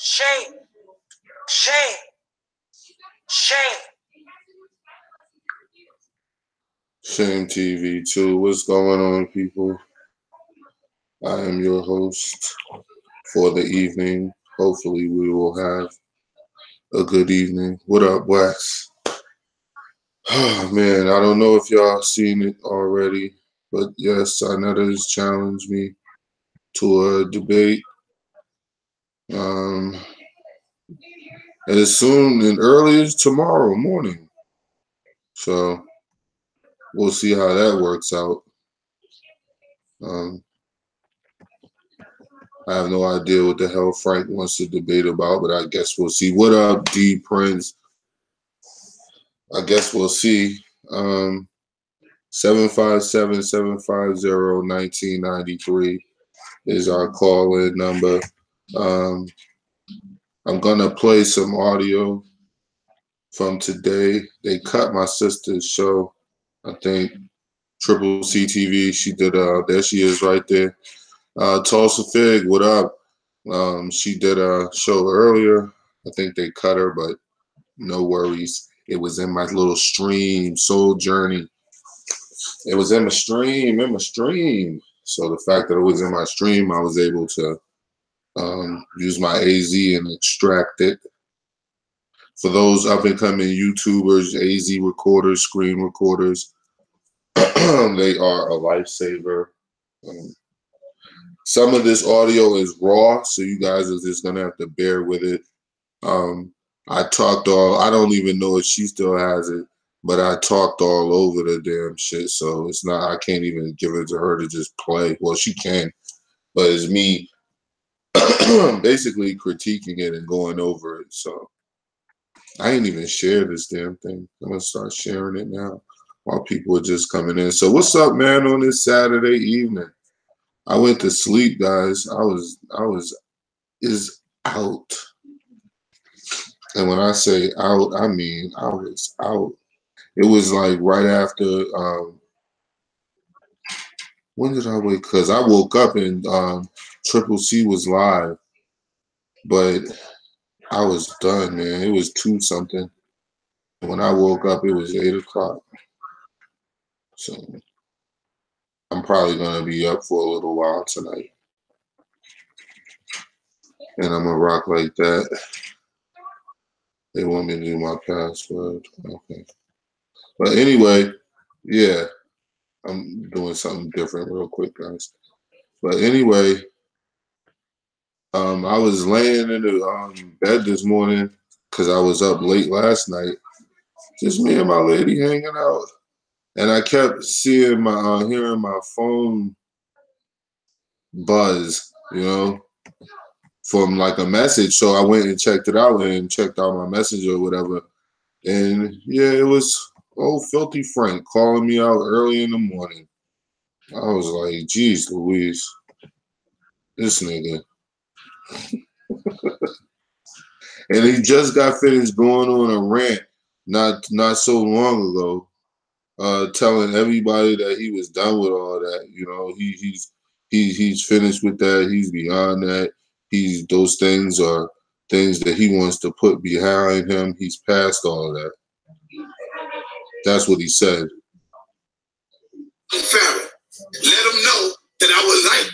Shame. Shame. Shame. Shame TV 2. What's going on, people? I am your host for the evening. Hopefully, we will have a good evening. What up, Wax? Oh, man, I don't know if y'all seen it already, but yes, Anetta has challenged me to a debate. As soon and early as tomorrow morning. So we'll see how that works out. I have no idea what the hell Frank wants to debate about, but I guess we'll see. What up, D Prince? I guess we'll see. 757-750-1993 is our call-in number. I'm gonna play some audio from today. They cut my sister's show. I think Triple C TV. She did. There she is, right there. Tulsa Fig, what up? She did a show earlier. I think they cut her, but no worries. It was in my little stream, Soul Journey. It was in my stream, So the fact that it was in my stream, I was able to use my AZ and extract it. For those up and coming YouTubers, AZ recorders, screen recorders, they are a lifesaver. Some of this audio is raw, so you guys are just gonna have to bear with it. I don't even know if she still has it, but I talked all over the damn shit, so it's not, I can't even give it to her to just play. Well, she can, but it's me basically critiquing it and going over it. So I ain't even share this damn thing. I'm gonna start sharing it now while people are just coming in. So what's up, man, on this Saturday evening? I went to sleep, guys. I was out. And when I say out, I mean I was out. It was like right after, when did I wake? Because I woke up and Triple C was live, but I was done, man. It was 2 something. When I woke up, it was 8 o'clock. So I'm probably going to be up for a little while tonight. And I'm going to rock like that. They want me to do my password. Okay. But anyway, yeah, I'm doing something different real quick, guys. But anyway, I was laying in the bed this morning because I was up late last night. Just me and my lady hanging out. And I kept seeing hearing my phone buzz, from like a message. So I went and checked it out and checked out my message or whatever. And yeah, it was old Filthy Frank calling me out early in the morning. I was like, geez, Louise, this nigga. And he just got finished going on a rant not so long ago, telling everybody that he was done with all that. He's finished with that. He's beyond that. Those things are things that he wants to put behind him. He's past all of that. That's what he said. Pharaoh, let him know that I would like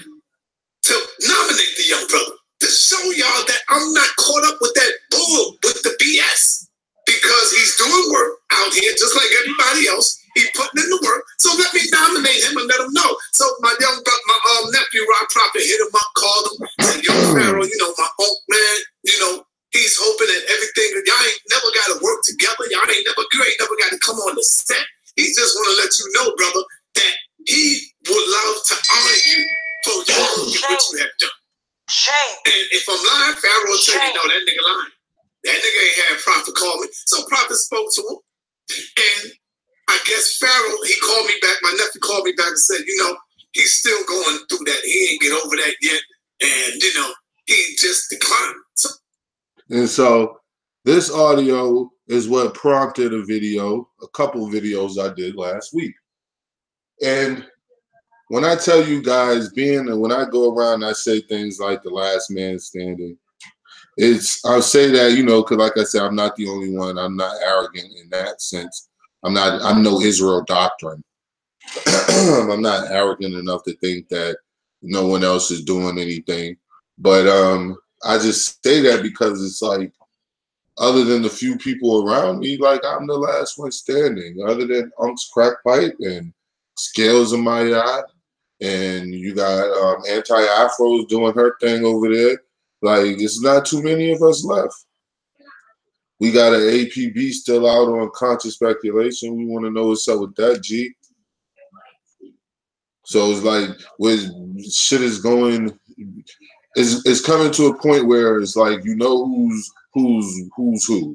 to nominate the young brother to show y'all that I'm not caught up with that bull, with the BS, because he's doing work out here just like everybody else. He's putting in the work. So let me nominate him and let him know. So my nephew, Rob Prophet, hit him up, called him, said, yo, Pharaoh, my uncle, man, he's hoping that everything, y'all ain't never got to work together. You ain't never got to come on the set. He just want to let you know, brother, that he would love to honor you for what you have done. Shame. And if I'm lying, Pharaoh will tell you, no, that nigga lying. That nigga ain't had Prophet call me. So Prophet spoke to him. And I guess Pharaoh, he called me back. My nephew called me back and said, he's still going through that. He ain't get over that yet. And, he just declined. And so this audio is what prompted a couple videos I did last week. And when I tell you guys, when I go around and I say things like the last man standing, I'll say that, because like I said, I'm not the only one. I'm not arrogant in that sense. I'm no Israel doctrine. I'm not arrogant enough to think that no one else is doing anything. But I just say that because it's like, other than the few people around me, like I'm the last one standing. Other than Unc's Crack Pipe and Scales in my yacht, and you got Anti-Afros doing her thing over there. Like, it's not too many of us left. We got an APB still out on conscious speculation. We want to know what's up with that, G. So it's like, where shit is going, it's coming to a point where it's like, you know who's who.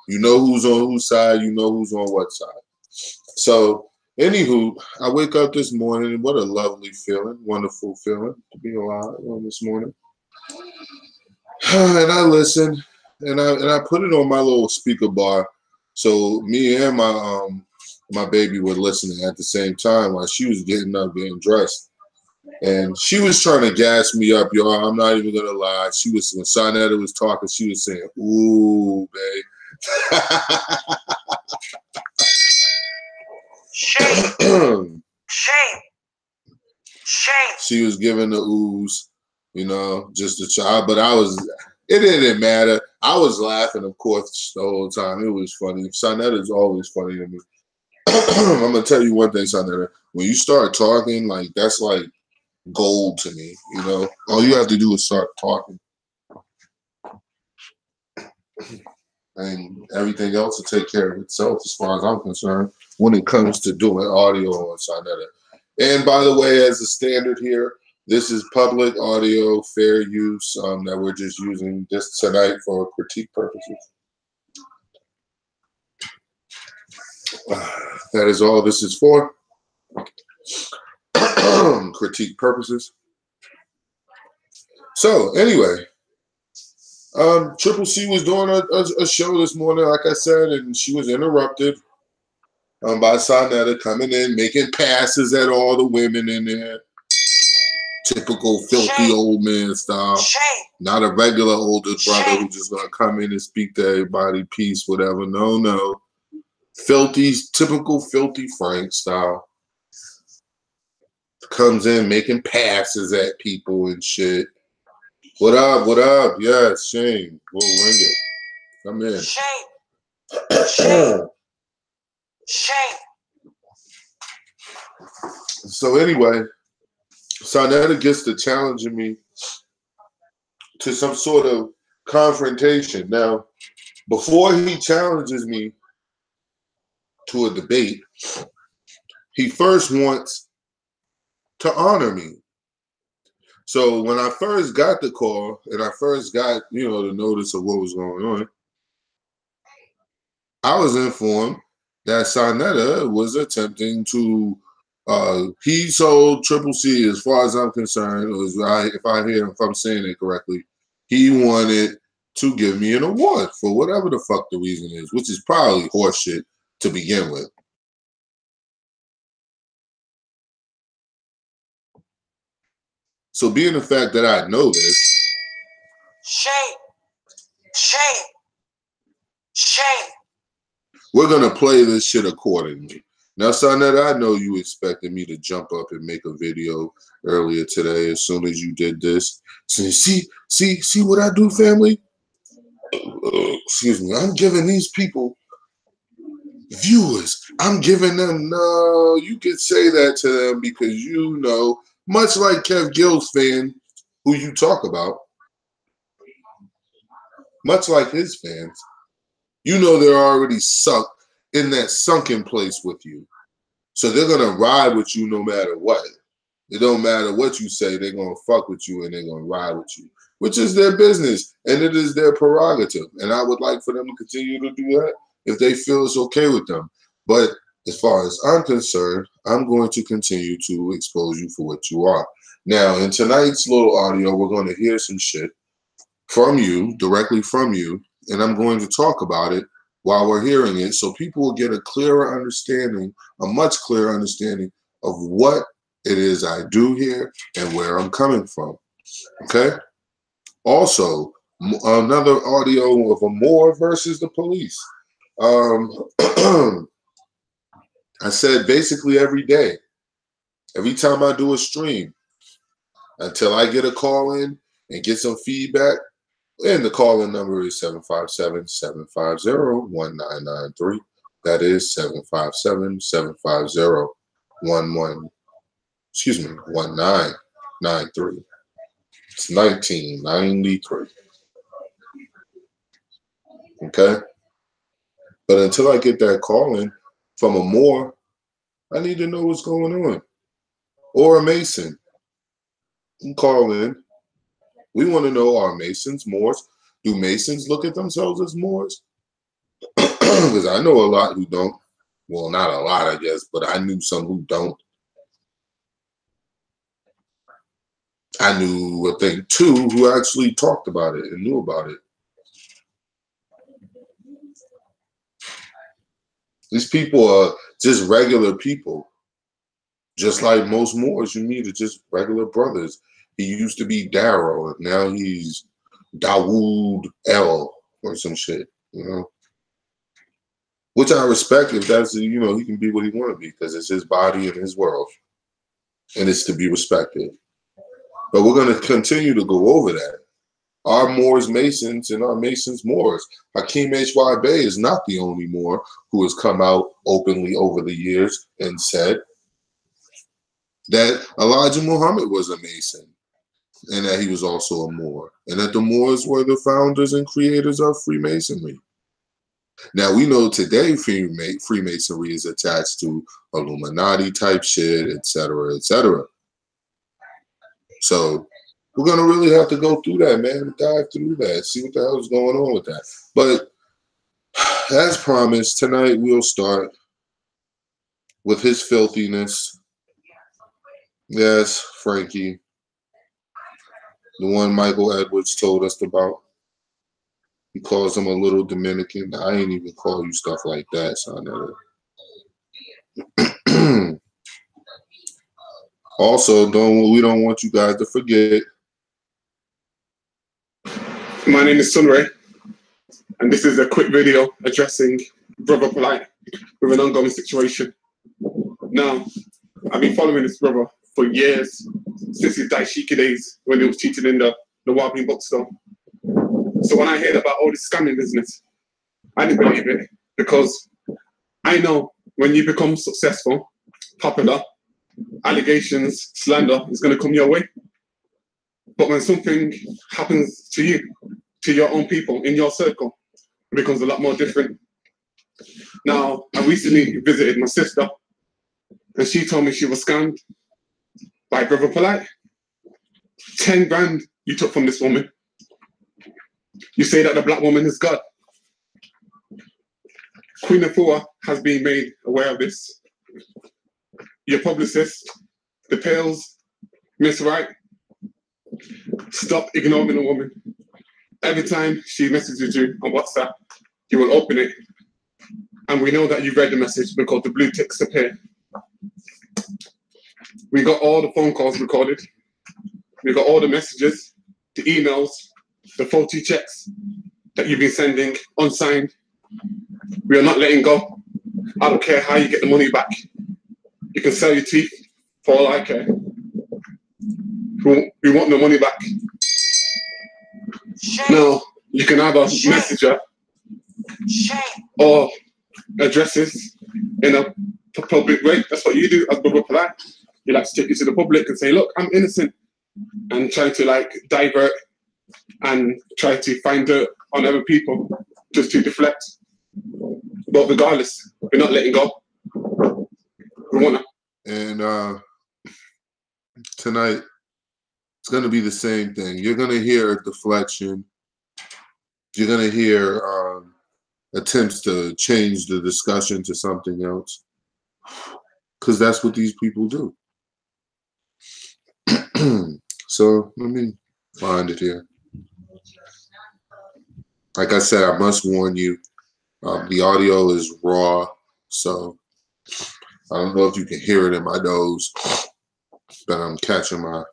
You know who's on whose side, you know who's on what side. So, anywho, I wake up this morning, and what a lovely feeling, wonderful feeling to be alive on this morning. And I listen, and I put it on my little speaker bar, so me and my baby were listening at the same time while she was getting up, getting dressed. And she was trying to gas me up, y'all. I'm not even gonna lie. When Sonetta was talking, she was saying, "Ooh, babe." Shame. Shame. Shame. She was giving the ooze, just a child. But it didn't matter. I was laughing, of course, the whole time. It was funny. Sonetta is always funny to me. I'm gonna tell you one thing, Sonetta. When you start talking, like, that's like gold to me. All you have to do is start talking, and everything else will take care of itself, as far as I'm concerned, when it comes to doing audio on Sonetta. And by the way, as a standard here, this is public audio, fair use, that we're just using this tonight for critique purposes. That is all this is for. Critique purposes. So anyway, Triple C was doing a show this morning, like I said, and she was interrupted by Sonetta coming in, making passes at all the women in there. Typical filthy old man style. Not a regular older brother who's just gonna come in and speak to everybody, peace, whatever. No. Typical filthy Frank style. Comes in making passes at people and shit. What up? What up? Yes, Shane. We'll ring it. Come in. Shame. Shame. So anyway, Sonetta gets to challenging me to some sort of confrontation. Now, before he challenges me to a debate, he first wants to honor me. So when I first got the call and I first got, the notice of what was going on, I was informed that Sonetta was attempting to, he told Triple C, as far as I'm concerned, if I'm saying it correctly, he wanted to give me an award for whatever the fuck the reason is, which is probably horseshit to begin with. So being the fact that I know this, shame, we're going to play this shit accordingly. Now, Sonetta, I know you expected me to jump up and make a video earlier today as soon as you did this. So, see what I do, family? Excuse me. I'm giving these people viewers. I'm giving them, no, you could say that to them because much like Kev Gill's fan, who you talk about, much like his fans, they're already sunk in that sunken place with you. So they're going to ride with you no matter what. It don't matter what you say, they're going to fuck with you and they're going to ride with you, which is their business and it is their prerogative. And I would like for them to continue to do that if they feel it's okay with them. But as far as I'm concerned, I'm going to continue to expose you for what you are. Now, in tonight's little audio, we're going to hear some shit from you, directly from you, and I'm going to talk about it while we're hearing it so people will get a clearer understanding, a much clearer understanding of what it is I do here and where I'm coming from. Okay? Also, Another audio of a Moor versus the police. I said basically every day, every time I do a stream, until I get a call in and get some feedback. And the call-in number is 757-750-1993. That is 757-750-1993. It's 1993. Okay? But until I get that call in from a Moor, I need to know what's going on. Or a Mason. You can call in. We want to know, are Masons Moors? Do Masons look at themselves as Moors? Because I know a lot who don't. Well, not a lot, I guess, but I knew some who don't. I knew, I think, 2 who actually talked about it and knew about it. These people are just regular people. Just like most Moors you meet are just regular brothers. He used to be Darrow, and now he's Dawood L or some shit, you know? Which I respect if that's, you know, he can be what he want to be because it's his body and his world. And it's to be respected. But we're going to continue to go over that. Are Moors Masons and are Masons Moors? Hakeem H.Y. Bey is not the only Moor who has come out openly over the years and said that Elijah Muhammad was a Mason and that he was also a Moor, and that the Moors were the founders and creators of Freemasonry. Now, we know today Freemasonry is attached to Illuminati type shit, etc., etc. So we're going to really have to go through that, man, dive through that, see what the hell is going on with that. But as promised, tonight we'll start with his filthiness. Yes, Frankie. The one Michael Edwards told us about. He calls him a little Dominican. I ain't even call you stuff like that, so I never. Also, we don't want you guys to forget. My name is Sunray, and this is a quick video addressing Brother Polite with an ongoing situation. Now, I've been following this brother for years, since his Daishiki days when he was teaching in the Wabi bookstore. So when I heard about all this scamming business, I didn't believe it, because I know when you become successful, popular, allegations, slander is going to come your way. But when something happens to you, to your own people, in your circle, it becomes a lot more different. Now, I recently visited my sister, and she told me she was scammed by Brother Polite. 10 grand you took from this woman. You say that the black woman is God. Queen Afua has been made aware of this. Your publicist, the Pales, Miss Wright, stop ignoring the woman. Every time she messages you on WhatsApp, you will open it. And we know that you read the message because the blue ticks appear. We got all the phone calls recorded. We got all the messages, the emails, the faulty checks that you've been sending unsigned. We are not letting go. I don't care how you get the money back. You can sell your teeth for all I care. We want the money back. Shame. Now, you can either Shame. message her Shame. or address this in a public way. That's what you do as Brother Polite. You like to take it to the public and say, look, I'm innocent. And try to like divert and try to find dirt on other people just to deflect. But regardless, we're not letting go. We want to. And tonight, it's going to be the same thing. You're going to hear a deflection. You're going to hear attempts to change the discussion to something else. Because that's what these people do. So let me find it here. Like I said, I must warn you, the audio is raw, so I don't know if you can hear it in my nose, but I'm catching my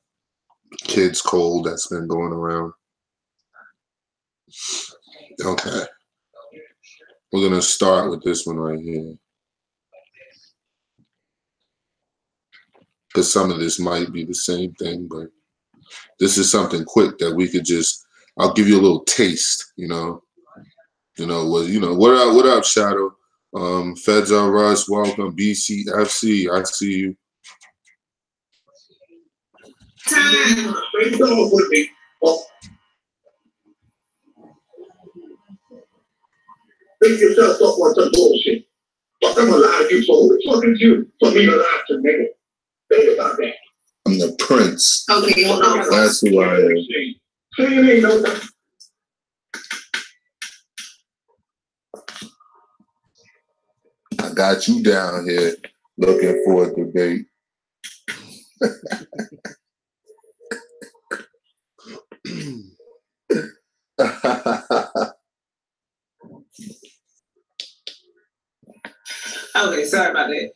kid's cold that's been going around. Okay. We're going to start with this one right here. Because some of this might be the same thing, but this is something quick that we could just, I'll give you a little taste, you know. What up, Shadow? Feds are Russ, welcome. BCFC, I see you. Time. Think yourself up on some bullshit. Fuck, I'm alive, you so who the fuck is you? For me alive to nigga. Think about that. I'm the prince. Okay, hold on. That's who I am. So you ain't no time. I got you down here looking for a debate. Okay, sorry about that.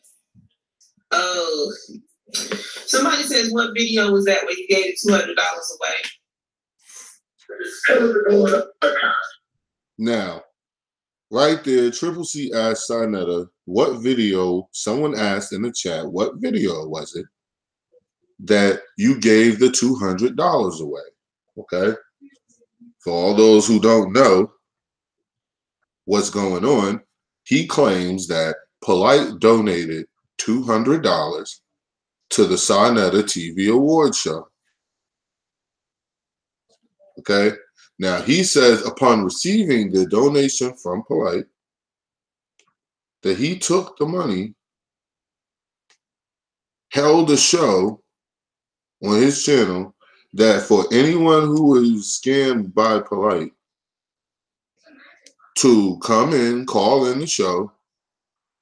Somebody says, what video was that where you gave $200 away? Now, right there, Triple C asked Sinetta, what video, someone asked in the chat, what video was it that you gave the $200 away? Okay. For all those who don't know what's going on, he claims that Polite donated $200 to the Sinetta TV Awards show. Okay. Now, he says upon receiving the donation from Polite, that he took the money, held a show on his channel that for anyone who was scammed by Polite to come in, call in the show,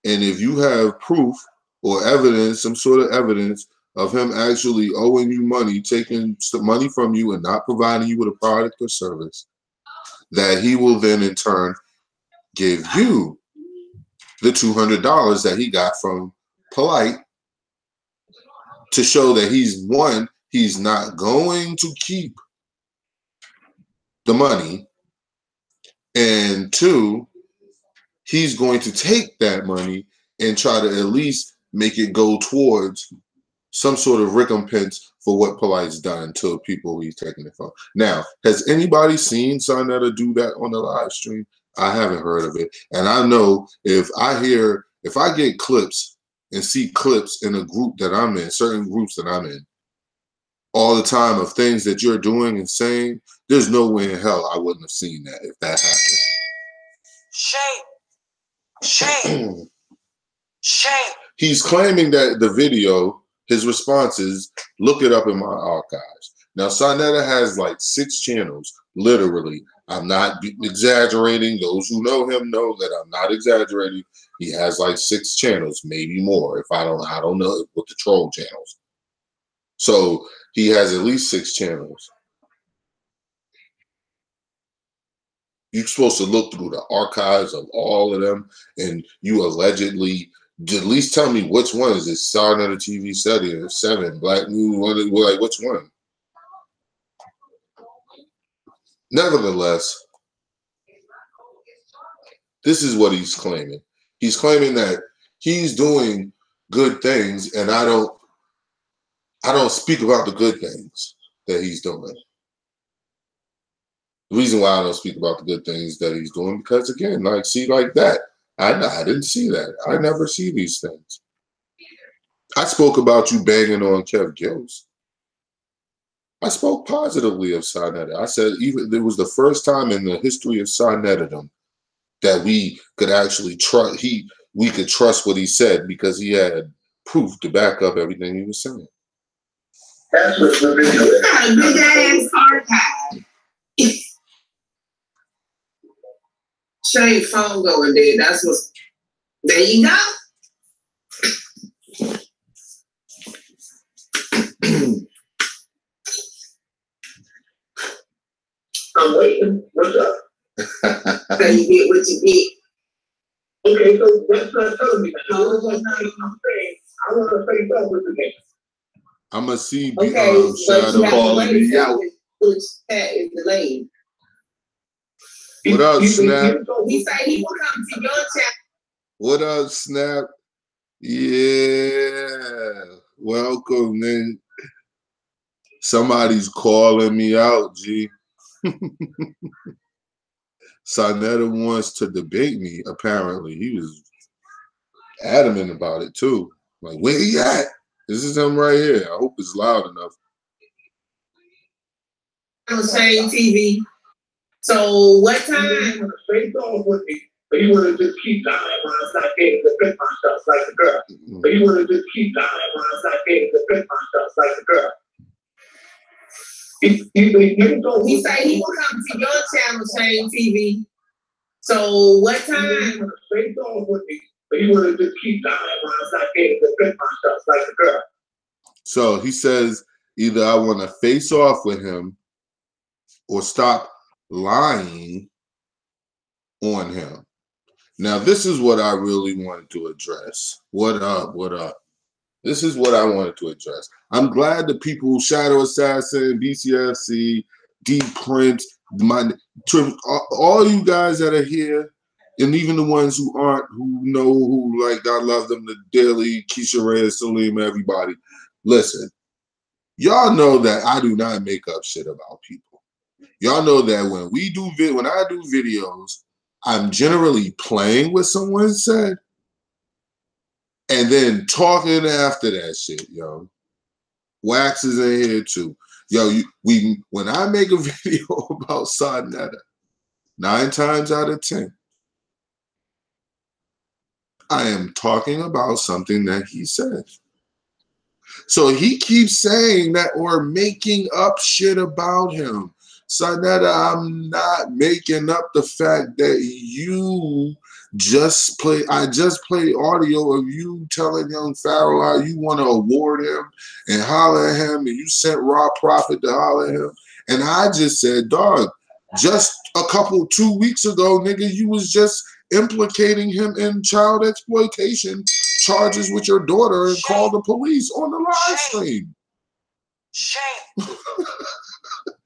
and if you have proof or evidence, some sort of evidence of him actually owing you money, taking some money from you and not providing you with a product or service, that he will then in turn give you the $200 that he got from Polite to show that he's not going to keep the money, and two, he's going to take that money and try to at least make it go towards some sort of recompense for what Polite's done to people he's taking it from. Now, has anybody seen Sinetta do that on the live stream? I haven't heard of it. And I know if I get clips and see clips in a group that I'm in, certain groups that I'm in, all the time of things that you're doing and saying, there's no way in hell I wouldn't have seen that if that happened. Shame. Shame. Shame. He's claiming that the video, his response is, look it up in my archives. Now, Sinetta has like 6 channels, literally. I'm not exaggerating. Those who know him know that I'm not exaggerating. He has like 6 channels, maybe more. If I don't know with the troll channels. So he has at least 6 channels. You're supposed to look through the archives of all of them, and you allegedly at least tell me which one is this. Sinetta TV 7, Black Moon, like which one? Nevertheless, this is what he's claiming. He's claiming that he's doing good things, and I don't speak about the good things that he's doing. The reason why I don't speak about the good things that he's doing, because again, like that. I didn't see that. I never see these things. I spoke about you banging on Kev Gills. I spoke positively of Sinetta. I said even it was the first time in the history of Sinettadom that we could actually trust. We could trust what he said because he had proof to back up everything he was saying. That's what's the video. You got a big ass archive. Shane phone going dead. That's what's. There you go. I'm waiting. What's up? So you get what you get. Okay, so that's not telling me. I'm saying I want to say something with the game. I'm gonna see Okay, but Shadow you have to calling wait me out. which that is delayed. What up, Snap? He said he will come to your channel. What up, Snap? Yeah. Welcome, man. Somebody's calling me out, G. Sonetta wants to debate me, apparently. He was adamant about it, too. Like, where he at? This is him right here. I hope it's loud enough. On Shane TV. So what time? He would face off with me, but he would have just keep dying when I start getting to defend myself like a girl. But he would have just keep dying when I start getting to defend myself like a girl. He said he will come to your channel, Shane TV. So what time? He would have face off with me, but he would have just keep dying when I start getting to defend myself like a girl. So he says either I want to face off with him or stop lying on him. Now, this is what I really wanted to address. What up? What up? This is what I wanted to address. I'm glad the people, Shadow Assassin, BCFC, D Prince, all you guys that are here, and even the ones who aren't, who know, who like, I love them, the Daily, Keisha Reyes, Salim, everybody. Listen, y'all know that I do not make up shit about people. Y'all know that when I do videos, I'm generally playing what someone said and then talking after that shit, yo. Wax is in here too. Yo, when I make a video about Sonetta, 9 times out of 10, I am talking about something that he said. So he keeps saying that we're making up shit about him. Sonetta, I'm not making up the fact that I just played audio of you telling Young Pharaoh how you want to award him and holler at him, and you sent Raw Prophet to holler at him. And I just said, dog, just 2 weeks ago, nigga, you was just implicating him in child exploitation charges with your daughter and called the police on the live stream. Shame.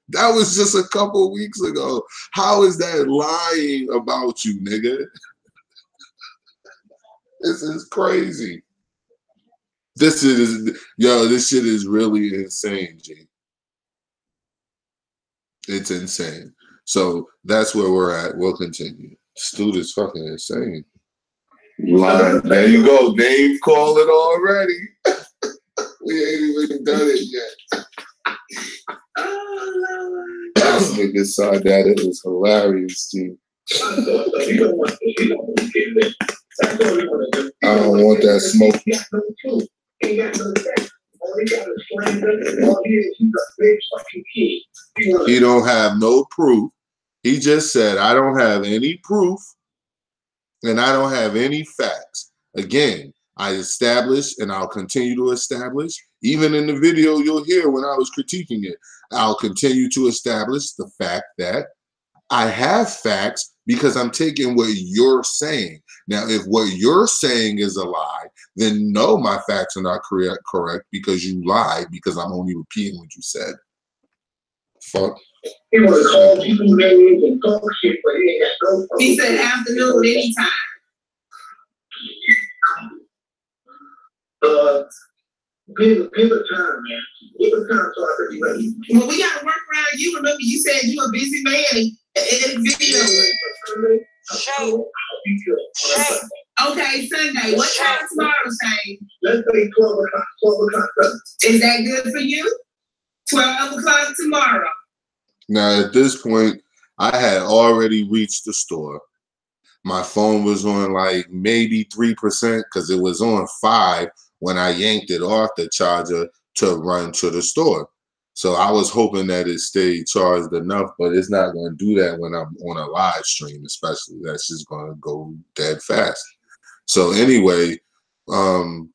That was just a couple weeks ago. How is that lying about you, nigga? This is crazy. This shit is really insane, G. It's insane. So that's where we're at. We'll continue. This dude is fucking insane. Lying. There you go. Dave called it already. We ain't even done it yet. This nigga saw that. It was hilarious, G. I don't want that smoke. He don't have no proof. He just said, I don't have any proof and I don't have any facts. Again, I established and I'll continue to establish, even in the video you'll hear when I was critiquing it, I'll continue to establish the fact that I have facts because I'm taking what you're saying. Now, if what you're saying is a lie, then no, my facts are not correct because you lied, because I'm only repeating what you said. Fuck. He want to call people names and talk shit, but he ain't got no. He said afternoon anytime. Give a time, man. Give a time so I can be ready. Well, we got to work around you. Remember, you said you a busy man in the video. Shame. Shame. Okay, Sunday. What time tomorrow, Shane? Let's say 12 o'clock. 12 o'clock. Is that good for you? 12 o'clock tomorrow. Now, at this point, I had already reached the store. My phone was on like maybe 3% because it was on 5 when I yanked it off the charger to run to the store. So I was hoping that it stayed charged enough, but it's not going to do that when I'm on a live stream, especially. That's just going to go dead fast. So anyway,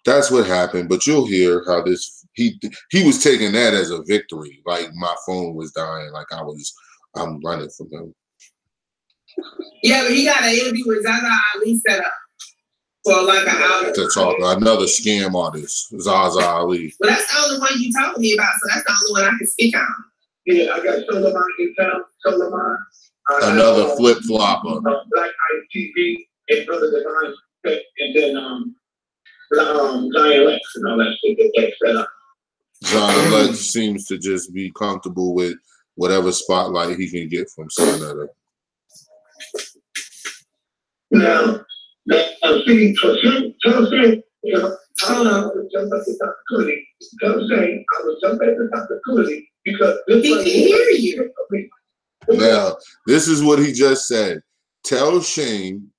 that's what happened. But you'll hear how this, he was taking that as a victory. Like my phone was dying, like I'm running from him. Yeah, but he got an interview with Zaza Ali set up for like an hour. To talk another scam artist, Zaza Ali. Well, that's the only one you told me about, so that's the only one I can speak on. Yeah, I got Solomon in town. Solomon. Another flip flopper. Black Eyed TV and Brother Divine, and then Zion Lex and all that shit that they set up. Zion Lex seems to just be comfortable with whatever spotlight he can get from Sonetta. Now, see, I would jump at this opportunity. I'm saying I would jump at this opportunity because this He can hear you. Now, this is what he just said. Tell Shane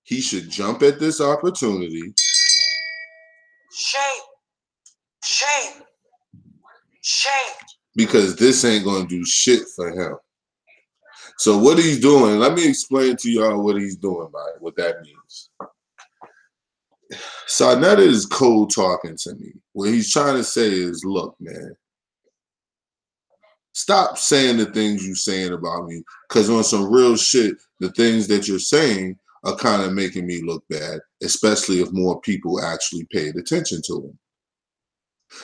he should jump at this opportunity. Shame. Because this ain't going to do shit for him. So what he's doing, let me explain to y'all what he's doing by it, what that means. Sonetta is cold talking to me. What he's trying to say is, look, man, stop saying the things you're saying about me, because on some real shit, the things that you're saying are kind of making me look bad, especially if more people actually paid attention to them.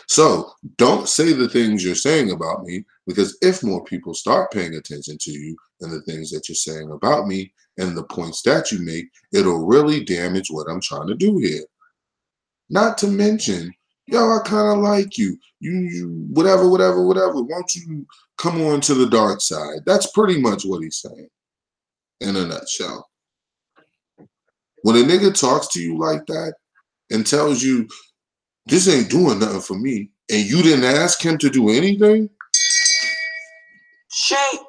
So don't say the things you're saying about me, because if more people start paying attention to you and the things that you're saying about me and the points that you make, it'll really damage what I'm trying to do here. Not to mention, yo, I kind of like you. You, whatever. Won't you come on to the dark side? That's pretty much what he's saying in a nutshell. When a nigga talks to you like that and tells you, this ain't doing nothing for me, and you didn't ask him to do anything? Shame.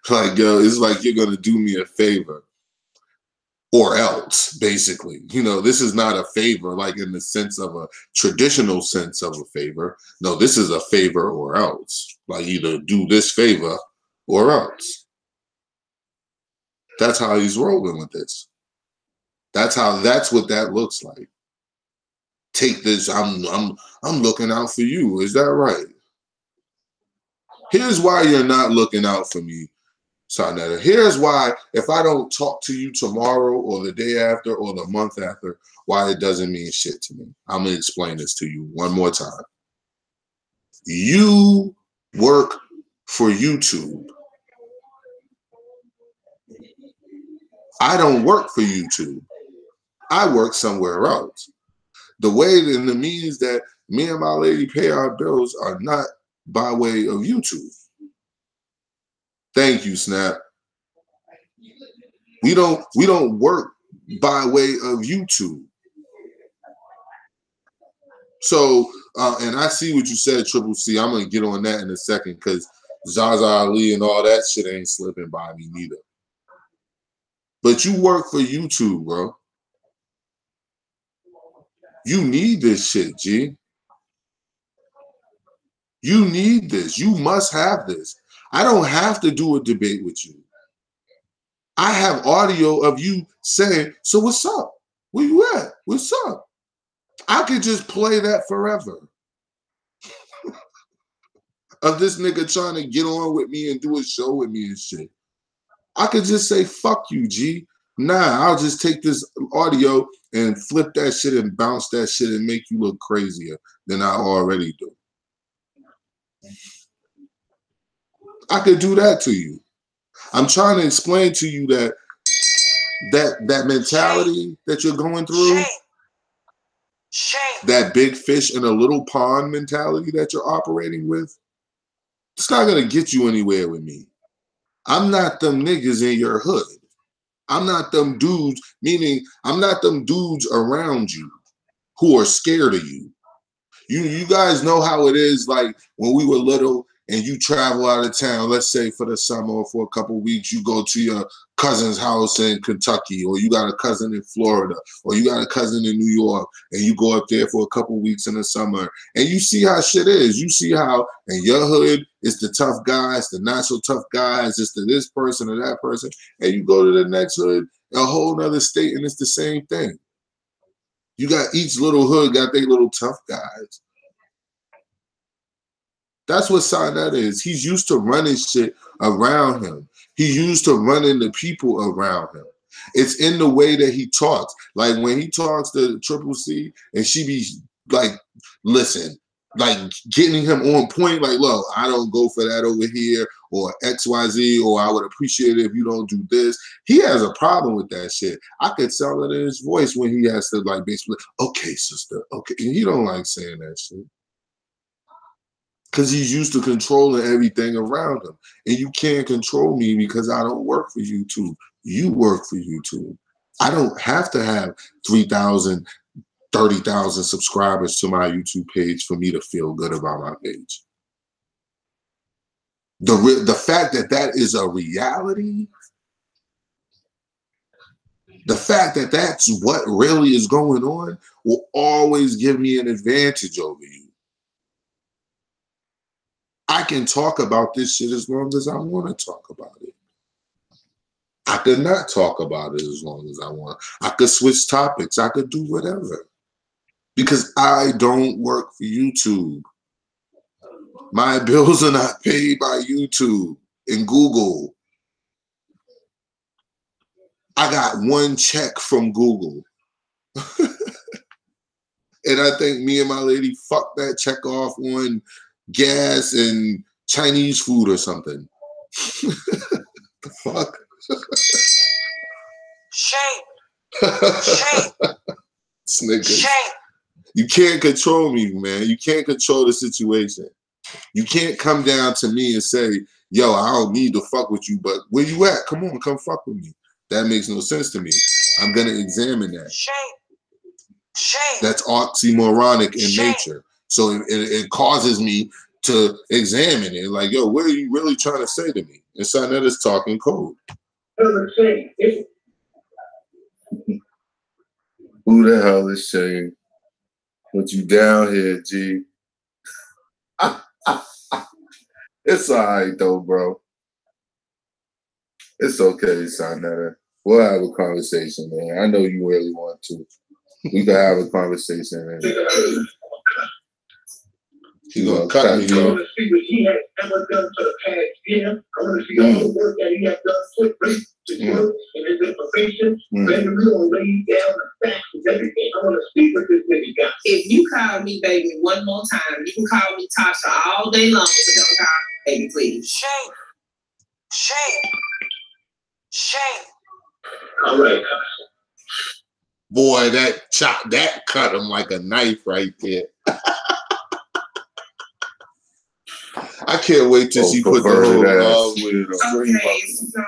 Like, yo, it's like you're going to do me a favor. Or else, basically. You know, this is not a favor, like in the sense of a traditional sense of a favor. No, this is a favor or else. Like either do this favor or else. That's how he's rolling with this. That's what that looks like. Take this, I'm looking out for you. Is that right? Here's why you're not looking out for me, Sonetta. Here's why, if I don't talk to you tomorrow or the day after or the month after, why it doesn't mean shit to me. I'm going to explain this to you one more time. You work for YouTube. I don't work for YouTube. I work somewhere else. The way and the means that me and my lady pay our bills are not by way of YouTube. Thank you, Snap. We don't work by way of YouTube. So, and I see what you said, Triple C. I'm gonna get on that in a second because Zaza Ali and all that shit ain't slipping by me neither. But you work for YouTube, bro. You need this shit, G. You need this. You must have this. I don't have to do a debate with you. I have audio of you saying, so what's up? Where you at? What's up? I could just play that forever. Of this nigga trying to get on with me and do a show with me and shit. I could just say, fuck you, G. Nah, I'll just take this audio and flip that shit and bounce that shit and make you look crazier than I already do. I could do that to you. I'm trying to explain to you that mentality that you're going through, that big fish in a little pond mentality that you're operating with, it's not going to get you anywhere with me. I'm not them niggas in your hood. I'm not them dudes, meaning I'm not them dudes around you who are scared of you. You guys know how it is, like when we were little and you travel out of town, let's say for the summer or for a couple of weeks, you go to your cousin's house in Kentucky, or you got a cousin in Florida, or you got a cousin in New York, and you go up there for a couple of weeks in the summer, and you see how shit is. You see how in your hood, it's the tough guys, the not so tough guys, it's the this person or that person, and you go to the next hood, a whole nother state, and it's the same thing. You got each little hood got their little tough guys. That's what Sonetta is. He's used to running shit around him. He's used to running the people around him. It's in the way that he talks. Like when he talks to Triple C and she be like, listen, like getting him on point, like, look, I don't go for that over here, or XYZ, or I would appreciate it if you don't do this. He has a problem with that shit. I could tell it in his voice when he has to, like, basically, okay, sister, okay. And he don't like saying that shit. Because he's used to controlling everything around him. And you can't control me because I don't work for YouTube. You work for YouTube. I don't have to have 3,000, 30,000 subscribers to my YouTube page for me to feel good about my page. The fact that that is a reality, the fact that that's what really is going on will always give me an advantage over you. I can talk about this shit as long as I want to talk about it. I could not talk about it as long as I want. I could switch topics. I could do whatever. Because I don't work for YouTube. My bills are not paid by YouTube and Google. I got one check from Google. And I think me and my lady fucked that check off on gas and Chinese food or something. The fuck? Shame. Shame. Snickers. Shame. You can't control me, man. You can't control the situation. You can't come down to me and say, yo, I don't need to fuck with you, but where you at? Come on, come fuck with me. That makes no sense to me. I'm going to examine that. Shame. Shame. That's oxymoronic in Shame. nature. So it causes me to examine it. Like, yo, what are you really trying to say to me? And Sonetta is talking code. Who the hell is Shane? Put you down here, G. It's all right, though, bro. It's okay, Sonetta. We'll have a conversation, man. I know you really want to. We can have a conversation, man. She's gonna cut me, I want to see what he has ever done for the past year. I want to see all the work that he has done for race, his work, and his information. Baby, we're going to lay down the facts and everything. I want to see what this nigga got. If you call me baby one more time, you can call me Tasha all day long, but don't call me baby, please. Shame. Shame. Shame. All right. Boy, that cut him like a knife right there. I can't wait till she put the whole okay, so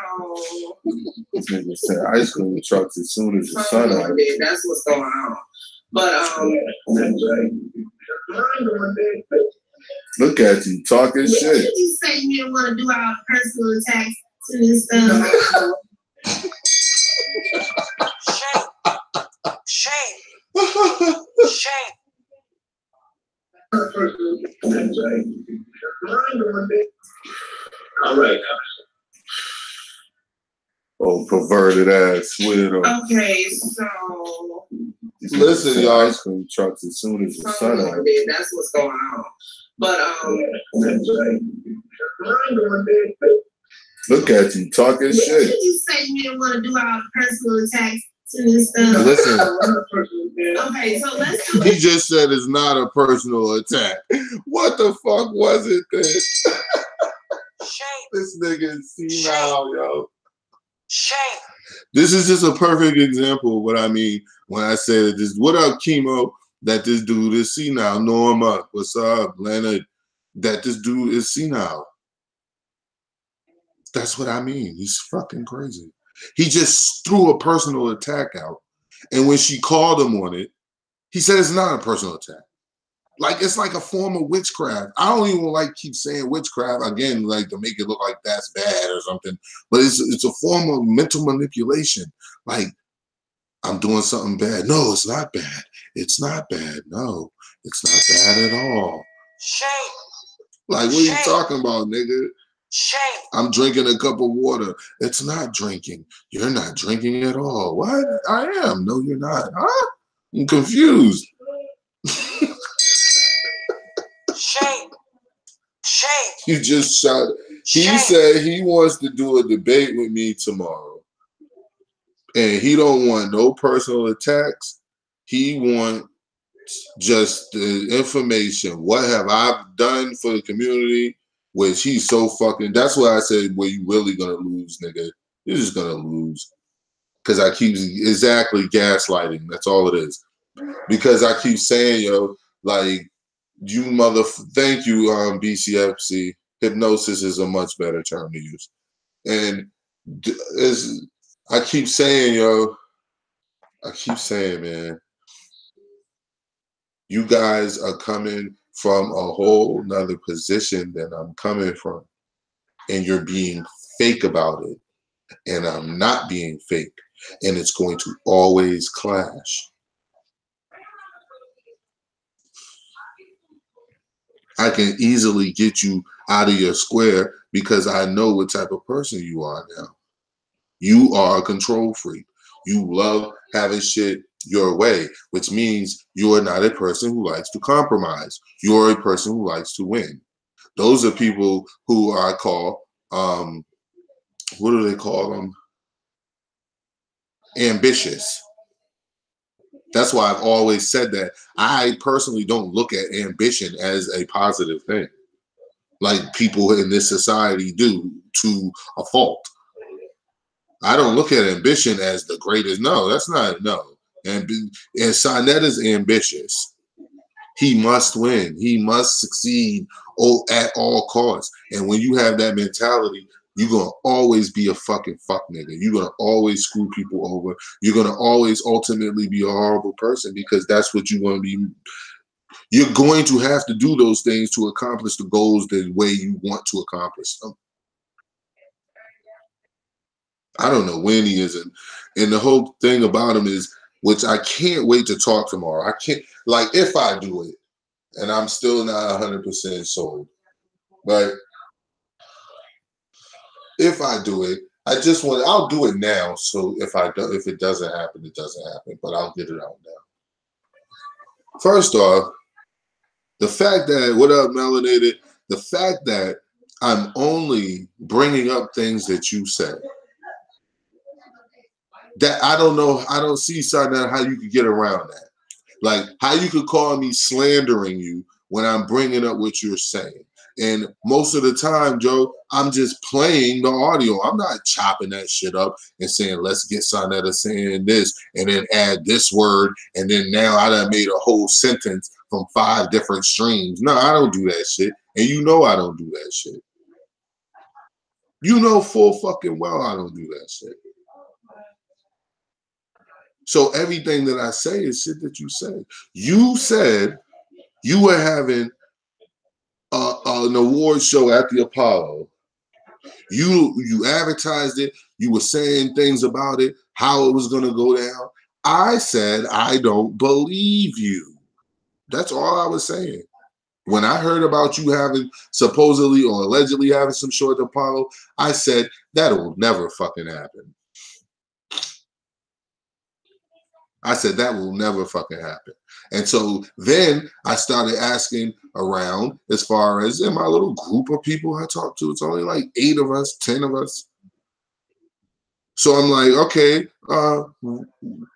this nigga said ice cream trucks as soon as the sun out. That's what's going on. But look at you talking shit. Did you say you didn't want to do all the personal attacks to this stuff? Shame. Shame. All right. Oh, perverted ass weirdo. Okay, so listen, y'all. Ice cream trucks as soon as the sun out. That's what's going on. But look at you talking shit. Did you say you didn't want to do all the personal attacks to this stuff? Listen. Okay, so let's do He it. just said it's not a personal attack. What the fuck was it then? Shame. This nigga is senile, yo. Shame. This is just a perfect example of what I mean when I say that this, what up, chemo, that this dude is senile. Norma, what's up, Leonard? That this dude is senile. That's what I mean. He's fucking crazy. He just threw a personal attack out. And when she called him on it, he said it's not a personal attack. Like, it's like a form of witchcraft. I don't even like keep saying witchcraft again, like to make it look like that's bad or something. But it's a form of mental manipulation. Like, I'm doing something bad. No, it's not bad. It's not bad. No, it's not bad at all. Shame. Like, what are you talking about, nigga? Shame. I'm drinking a cup of water. It's not drinking. You're not drinking at all. What? I am. No, you're not. Huh? I'm confused. Shame. Shame. You just shot. He Shame. said he wants to do a debate with me tomorrow. And he don't want no personal attacks. He want just the information. What have I done for the community? Which he's so fucking. That's why I said, "Well, you really gonna lose, nigga. You're just gonna lose." Because I keep exactly gaslighting. That's all it is. Because I keep saying, yo, like you thank you, BCFC. Hypnosis is a much better term to use. And I keep saying, yo, man, you guys are coming from a whole nother position than I'm coming from. And you're being fake about it. And I'm not being fake. And it's going to always clash. I can easily get you out of your square because I know what type of person you are now. You are a control freak. You love having shit your way, which means you are not a person who likes to compromise. You're a person who likes to win. Those are people who I call, what do they call them? Ambitious. That's why I've always said that I personally don't look at ambition as a positive thing, like people in this society do to a fault. I don't look at ambition as the greatest. No, that's not, no. And Sonnet is ambitious. He must win. He must succeed at all costs. And when you have that mentality, you're going to always be a fucking fuck nigga. You're going to always screw people over. You're going to always ultimately be a horrible person because that's what you're going to be. You're going to have to do those things to accomplish the goals the way you want to accomplish them. I don't know when he is. And the whole thing about him is, which I can't wait to talk tomorrow. I can't, like, if I do it, and I'm still not 100% sold, but if I do it, I'll do it now. So if it doesn't happen, it doesn't happen, but I'll get it out now. First off, the fact that, what up, Melanated? The fact that I'm only bringing up things that you said. That I don't know, I don't see something how you could get around that. Like how you could call me slandering you when I'm bringing up what you're saying. And most of the time, Joe, I'm just playing the audio. I'm not chopping that shit up and saying, let's get Sonetta saying this and then add this word. And then now I done made a whole sentence from 5 different streams. No, I don't do that shit. And you know I don't do that shit. You know full fucking well I don't do that shit. So everything that I say is shit that you say. You said you were having an award show at the Apollo. You advertised it. You were saying things about it, how it was going to go down. I said, I don't believe you. That's all I was saying. When I heard about you having supposedly or allegedly having some show at the Apollo, I said, that'll never fucking happen. I said, that will never fucking happen. And so then I started asking around as far as in my little group of people I talk to. It's only like 8 of us, 10 of us. So I'm like, okay,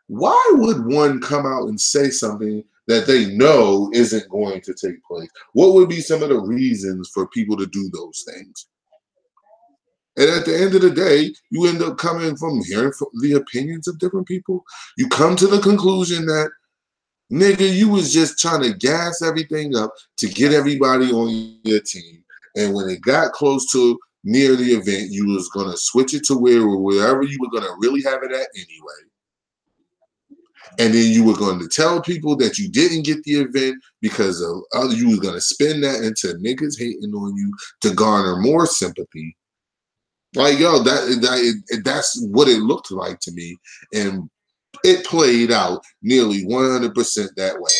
why would one come out and say something that they know isn't going to take place? What would be some of the reasons for people to do those things? And at the end of the day, you end up coming from hearing from the opinions of different people. You come to the conclusion that, nigga, you was just trying to gas everything up to get everybody on your team. And when it got close to near the event, you was going to switch it to wherever you were going to really have it at anyway. And then you were going to tell people that you didn't get the event because of you were going to spin that into niggas hating on you to garner more sympathy. Like, yo, that's what it looked like to me. And it played out nearly 100% that way.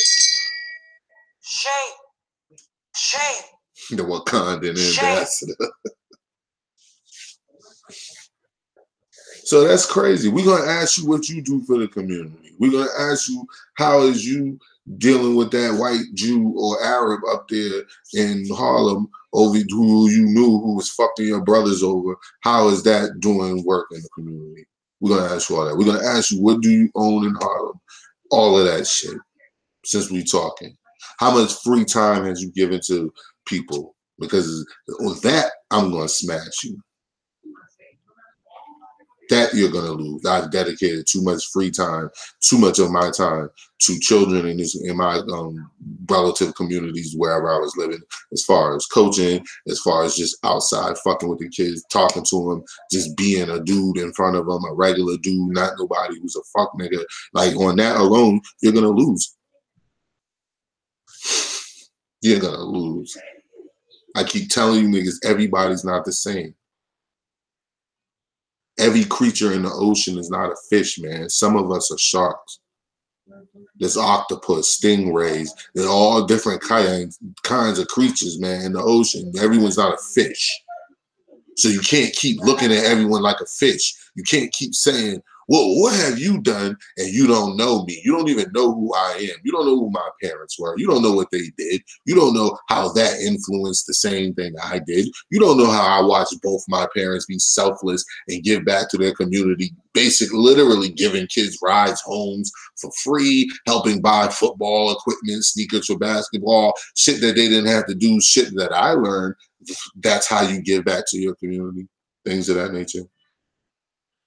Shame. Shame. The Wakandan ambassador. So that's crazy. We're going to ask you what you do for the community. We're going to ask you how is you dealing with that white Jew or Arab up there in Harlem over who you knew who was fucking your brothers over. How is that doing work in the community? We're going to ask you all that. We're going to ask you, what do you own in Harlem? All of that shit. since we talking? How much free time has you given to people? Because with that, I'm going to smash you. That you're going to lose. I've dedicated too much free time, too much of my time to children in my relative communities wherever I was living, as far as coaching, as far as just outside fucking with the kids, talking to them, just being a dude in front of them, a regular dude, not nobody who's a fuck nigga. Like, on that alone, you're going to lose. You're going to lose. I keep telling you niggas, everybody's not the same. Every creature in the ocean is not a fish, man. Some of us are sharks. There's octopus, stingrays. They're all different kinds of creatures, man, in the ocean. Everyone's not a fish. So you can't keep looking at everyone like a fish. You can't keep saying, well, what have you done? And you don't know me. You don't even know who I am. You don't know who my parents were. You don't know what they did. You don't know how that influenced the same thing I did. You don't know how I watched both my parents be selfless and give back to their community, literally giving kids rides homes for free, helping buy football equipment, sneakers for basketball, shit that they didn't have to do, shit that I learned. That's how you give back to your community, things of that nature.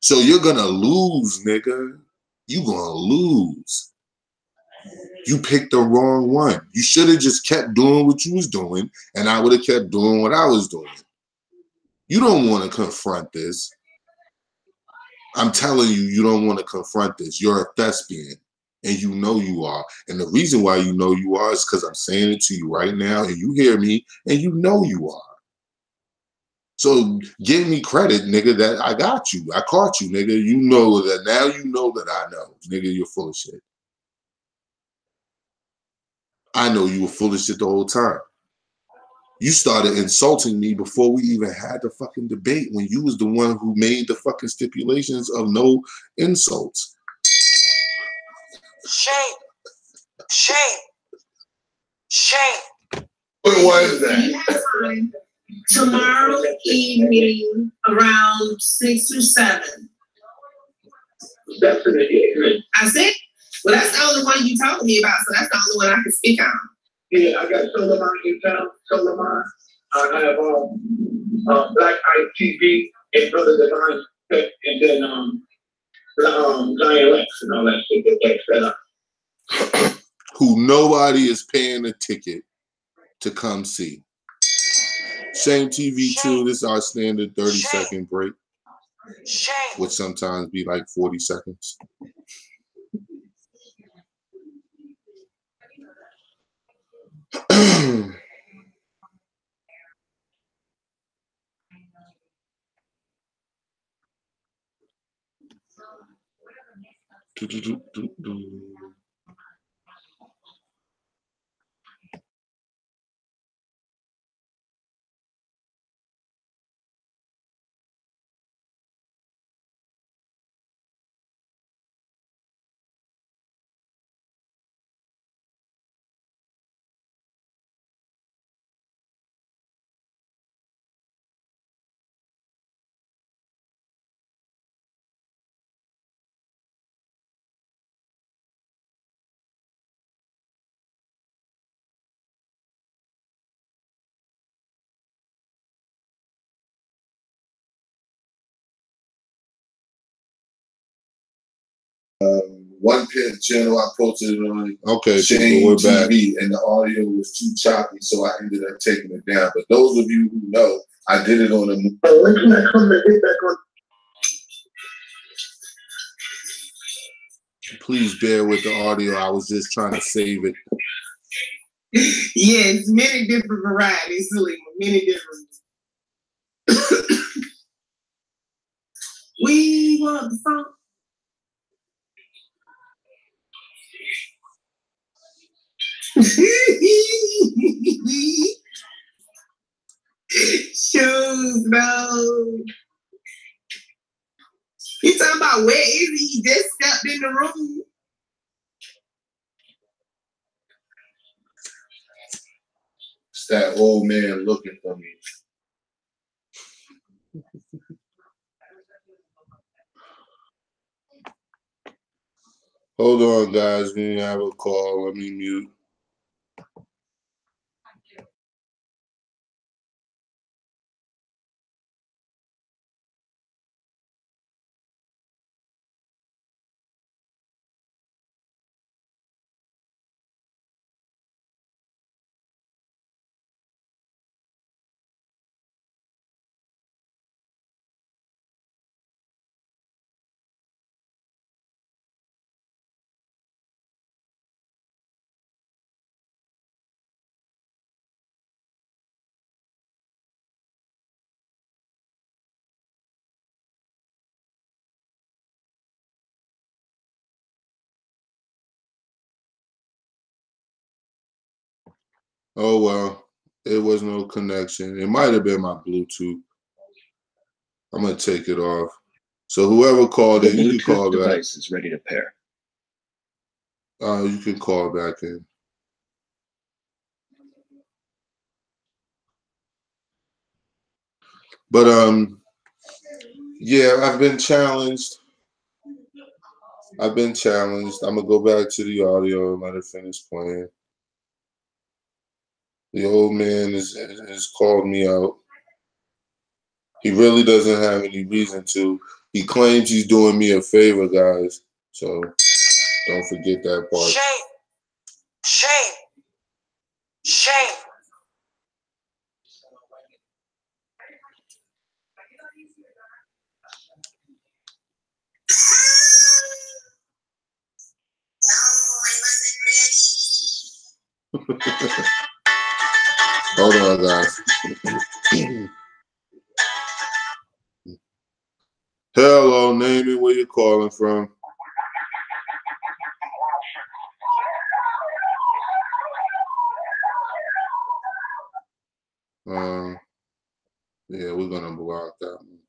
So you're gonna lose, nigga. You gonna lose. You picked the wrong one. You should have just kept doing what you was doing, and I would have kept doing what I was doing. You don't want to confront this. I'm telling you, you don't want to confront this. You're a thespian, and you know you are. And the reason why you know you are is because I'm saying it to you right now, and you hear me, and you know you are. So give me credit, nigga, that I got you. I caught you, nigga. You know that now you know that I know. Nigga, you're full of shit. I know you were full of shit the whole time. You started insulting me before we even had the fucking debate when you was the one who made the fucking stipulations of no insults. Shame. Shame. Shame. What was that? You have time tomorrow evening around 6 or 7. That's an idiot. I said, well, that's the only one you talking to me about, so that's the only one I can speak on. Yeah, I got Solomon in town. Solomon. I have Black Eye TV and Brother Divine, and then Zion Lex and all that shit that they set up. Who nobody is paying a ticket to come see. Shame TV 2, this is our standard 30-second break, which sometimes be like 40 seconds. One channel I posted it on. Okay, Shane we're back. TV, and the audio was too choppy, so I ended up taking it down. But those of you who know, I did it on a. When can I come and get back on? Please bear with the audio. I was just trying to save it. Yes, many different varieties, Sulima, many different. We want the song. Shoes, no. You talking about where is he? He just stepped in the room. It's that old man looking for me. Hold on, guys. We have a call. Let me mute. Oh, well, it was no connection. It might have been my Bluetooth. I'm going to take it off. So whoever called in, you can call back. The Bluetooth device is ready to pair. You can call back in. But, yeah, I've been challenged. I'm going to go back to the audio and let it finish playing. The old man has called me out. He really doesn't have any reason to. He claims he's doing me a favor, guys. So don't forget that part. Shame. Shame. Shame. Hold on, guys. Hello, name it, where you calling from? Yeah, we're gonna block that one.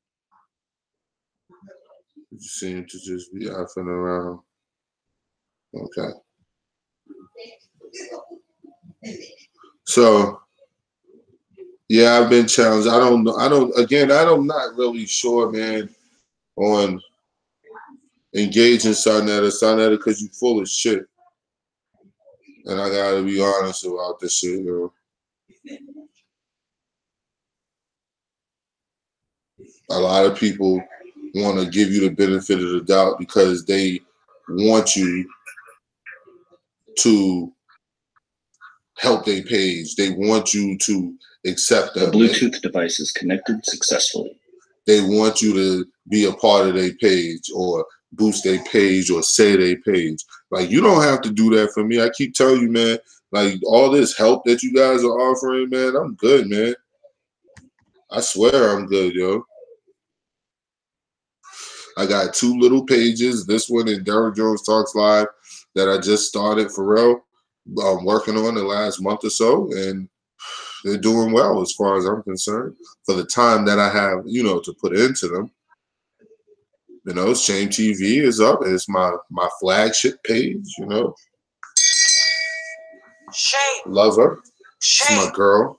You seem to just be effing around. Okay. So, yeah, I've been challenged. I'm not really sure, man, on engaging Sonetta because you're full of shit. And I gotta be honest about this shit, you know. A lot of people want to give you the benefit of the doubt because they want you to help their page. They want you to accept them. The Bluetooth device is connected successfully. They want you to be a part of their page or boost their page or say their page. Like, you don't have to do that for me. I keep telling you, man, like, all this help that you guys are offering, man, I'm good, man. I swear I'm good, yo. I got 2 little pages, this one and Derrick Jones Talks Live, that I just started for real. I'm working on the last month or so, and they're doing well as far as I'm concerned for the time that I have, you know, to put into them. You know, Shame TV is up. It's my flagship page, you know. Shame. Love her. Shame. She's my girl.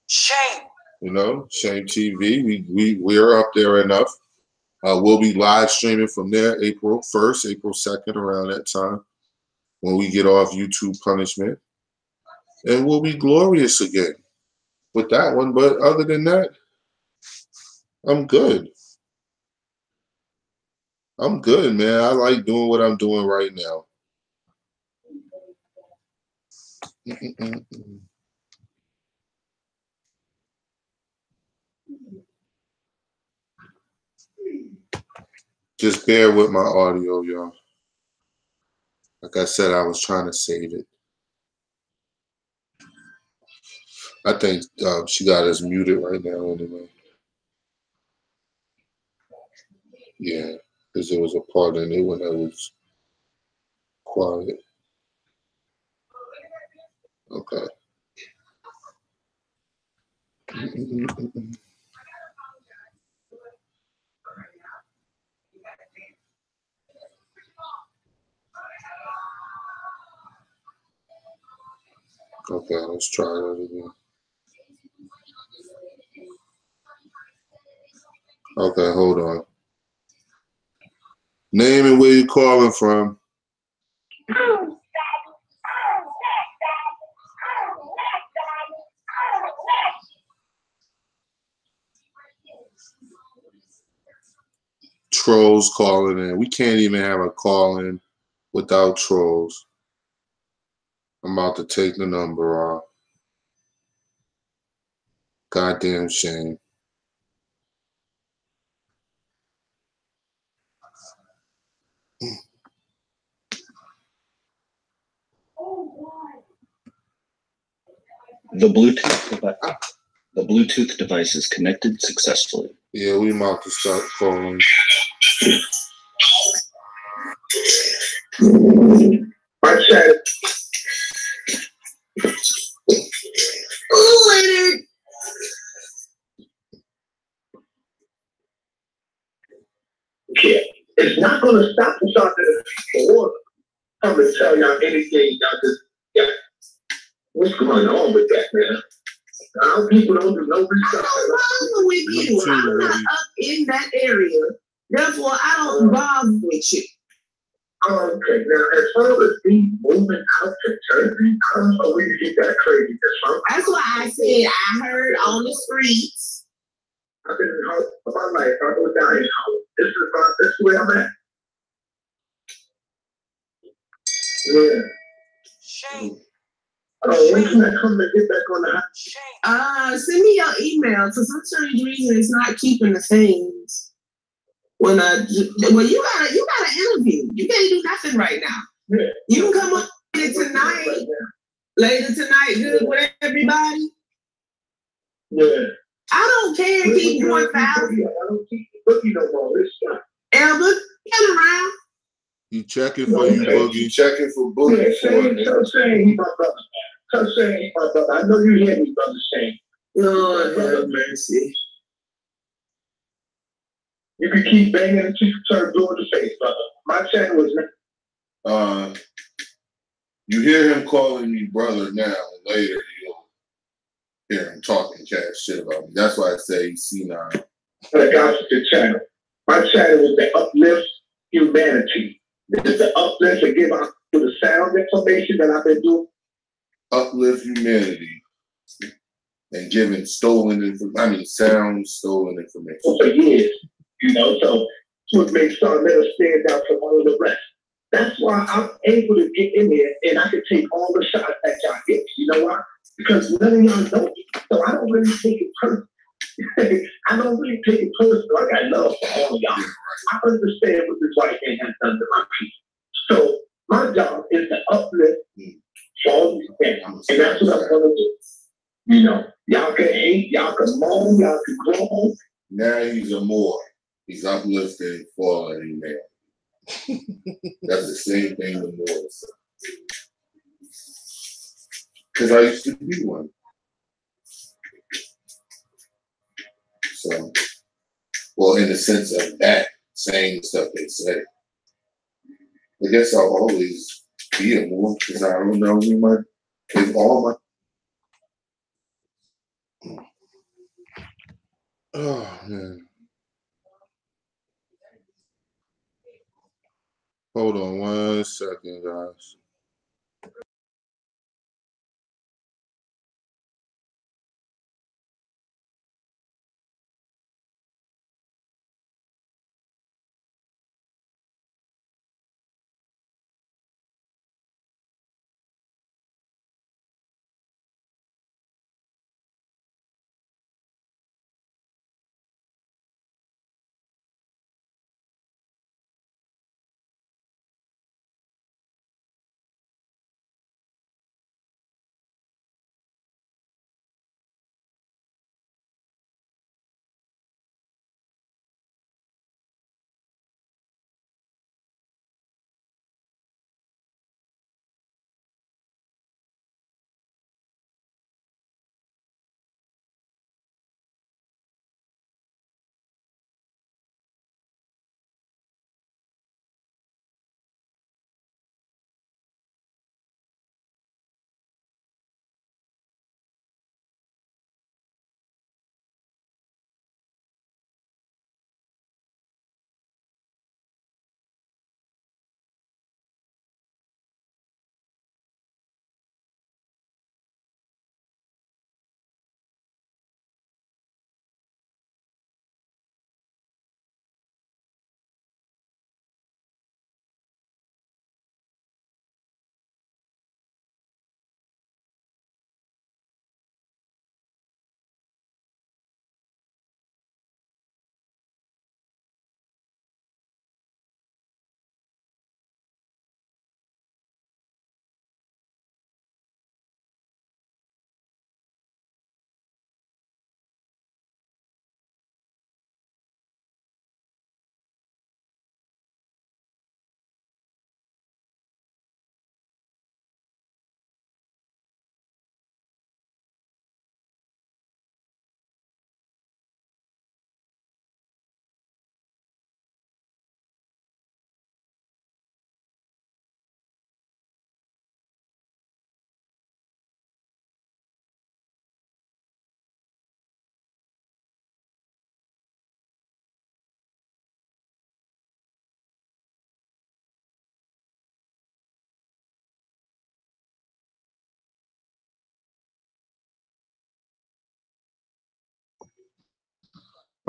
Shame. You know, Shame TV. We're up there enough. We'll be live streaming from there April 1st, April 2nd, around that time when we get off YouTube punishment. And we'll be glorious again with that one. But other than that, I'm good. I'm good, man. I like doing what I'm doing right now. Just bear with my audio, y'all. Like I said, I was trying to save it. I think she got us muted right now anyway. Yeah, because there was a part in it when I was quiet. Okay. Okay, let's try that again. Okay, hold on. Name and where you calling from. trolls calling in. We can't even have a call in without trolls. I'm about to take the number off. Goddamn shame. The Bluetooth device is connected successfully. Yeah, we about to start calling. My chat. Oh, Leonard. Yeah, it's not going to stop us out there or come and tell y'all anything. Y'all just, yeah. What's going on with that, man? Our people don't do no research. Wrong with you? I'm not up in that area. Therefore, I don't bother with you. Okay, now as far as these moving up to Jersey, I don't know where you get that crazy. That's why I said I heard on the streets. I've been in house for my life. I go down in house. This is where I'm at. Yeah. Shame. When can I come and get back on the house? Send me your email. For some strange reason, it's not keeping the things. You got an interview. You can't do nothing right now. Yeah. You can come up later tonight. Later tonight, good with everybody. Yeah. I don't care. Keep doing fouls. I don't keep looking no more. This stuff. Elba, get around. You checking for you, Boogie. Checking for Boogie. Yeah, so saying he's my brother. So saying he's my brother. I know you hear me, brother, saying. Lord have mercy. You can keep banging and keep turn blue in the face, brother. My channel is you hear him calling me brother now, and later you'll hear him talking cash shit about me. That's why I say C9. The gospel channel. My channel is to uplift humanity. This is the uplift to give out to the sound information that I've been doing. Uplift humanity and giving stolen information. Sound stolen information. For years. You know, so it's what makes Sarnetta stand out from all of the rest. That's why I'm able to get in there and I can take all the shots that y'all get. You know why? Because none of y'all know me. So I don't really take it personal. I don't really take it personal. I got love for all of y'all. I understand what this white man has done to my people. So my job is to uplift all these things. And that's what I'm going to do. You know, y'all can hate, y'all can moan, y'all can groan. Now he's a Moor. He's uplifting fallen man. That's the same thing the Moor said. Because I used to be one. So, well, in the sense of that, saying the stuff they say. I guess I'll always be a Moor because I don't know who my, if all my. Oh, man. Hold on 1 second, guys.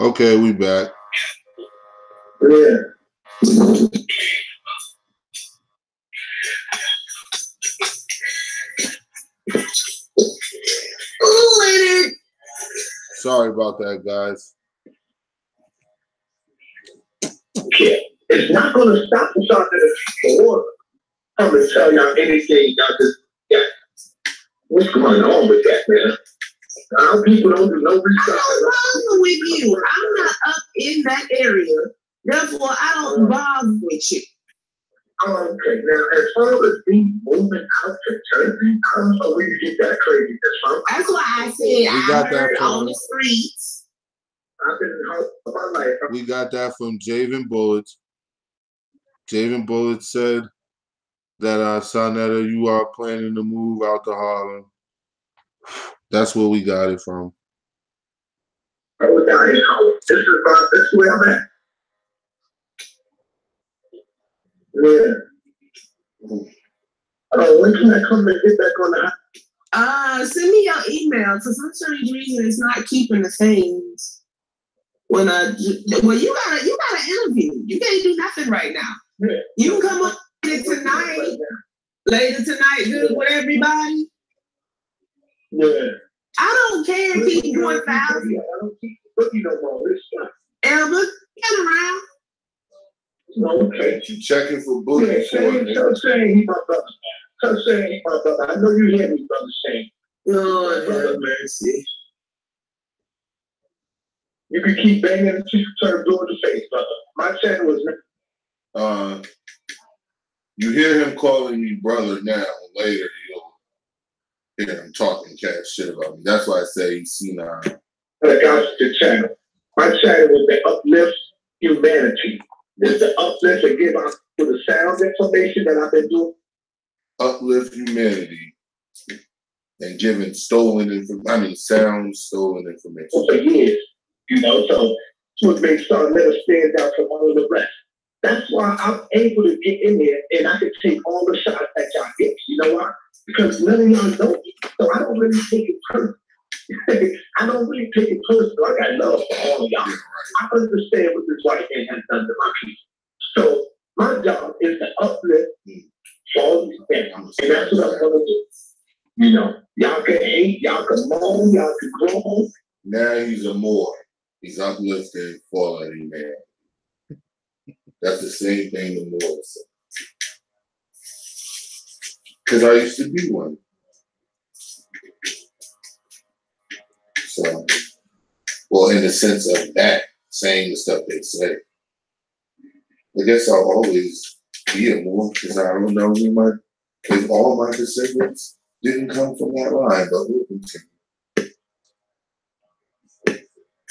Okay, we back. Yeah. Oh, Leonard. Sorry about that, guys. Yeah. It's not going to stop us out there for I'm going to tell y'all anything. Y'all just, yeah. What's going on with that, man? Our people don't do no research. I don't bother with you. I'm not up in that area. Therefore, I don't bother with you. Okay, now as far as me moving out to Jersey, I don't know where you get that crazy. That's why I said I heard on the streets. I've been in house all my life. We got that from Javen Bullets. Javen Bullets said that Sonetta, you are planning to move out to Harlem. That's where we got it from. Oh, down in Harlem. This is where I'm at. Yeah. When can I come and get back on the house? Send me your email. For some strange reason, it's not keeping the things. Well, you got an interview. You can't do nothing right now. Yeah. You can come up with it tonight, later tonight, good with everybody. Yeah. I don't care if he's doing thousands. I don't keep looking no more. This stuff. Elba, get around. Okay. Keep checking for bullets. Stop saying he my brother. Stop saying he my brother. I know you hear me, brother, saying. Lord have mercy. You can keep banging the chief turn door in the face, brother. My channel is you hear him calling me brother now. Later, you'll hear him talking cat shit about me. That's why I say he's senile. the channel. My channel is to uplift humanity. It's to uplift and give out for the sound information that I've been doing. Uplift humanity and giving stolen information. Sound stolen information. For years, so it's what makes Sonetta stand out from all of the rest. That's why I'm able to get in there and I can take all the shots that y'all get. You know why? Because none of y'all know me. So I don't really take it personal. I don't really take it personal. I got love for all of y'all. I understand what this white man has done to my people. So my job is to uplift all these things. And that's what I'm going to do. Y'all can hate, y'all can moan, y'all can groan. Now he's a Moor. He's uplifting quality man. That's the same thing the Moor said. Because I used to be one. So, well, in the sense of that, saying the stuff they say. I guess I'll always be a Moor because I don't know if all my descendants didn't come from that line, but we'll continue.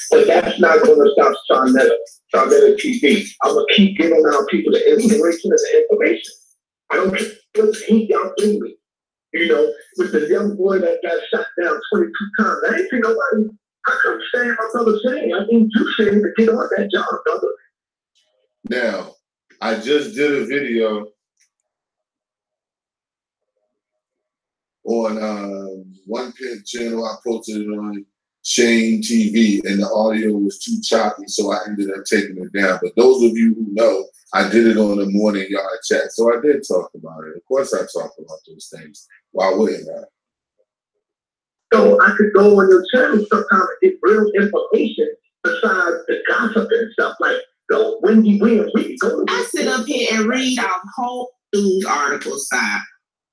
But that's not going to stop Sonetta TV. I'm going to keep giving our people the inspiration and the information. I don't care what hate y'all bring me. With the young boy that got shot down 22 times. I ain't seen nobody. I couldn't stand my brother saying. I think you saying to get on that job, brother. Now, I just did a video on one pin channel. I posted it on Shane TV, and the audio was too choppy, so I ended up taking it down. But those of you who know, I did it on the morning yard chat, so I did talk about it. Of course, I talk about those things. Why wouldn't I? So I could go on your channel sometimes and get real information besides the gossip and stuff like Wendy Williams. We can go. I sit up here and read our whole news articles, side.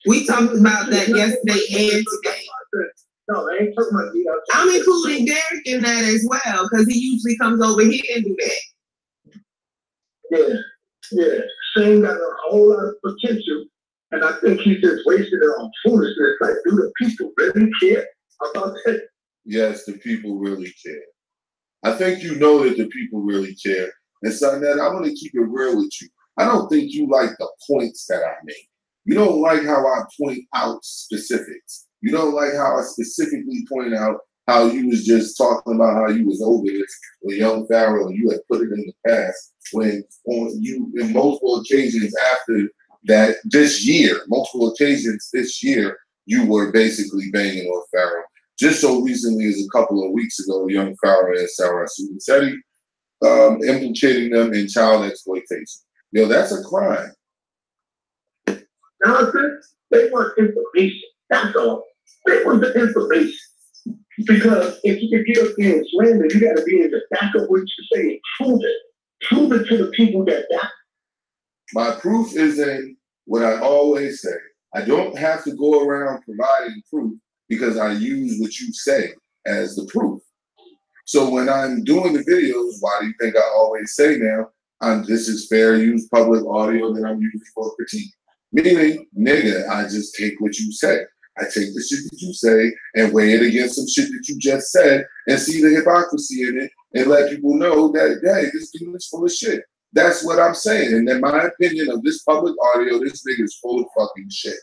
We talked about that yesterday and today. No, I ain't talking about you. I'm including Derek in that as well, because he usually comes over here and do that. Yeah. Shane got a whole lot of potential, and I think he's just wasting it on foolishness. Like, do the people really care about that? Yes, the people really care. I think you know that the people really care. And Sonetta, I'm going to keep it real with you. I don't think you like the points that I make. You don't like how I point out specifics. You don't like how I specifically point out how you was just talking about how you was over this with young Pharaoh and you had put it in the past when on you in multiple occasions after that multiple occasions this year, you were basically banging on Pharaoh. Just so recently as a couple of weeks ago, young Pharaoh and Sarah Subicetti implicating them in child exploitation. Yo, that's a crime. Nonsense. They want information. That's all. They want the information. Because if you get up there and slander, you got to be able to back up what you say and prove it. Prove it to the people that die. My proof is in what I always say. I don't have to go around providing proof because I use what you say as the proof. So when I'm doing the videos, why do you think I always say now, this is fair use public audio that I'm using for critique? Meaning, nigga, I just take what you say. I take the shit that you say and weigh it against some shit that you just said and see the hypocrisy in it and let people know that, hey, this dude is full of shit. That's what I'm saying. And in my opinion of this public audio, this nigga is full of fucking shit.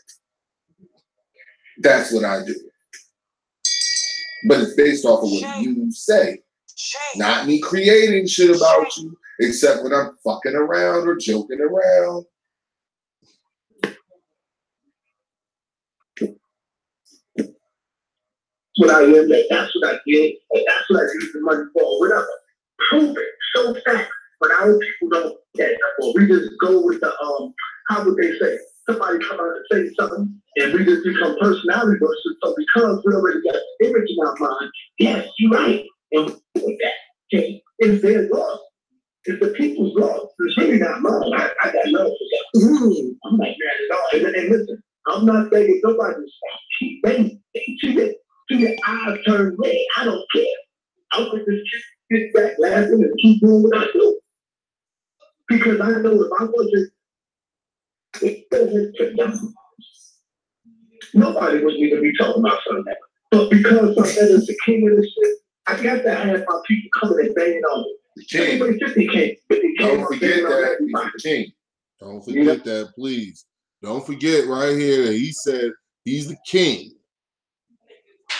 That's what I do. But it's based off of what you say. Not me creating shit about you, except when I'm fucking around or joking around. What I am, that's what I did, and that's what I use the money for, whatever. Prove it, show facts. But our people don't get that. Or we just go with the, how would they say? Somebody come out and say something, and we just become personality versus. So because we already got the image in our mind, yes, you're right. And with that, okay, it's their loss. It's the people's loss. It's really not mine. I got love for that. I'm not mad at all. And listen, I'm not begging nobody to stop. Keep begging. See your eyes turn red. I don't care. I want to just get back laughing and keep doing what I do. Because I know if I wasn't, it doesn't take them. Nobody would even be talking about something. But because something is the king of this shit, I got to have my people coming and banging on it. The king. Don't forget that he's the king. Don't forget that, please. Don't forget right here that he said he's the king.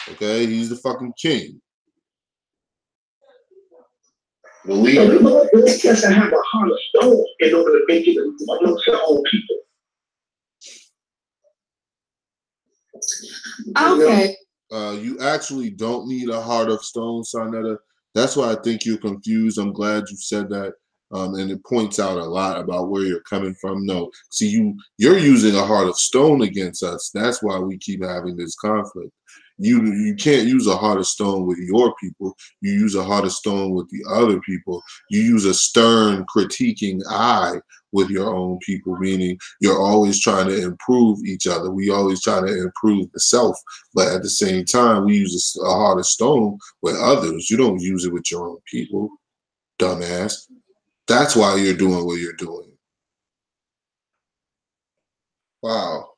Okay, he's the fucking king. The leader. They have to have a heart of stone in order to make it amongst their own people. Okay. You actually don't need a heart of stone, Sarnetta. That's why I think you're confused. I'm glad you said that. And it points out a lot about where you're coming from. No, see, you're using a heart of stone against us. That's why we keep having this conflict. You can't use a heart of stone with your people. You use a heart of stone with the other people. You use a stern critiquing eye with your own people, meaning you're always trying to improve each other. We always try to improve the self, but at the same time, we use a heart of stone with others. You don't use it with your own people, dumbass. That's why you're doing what you're doing. Wow.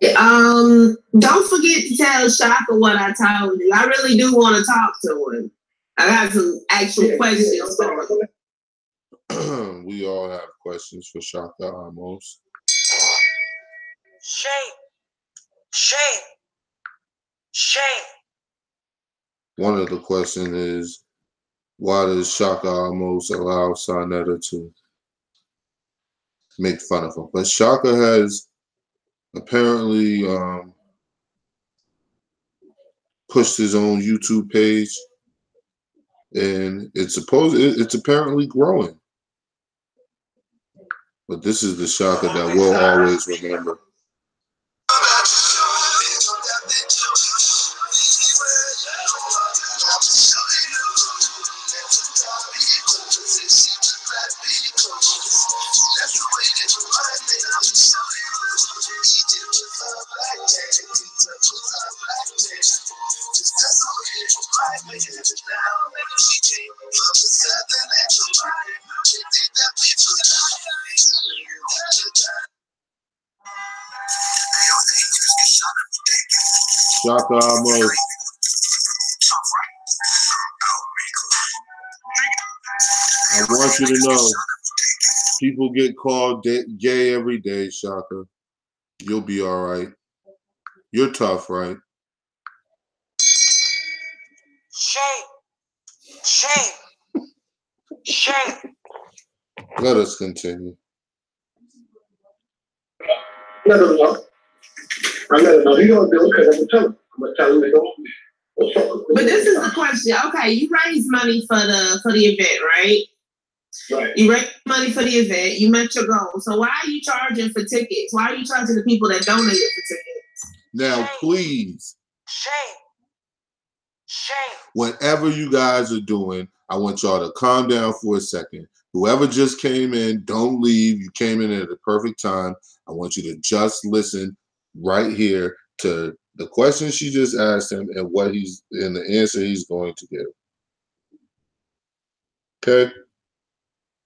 Don't forget to tell Shaka what I told you. I really do want to talk to him. I got some actual questions for him. We all have questions for Shaka Amos. Shame. One of the questions is, why does Shaka Amos allow Sarnetta to make fun of him? But Shaka has apparently pushed his own YouTube page, and it's apparently growing. But this is the Shaka that we'll always remember. Shaka Amos. I want you to know, people get called gay every day, Shaka. You'll be all right. You're tough, right? Shame. Let us continue. Let him know. I let him know. He gonna do it because I'm gonna tell him to go. But this is the question. Okay, you raised money for the event, right? Right. You raised money for the event. You met your goal. So why are you charging for tickets? Why are you charging the people that donated for tickets? Now, Shame. please, Shame. Shame. whatever you guys are doing, I want y'all to calm down for a second. Whoever just came in, don't leave. You came in at the perfect time. I want you to just listen right here to the question she just asked him and what he's and the answer he's going to give. Okay?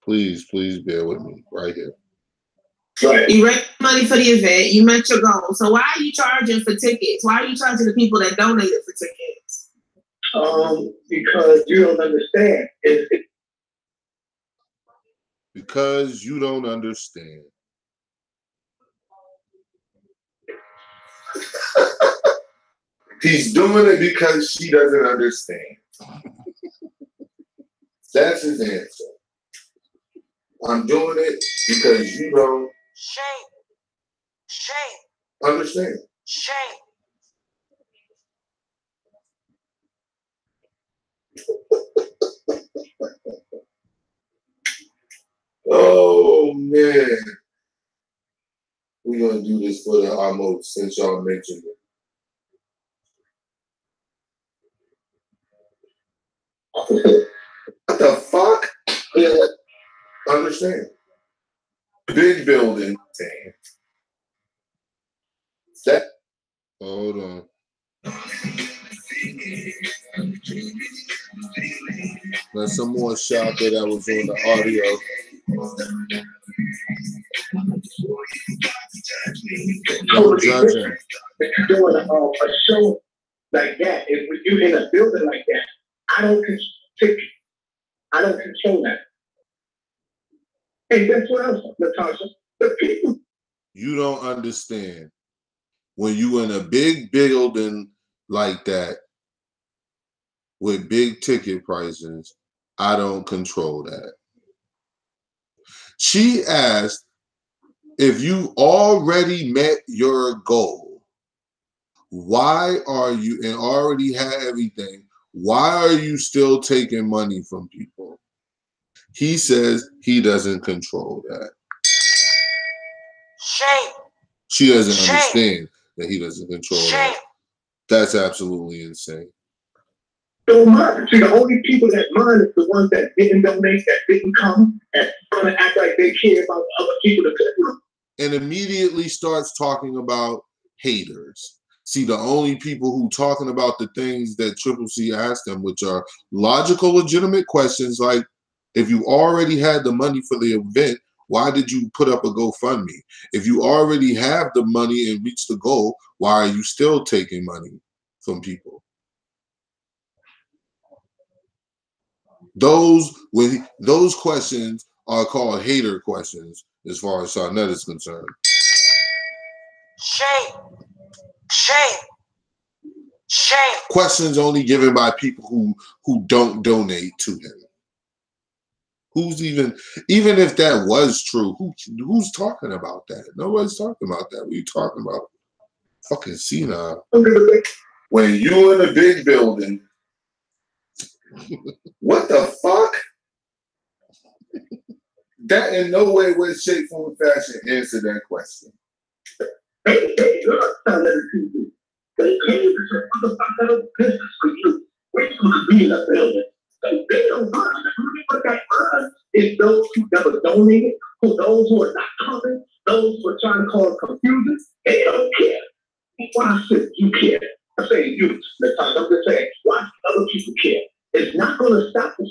Please, please bear with me right here. Right. You raised money for the event. You met your goal. So why are you charging for tickets? Why are you charging the people that donated for tickets? Because you don't understand. Because you don't understand. He's doing it because she doesn't understand. That's his answer. I'm doing it because you don't Shame. Shame. understand. Shame. Oh man. We're gonna do this for the almost since y'all mentioned it. What the fuck? Yeah. Understand. Big building. Damn. That hold on. There's some more shot that was on the audio. Don't judge him. If you're doing a show like that, if you're in a building like that, I don't control that. And that's what else, Natasha. The people. You don't understand. When you in a big building like that with big ticket prices, I don't control that. She asked if you already met your goal, why are you, and already had everything, why are you still taking money from people? He says he doesn't control that. Shame. She doesn't Shame. understand that he doesn't control Shame. that. That's absolutely insane. Don't mind. See, the only people that mind is the ones that didn't donate, that didn't come, and trying to act like they care about the other people that couldn't. And immediately starts talking about haters. See, the only people who talking about the things that Triple C asked them, which are logical, legitimate questions, like if you already had the money for the event, why did you put up a GoFundMe? If you already have the money and reached the goal, why are you still taking money from people? Those questions are called hater questions as far as Sarnett is concerned. Shame. Shame. Shame. Questions only given by people who don't donate to him. Who's even if that was true, who's talking about that? Nobody's talking about that. What are you talking about? Fucking senile. When you in a big building, what the fuck? That in no way, shape, form, fashion answer that question. They came to motherfucker business for you. We could be in a building. They don't mind. What that mind is those who never donated, those who are not coming, those who are trying to cause confusion. They don't care. Why should you care? I say you, Natasha. I'm just saying, why should other people care? It's not going to stop the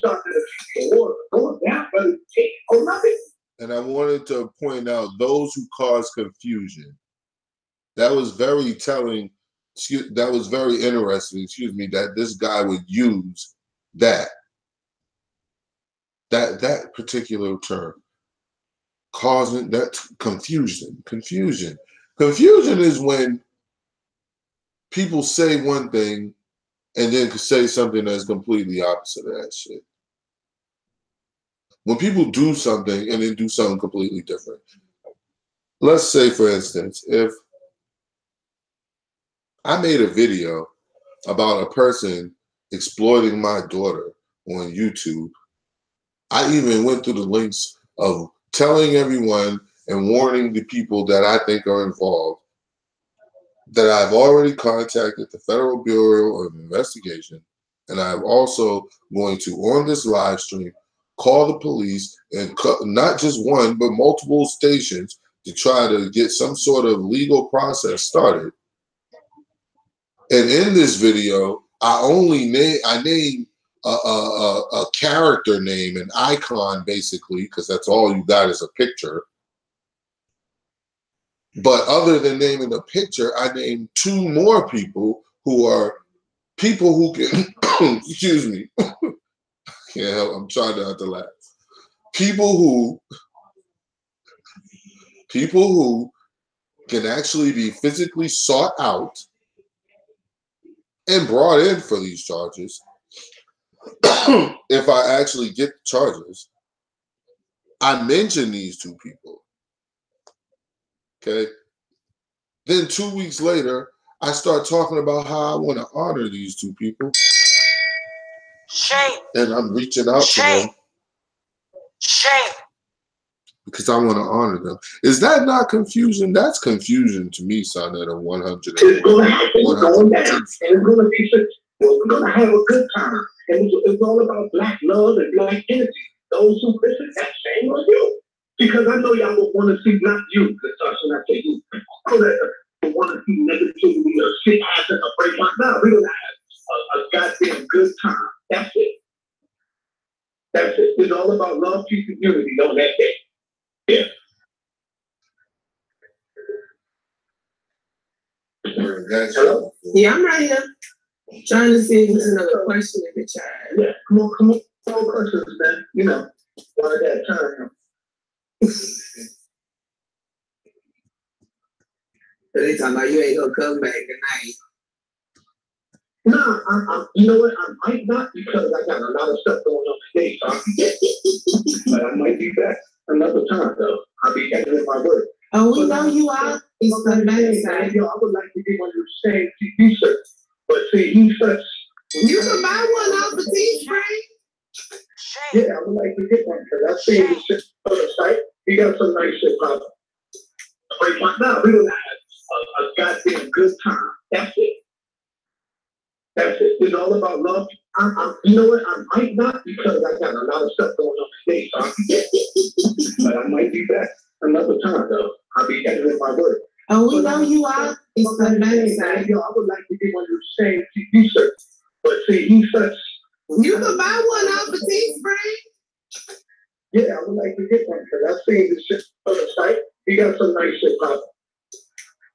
war going down, but it's or nothing. And I wanted to point out those who cause confusion. That was very telling. That was very interesting. Excuse me. That this guy would use that particular term, causing that confusion. Confusion is when people say one thing and then say something that's completely opposite of that shit. When people do something and then do something completely different. Let's say, for instance, if I made a video about a person exploiting my daughter on YouTube, I even went through the links of telling everyone and warning the people that I think are involved that I've already contacted the Federal Bureau of Investigation, and I'm also going to, on this live stream, call the police and not just one, but multiple stations to try to get some sort of legal process started. And in this video, I name a character name, an icon, basically, because that's all you got is a picture. But other than naming a picture, I named 2 more people who are people who can, excuse me, can't help, I'm trying not to laugh. People who can actually be physically sought out and brought in for these charges. If I actually get the charges, I mention these 2 people. Okay. Then 2 weeks later, I start talking about how I want to honor these 2 people. Shame. And I'm reaching out to them. Shame. Because I want to honor them. Is that not confusion? That's confusion to me, son, at a 100. It's going to happen. It's going down. And it's going to be, we're going to have a good time. And it's all about black love and black energy. Those who listen, that shame on you. Because I know y'all will want to see, not you, because I say you, I know that you want to see negativity or shit happen or break like that. We're going to have a goddamn good time. That's it. That's it. It's all about love, peace, and unity on that day. Yeah. Hello? Yeah, I'm right here. Trying to see if there's another question in the chat. Yeah, come on, questions, man. You know, one at that time. They talking about you ain't gonna come back tonight. No, I'm, you know what? I might not because I got a lot of stuff going on today, so but I might be back another time, though. I'll be getting in my work. Oh, we know you are. It's the backside. Yo, I would like to get one of your same TV shirts, but see, he's such. You can buy one off the Teespring. Yeah, I would like to get one because I've seen this shit on the site. He got some nice shit popping. Right now, we're gonna have a goddamn good time. That's it. That's it. It's all about love. You know what? I might not because I got a lot of stuff going on today, so but I might be back another time, though. I'll be getting in my work. Oh, we know you are. It's the backside. Yo, I would like to get one of your same TV shirts, but see, he's such. You can buy one off the Teespring. Yeah, I would like to get one because I've seen this shit on the site. He got some nice shit popping.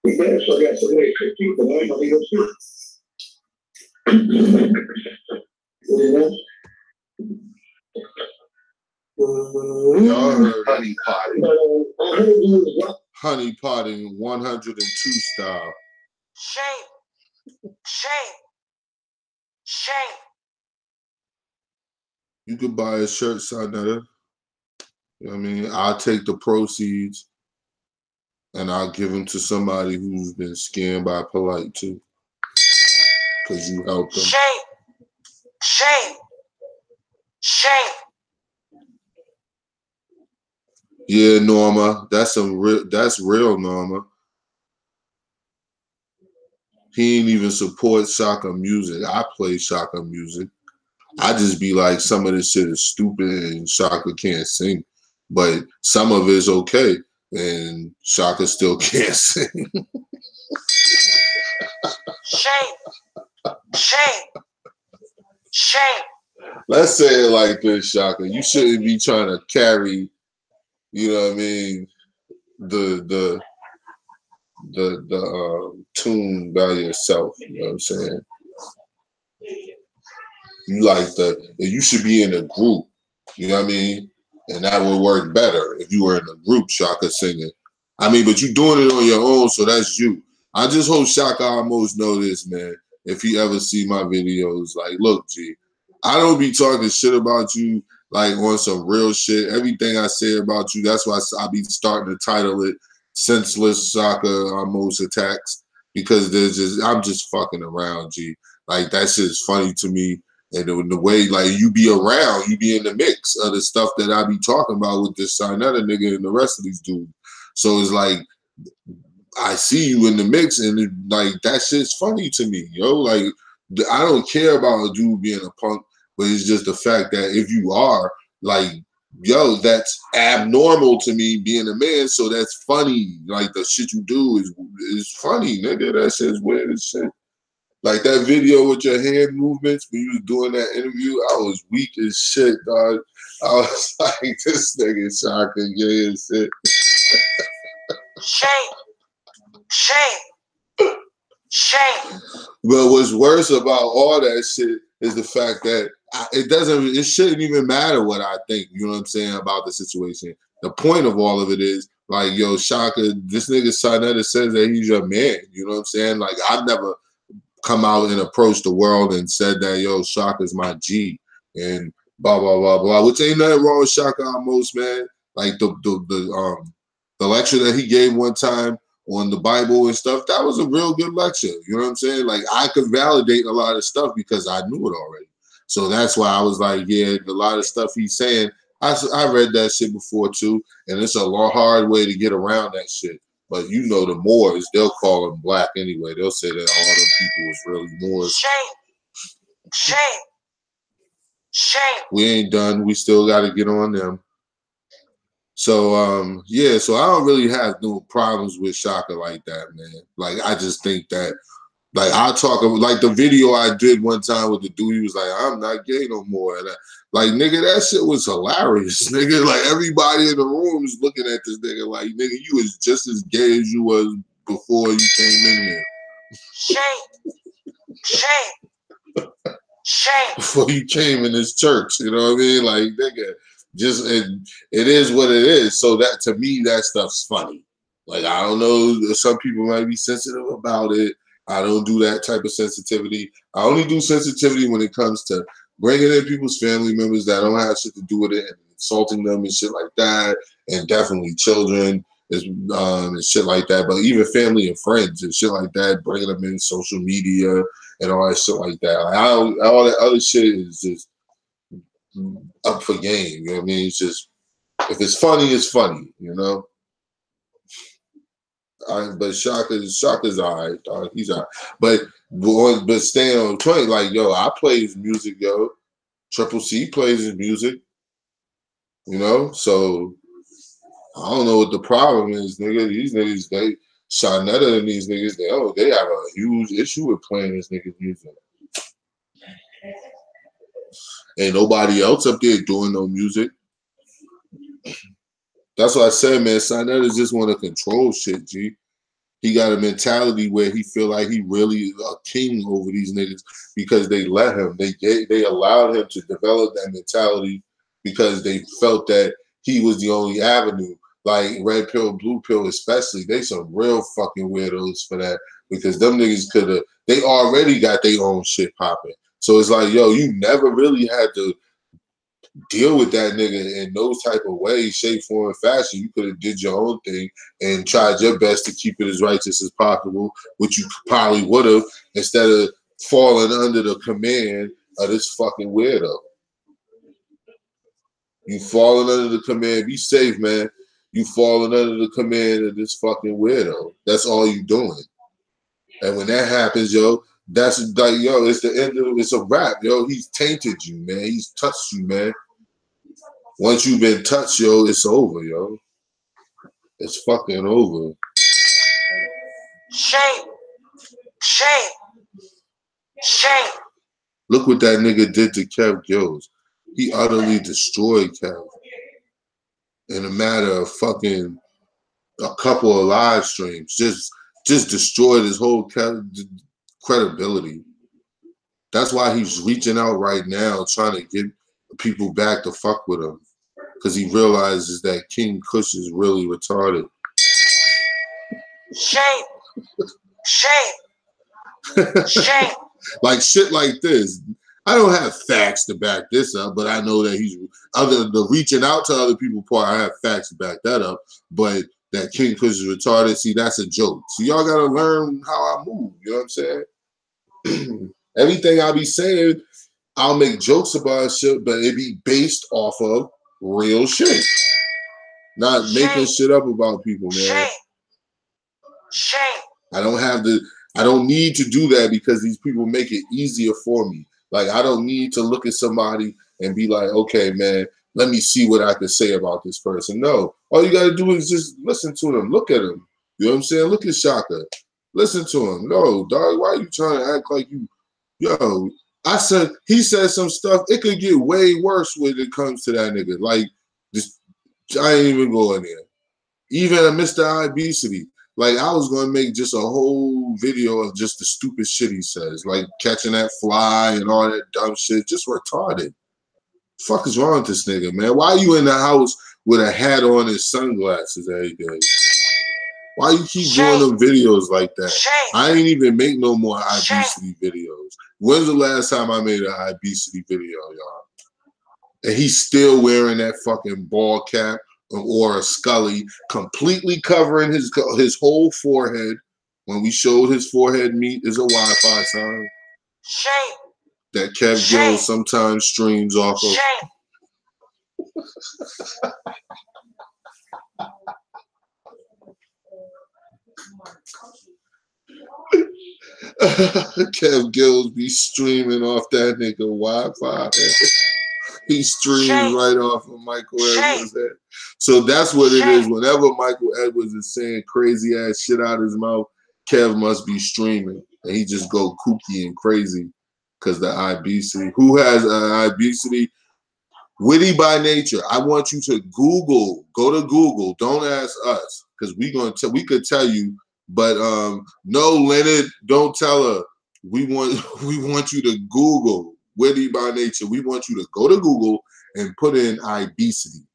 He damn sure got some nice shit too, but I ain't gonna leave him shit. Y'all heard honey potting. Honey potting 102 style. Shame. Shame. Shame. You could buy a shirt, Sonetta. You know what I mean? I'll take the proceeds and I'll give them to somebody who's been scammed by Polite too. Because you helped them. Shame. Shame. Shame. Yeah, Norma. That's real, Norma. He ain't even support Shaka music. I play Shaka music. I just be like, some of this shit is stupid and Shaka can't sing. But some of it is okay. And Shaka still can't sing. Shame. Shame. Shame. Let's say it like this, Shaka. You shouldn't be trying to carry, you know what I mean, the tune by yourself. You know what I'm saying? You should be in a group. You know what I mean? And that would work better if you were in a group, Shaka singing. I mean, but you're doing it on your own, so that's you. I just hope Shaka almost know this, man. If he ever see my videos, like, look, G, I don't be talking shit about you like on some real shit. Everything I say about you, that's why I be starting to title it Senseless Shaka Almost Attacks, because I'm just fucking around, G. Like, that shit's funny to me. And the way, like, you be around, you be in the mix of the stuff that I be talking about with this Sinetta nigga and the rest of these dudes. So it's like, I see you in the mix, and like, that shit's funny to me, yo. Like, I don't care about a dude being a punk, but it's just the fact that if you are, like, yo, that's abnormal to me being a man, so that's funny. Like, the shit you do is funny, nigga. That shit's weird as shit. Like that video with your hand movements when you was doing that interview, I was weak as shit, dog. I was like, this nigga Shaka gay as shit. Shame. But what's worse about all that shit is the fact that it shouldn't even matter what I think, you know what I'm saying, about the situation. The point of all of it is, like, yo, Shaka, this nigga Sinetta says that he's your man, you know what I'm saying? Like, I've never come out and approach the world and said that, yo, Shaka's my G and blah blah blah blah, which ain't nothing wrong with Shaka almost, man. Like the lecture that he gave one time on the Bible and stuff, that was a real good lecture. You know what I'm saying? Like, I could validate a lot of stuff because I knew it already. So that's why I was like, yeah, a lot of stuff he's saying, I read that shit before too, and it's a hard way to get around that shit. But you know, the Moors, they'll call them black anyway. They'll say that all them people was really Moors. Shame. We ain't done. We still got to get on them. So, yeah, so I don't really have no problems with Shaka like that, man. Like, I just think that, like, I talk, like the video I did one time with the dude, he was like, I'm not gay no more. And like, nigga, that shit was hilarious, nigga. Like, everybody in the room is looking at this nigga like, nigga, you was just as gay as you was before you came in here. Shame. Before you came in this church, you know what I mean? Like, nigga, just, it is what it is. So that, to me, that stuff's funny. Like, I don't know, some people might be sensitive about it. I don't do that type of sensitivity. I only do sensitivity when it comes to bringing in people's family members that don't have shit to do with it and insulting them and shit like that, and definitely children and shit like that. But even family and friends and shit like that, bringing them in social media and all that shit like that. Like, all that other shit is just up for game. You know what I mean? It's just, if it's funny, it's funny. You know. But Shaka's all right, dog. He's all right. But staying on point, like, yo, I play his music, yo. Triple C plays his music, you know? So I don't know what the problem is, nigga. These niggas, Shanetta and these niggas, they have a huge issue with playing this nigga's music. Ain't nobody else up there doing no music. That's what I said, man. Shanetta just want to control shit, G. He got a mentality where he feel like he really is a king over these niggas because they let him. They allowed him to develop that mentality because they felt that he was the only avenue. Like Red Pill, Blue Pill especially, they some real fucking weirdos for that because them niggas they already got their own shit popping. So it's like, yo, you never really had to deal with that nigga in those type of ways, shape, form, and fashion. You could have did your own thing and tried your best to keep it as righteous as possible, which you probably would have, instead of falling under the command of this fucking weirdo. You falling under the command. Be safe, man. You falling under the command of this fucking weirdo. That's all you doing. And when that happens, yo, that's like, yo, it's the end of it's a wrap, yo. He's tainted you, man. He's touched you, man. Once you've been touched, yo, it's over, yo. It's fucking over. Shame. Look what that nigga did to Kev Gills. He utterly destroyed Kev in a matter of fucking a couple of live streams. Just destroyed his whole credibility. That's why he's reaching out right now, trying to get people back to fuck with him. Because he realizes that King Kush is really retarded. Shame. Like shit like this. I don't have facts to back this up, but I know that he's the reaching out to other people part. I have facts to back that up, but that King Kush is retarded. See, that's a joke. So y'all gotta learn how I move. You know what I'm saying? Everything I be saying I'll make jokes about shit, but it be based off of real shit. Not making shit up about people, man. Shame. I don't need to do that because these people make it easier for me. Like, I don't need to look at somebody and be like, okay, man, let me see what I can say about this person. No. All you got to do is just listen to them. Look at them. You know what I'm saying? Look at Shaka. Listen to him. No, dog, why are you trying to act like you, yo, he said some stuff. It could get way worse when it comes to that nigga. Like, just, I ain't even going there. Even Mr. Obesity. Like, I was going to make just a whole video of just the stupid shit he says. Like, catching that fly and all that dumb shit. Just retarded. Fuck is wrong with this nigga, man? Why are you in the house with a hat on and sunglasses every day? Why you keep doing them videos like that? I ain't even make no more obesity videos. When's the last time I made an obesity video, y'all? And he's still wearing that fucking ball cap or a Scully, completely covering his whole forehead. When we showed his forehead meat is a Wi-Fi sign. Shame. That Kev Gill sometimes streams off of. Kev Gills be streaming off that nigga Wi-Fi. He streams right off of Michael Edwards' head. So that's what it is. Whenever Michael Edwards is saying crazy ass shit out of his mouth, Kev must be streaming. And he just go kooky and crazy because the obesity. Who has obesity? Witty by Nature. I want you to Google. Go to Google. Don't ask us because we could tell you. But no, Leonard, don't tell her. We want you to Google Witty by Nature. We want you to go to Google and put in obesity.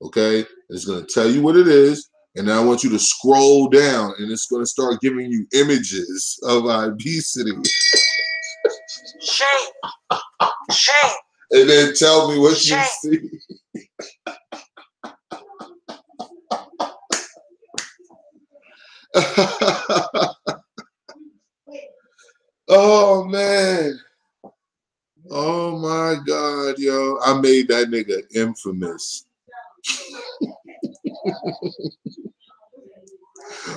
Okay? It's going to tell you what it is. And then I want you to scroll down and it's going to start giving you images of obesity. Shame. And then tell me what you see. Oh, man. Oh, my God, yo. I made that nigga infamous.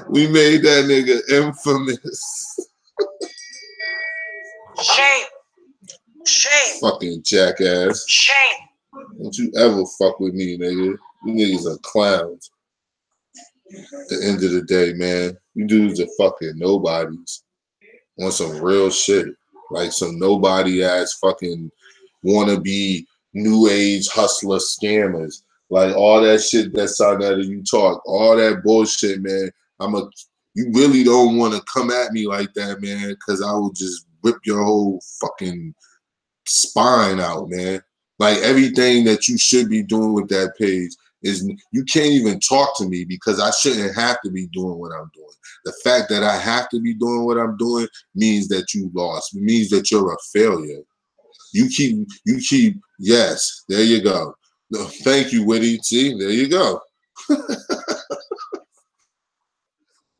We made that nigga infamous. Shame. Fucking jackass. Shame. Don't you ever fuck with me, nigga. You niggas are clowns. At the end of the day, man, you dudes are fucking nobodies. On some real shit. Like some nobody ass fucking wannabe new age hustler scammers. Like all that shit that's out there that you talk, all that bullshit, man. You really don't want to come at me like that, man, because I will just rip your whole fucking spine out, man. Like everything that you should be doing with that page is you can't even talk to me because I shouldn't have to be doing what I'm doing. The fact that I have to be doing what I'm doing means that you lost. It means that you're a failure. You keep, yes, there you go. No, thank you, Witty. See, there you go.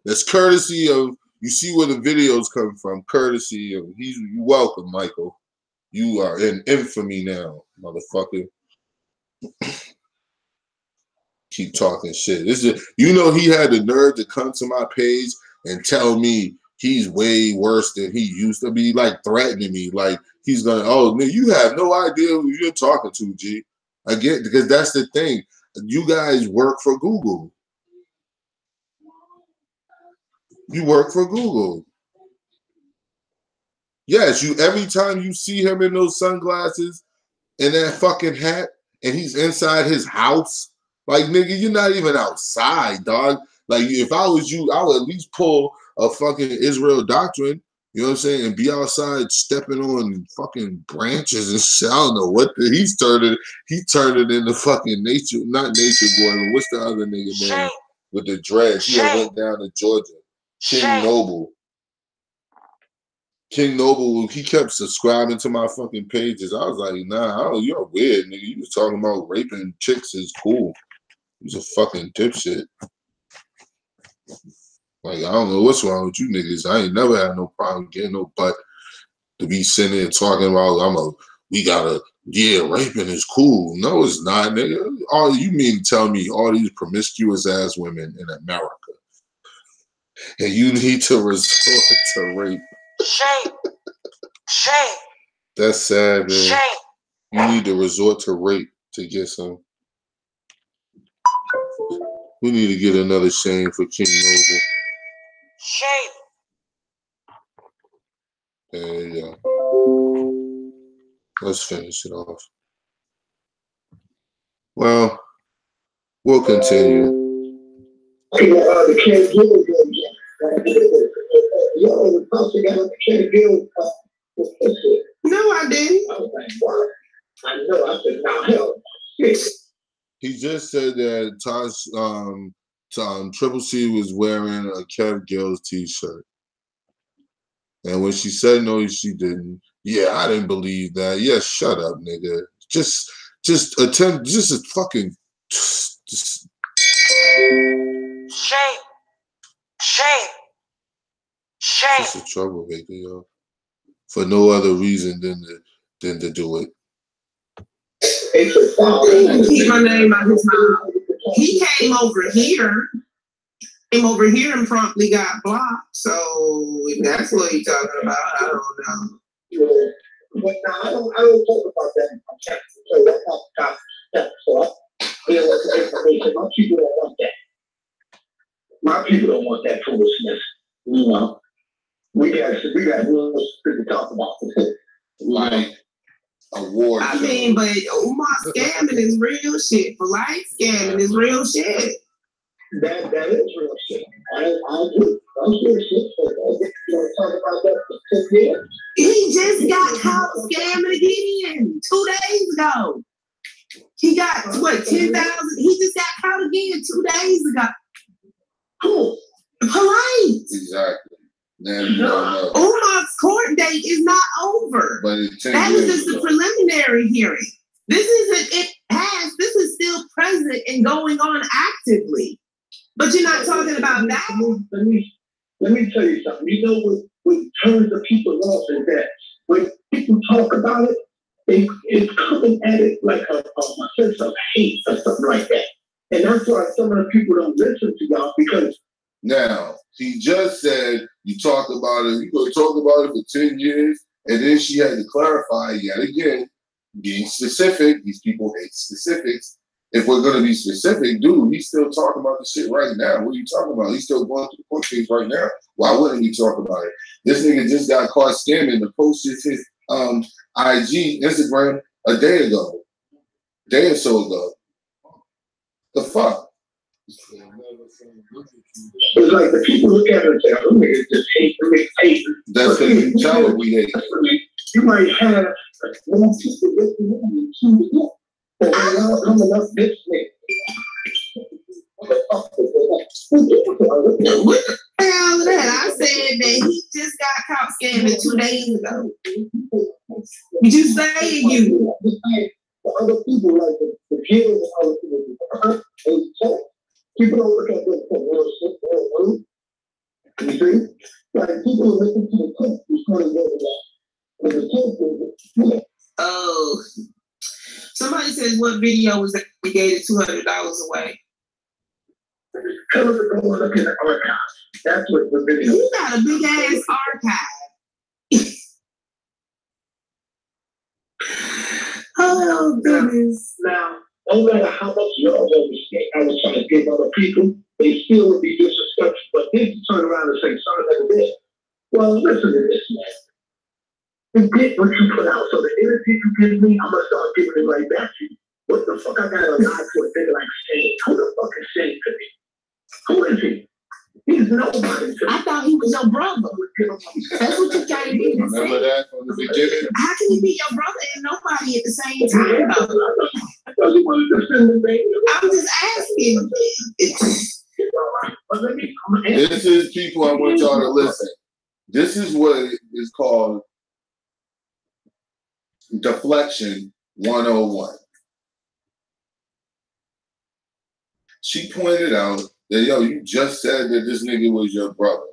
That's courtesy of, you see where the videos come from, courtesy of, you're welcome, Michael. You are in infamy now, motherfucker. Keep talking shit. You know, he had the nerve to come to my page and tell me he's way worse than he used to be, like threatening me. Like he's gonna, oh, man, you have no idea who you're talking to, G. I get, because that's the thing. You guys work for Google. You work for Google. Yes, every time you see him in those sunglasses and that fucking hat, and he's inside his house, like, nigga, you're not even outside, dog. Like, if I was you, I would at least pull a fucking Israel doctrine, you know what I'm saying, and be outside stepping on fucking branches and shit. I don't know what he turned it into fucking nature, not Nature Boy, but what's the other nigga name with the dreads? He went down to Georgia. King Noble. King Noble, he kept subscribing to my fucking pages. I was like, nah, you're weird, nigga. You was talking about raping chicks is cool. He's a fucking dipshit. Like, I don't know what's wrong with you niggas. I ain't never had no problem getting no butt to be sitting there talking about I'm a we gotta, yeah, raping is cool. No, it's not, nigga. All you mean to tell me all these promiscuous ass women in America, and you need to resort to rape? Shame. Shame. That's sad, man. Shame. You need to resort to rape to get some. We need to get another shame for King Noble. Shame. There you go. Let's finish it off. Well, we'll continue. The Ken Gill yo, the person got the Ken Gill. No, I didn't. I was like, what? I know. I said, now hell. He just said that Triple C was wearing a Kev Gills t-shirt. And when she said no, she didn't. Yeah, I didn't believe that. Yeah, shut up, nigga. Just a fucking just. Shame. Shame. Shame. Just a troublemaker, yo. For no other reason than to do it. He can keep my name out his mouth. He came over here and promptly got blocked. So if that's what he's talking about, I don't know. Yeah. But now I don't talk about that. So that's not so there was information. My people don't want that. My people don't want that foolishness. You know, we got real shit to talk about. Like award. I mean, but Umar scamming is real shit. For life scamming is real shit. That is real shit. I agree. I'm real shit. Talk about that for 10 years. He just got caught scamming again 2 days ago. He got what 10,000. He just got caught again 2 days ago. Cool. Polite. Exactly. Now you don't know. Umar's court date is not over. But it's 10 that years was just ago. the preliminary hearing. This is still present and going on actively. But you're not talking about that. Let me tell you something. You know what turns the people off is that when people talk about it, it's coming at it like a sense of hate or something like that. And that's why some of the people don't listen to y'all because now he just said you talked about it. You're gonna talk about it for 10 years, and then she had to clarify yet again, being specific. These people hate specifics. If we're gonna be specific, dude, he's still talking about the shit right now. What are you talking about? He's still going through the court case right now. Why wouldn't we talk about it? This nigga just got caught scamming. The post is his IG, Instagram a day or so ago. The fuck? It's like the people look at it and say, oh, niggas just hate to make hate. That's because you tell them we hate. You might have one people listening and two. But when y'all coming up this nigga. What the hell is that? I said that he just got caught scamming 2 days ago. Did you say you? The other people, like the kids and other people, people don't look at them for real shit. You see? Like people listen to the kids before they go to that. But the kids, Oh. Somebody says what video was that we gave $200 away? tell them to go and look in the archives. That's what the video. You got a big ass archive. Oh goodness. Now, no matter how much y'all understand, I was trying to give other people, they still would be disrespectful. But then you turn around and say, sorry, like this. Well, listen to this, man. You get what you put out. So the energy you give me, I'm going to start giving it right back to you. What the fuck I got to lie to a nigga like Shane? Who the fuck is Shane to me? Who is he? He's nobody to me. I thought he was your brother. That's what you trying to do. Remember that from the beginning? How can he be your brother and nobody at the same time, though? I thought you wanted to send the baby. I'm just asking. This is people I want y'all to listen. This is what is called deflection 101. She pointed out that, yo, you just said that this nigga was your brother.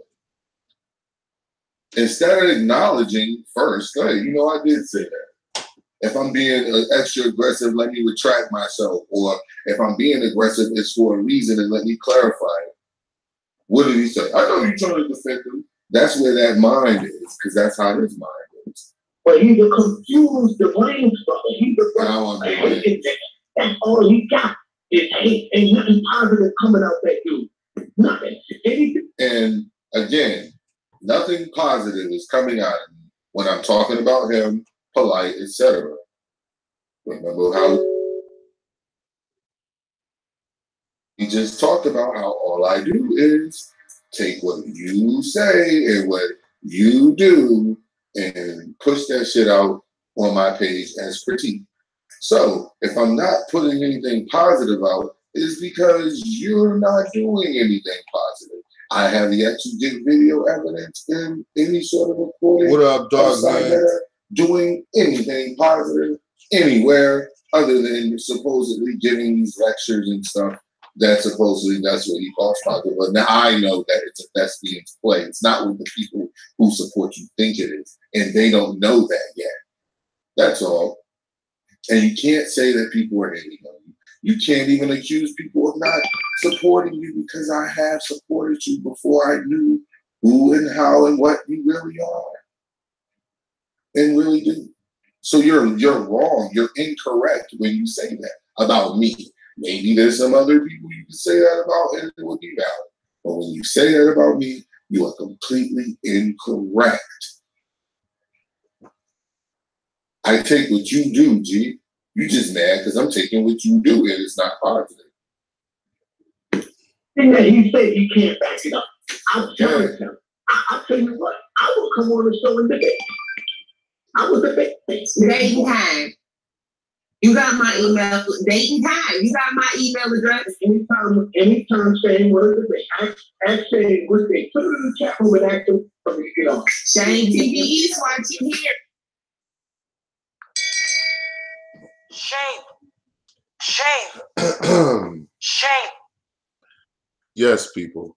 Instead of acknowledging first, hey, you know, I did say that. If I'm being extra aggressive, let me retract myself. Or if I'm being aggressive, it's for a reason and let me clarify it. What did he say? I know you're trying to defend him. That's where that mind is, because that's how his mind is. But he's a confused, deranged brother. He's a that's all he got is hate. Ain't nothing positive coming out that dude. Nothing. Anything. And again, nothing positive is coming out of me when I'm talking about him, polite, etc. Remember how he just talked about how all I do is take what you say and what you do and push that shit out on my page as critique. So if I'm not putting anything positive out, it's because you're not doing anything positive. I have yet to get video evidence in any sort of recording. What up, dog man? Doing anything positive anywhere other than supposedly giving these lectures and stuff. That supposedly that's what he calls positive. But now I know that it's a thespian's play. It's not what the people who support you think it is. And they don't know that yet. That's all. And you can't say that people are hating on you. You can't even accuse people of not supporting you because I have supported you before I knew who and how and what you really are. And really do. So you're wrong. You're incorrect when you say that about me. Maybe there's some other people you can say that about and it would be valid. But when you say that about me, you are completely incorrect. I take what you do, G. You just mad because I'm taking what you do and it's not positive. Thing that he said he can't back it up. I'm telling him. I'll tell you what, I will come on the show and debate. I was debate. Date and time. You got my email. Date and time. You got my email address. Anytime saying what is debate. Ask saying what they put it in the chat room and ask them for me to get on. Shane TV is watching here. Shame. Shame. Shame. Yes, people.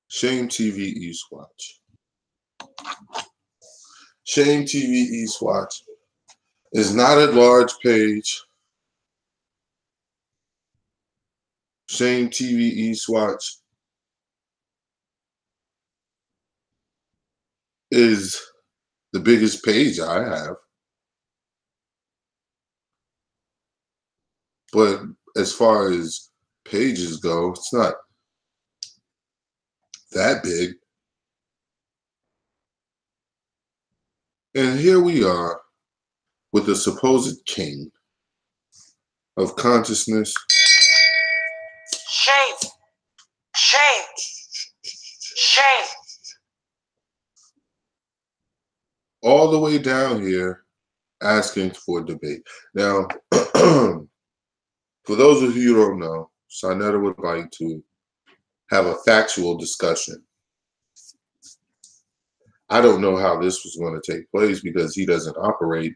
Shame TV East Watch. Shame TV East Watch is not a large page. Shame TV East Watch is the biggest page I have. But as far as pages go, it's not that big. And here we are with the supposed king of consciousness. Shame. Shame. Shame. All the way down here asking for debate. Now, for those of you who don't know, Sarnetta would like to have a factual discussion. I don't know how this was going to take place because he doesn't operate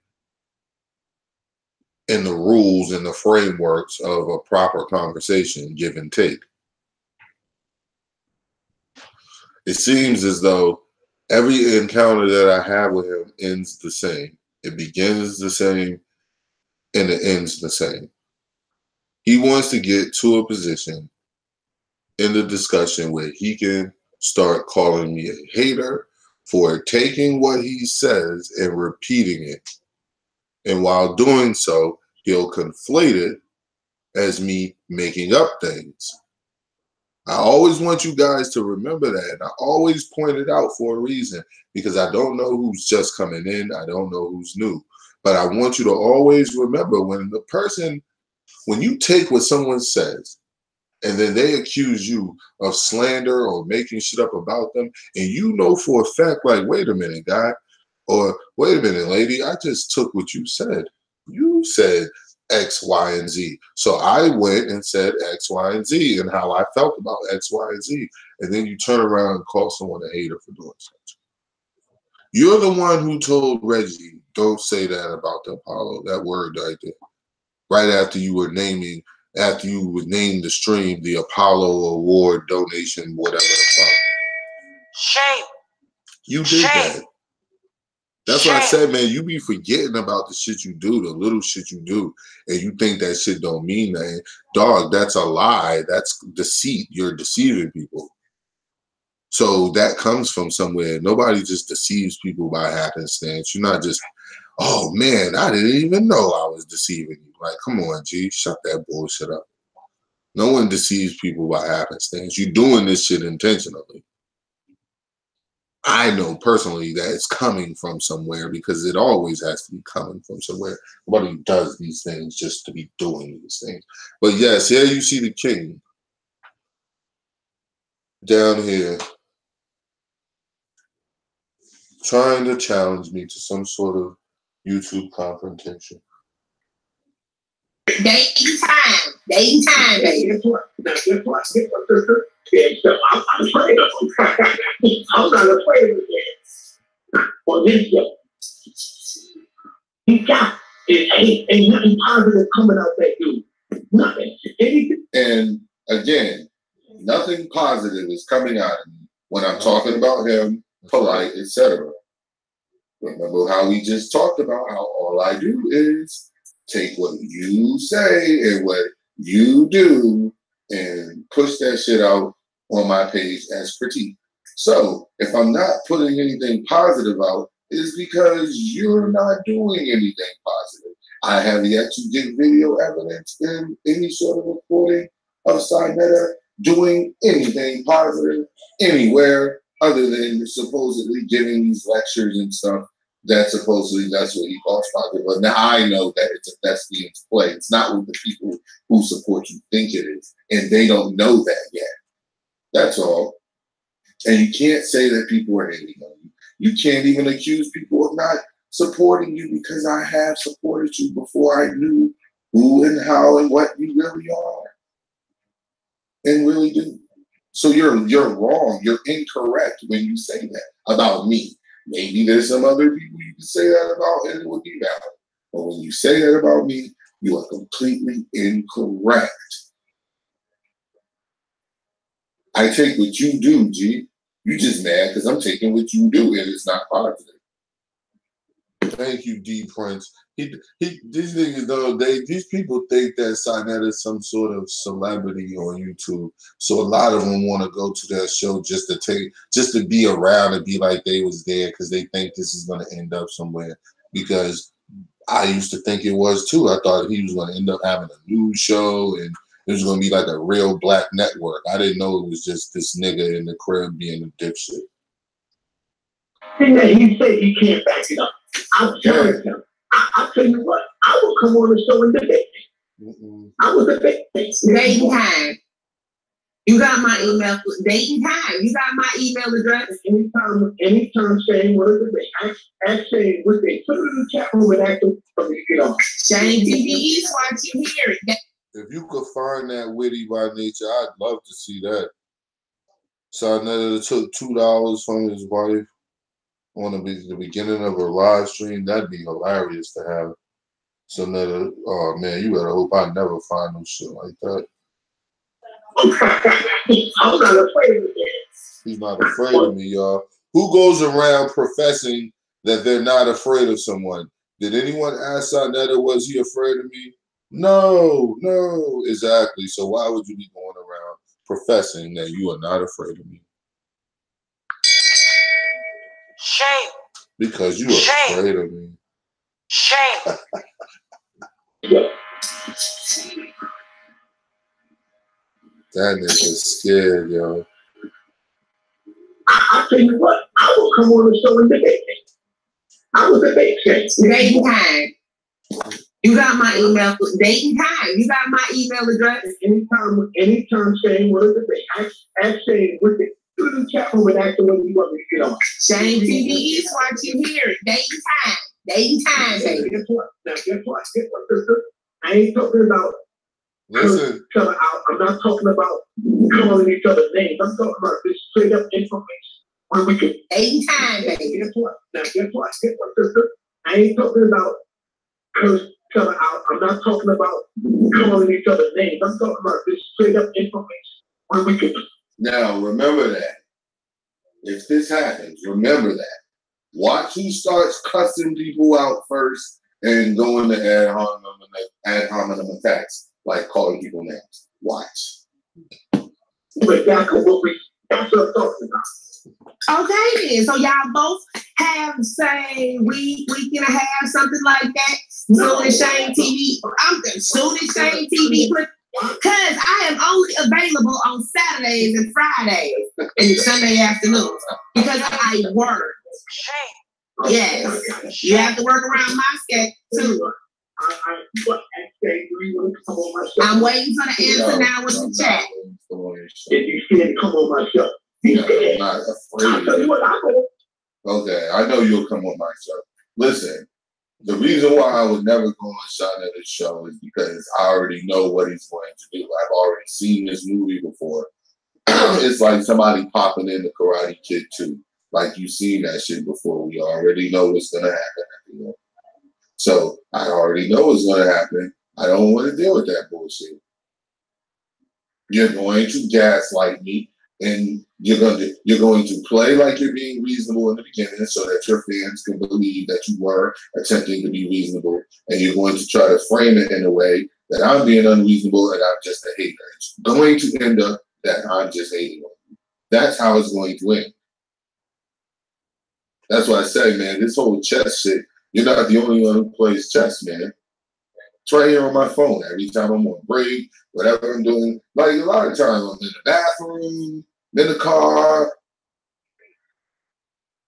in the rules and the frameworks of a proper conversation, give and take. It seems as though every encounter that I have with him ends the same. It begins the same and it ends the same. He wants to get to a position in the discussion where he can start calling me a hater for taking what he says and repeating it. And while doing so, he'll conflate it as me making up things. I always want you guys to remember that. And I always point it out for a reason because I don't know who's just coming in. I don't know who's new. But I want you to always remember when you take what someone says and then they accuse you of slander or making shit up about them, and you know for a fact, like, wait a minute, guy, or wait a minute, lady, I just took what you said. You said X, Y, and Z. So I went and said X, Y, and Z and how I felt about X, Y, and Z. And then you turn around and call someone a hater for doing such. You're the one who told Reggie, don't say that about the Apollo, that word right there. Right after you would name the stream the Apollo Award donation, whatever the fuck. Shame. You did Shame. that. That's why I said, man, you be forgetting about the shit you do, the little shit you do, and you think that shit don't mean nothing. Dog, that's a lie. That's deceit. You're deceiving people. So that comes from somewhere. Nobody just deceives people by happenstance. You're not just, oh man, I didn't even know I was deceiving you. Like, come on, G, shut that bullshit up. No one deceives people by happenstance. You're doing this shit intentionally. I know personally that it's coming from somewhere because it always has to be coming from somewhere. Nobody does these things just to be doing these things. But yes, here you see the king down here trying to challenge me to some sort of YouTube confrontation. Dating time, baby. Guess what? Now, guess what, sister? Yeah, so I'm afraid of him. I'm not afraid of him. Well, this show, he got it. Ain't nothing positive coming out that dude. Nothing. Anything. And again, nothing positive is coming out of me when I'm talking about him, polite, etc. Remember how we just talked about how all I do is take what you say and what you do and push that shit out on my page as critique. So if I'm not putting anything positive out, it's because you're not doing anything positive. I have yet to get video evidence in any sort of recording of Sinetta doing anything positive anywhere other than supposedly giving these lectures and stuff. That supposedly that's what he calls positive. But now I know that that's being played. It's not what the people who support you think it is. And they don't know that yet. That's all. And you can't say that people are hating on you. You can't even accuse people of not supporting you because I have supported you before I knew who and how and what you really are. And really do. So you're wrong. You're incorrect when you say that about me. Maybe there's some other people you can say that about and it would be valid. But when you say that about me, you are completely incorrect. I take what you do, G. You just mad because I'm taking what you do and it's not positive. Thank you, D Prince. These niggas though, these people think that Sinetta is some sort of celebrity on YouTube. So a lot of them want to go to that show just to be around and be like they was there because they think this is gonna end up somewhere. Because I used to think it was too. I thought he was gonna end up having a news show and it was gonna be like a real black network. I didn't know it was just this nigga in the crib being a dipshit. Thing that he said he can't back it up. I'm telling him. I'll tell you what, I will come on the show and debate. I will debate. Dating time. You got my email. Dating time. You got my email address. Anytime Shane wants to debate, ask Shane what they put it in the chat room and ask him for me to get on. Shane TV is what you hear it. If you could find that witty by nature, I'd love to see that. Sinetta took $2 from his wife on the beginning of her live stream. That'd be hilarious to have. Sinetta, oh man, you better hope I never find no shit like that. I'm not afraid of this. He's not afraid of me, y'all. Who goes around professing that they're not afraid of someone? Did anyone ask Sinetta, was he afraid of me? No, exactly. So why would you be going around professing that you are not afraid of me? Shame. Because you are afraid of me. Shame. That nigga's scared, yo. I'll tell you what, I will come on the show and debate. I will debate Shane. Dating time. You got my email. Dating time. You got my email address. Anytime Shane wants to debate, ask Shane what they put in the chat room and ask him what you want me to get on. Shane TV is what you hear it. Dating time. Dating time, baby. Guess what? Now, guess what, sister? I ain't talking about. Listen. I'm not talking about calling each other names. I'm talking about this straight up information. Where we can. Dating time, baby. Guess what? Now, guess what, sister? I ain't talking about. I'm not talking about calling each other names. I'm talking about this straight up information. Where we can. Now, remember that. If this happens, remember that. Watch who starts cussing people out first and going to ad hominem attacks, like calling people names. Watch. But that's what I'm talking about. Okay then. So y'all both have the same week and a half, something like that. Soon as Shane TV. Soon as Shane TV. Because I am only available on Saturdays and Fridays and Sunday afternoons because I work. Shame. Yes. You have to work around my schedule too. I'm waiting for the answer now with the chat. If you see it, come on my show. I'm not afraid. Okay, I know you'll come on my show. Listen, the reason why I would never go on Sean at his show is because I already know what he's going to do. I've already seen this movie before. It's like somebody popping in the Karate Kid 2. Like you've seen that shit before. We already know what's gonna happen at the end. So I already know what's gonna happen. I don't want to deal with that bullshit. You're going to gaslight me, and you're going to play like you're being reasonable in the beginning, so that your fans can believe that you were attempting to be reasonable, and you're going to try to frame it in a way that I'm being unreasonable and I'm just a hater. It's going to end up that I'm just hating on you. That's how it's going to end. That's why I say, man, this whole chess shit, you're not the only one who plays chess, man. It's right here on my phone. Every time I'm on break, whatever I'm doing. Like a lot of times I'm in the bathroom, in the car.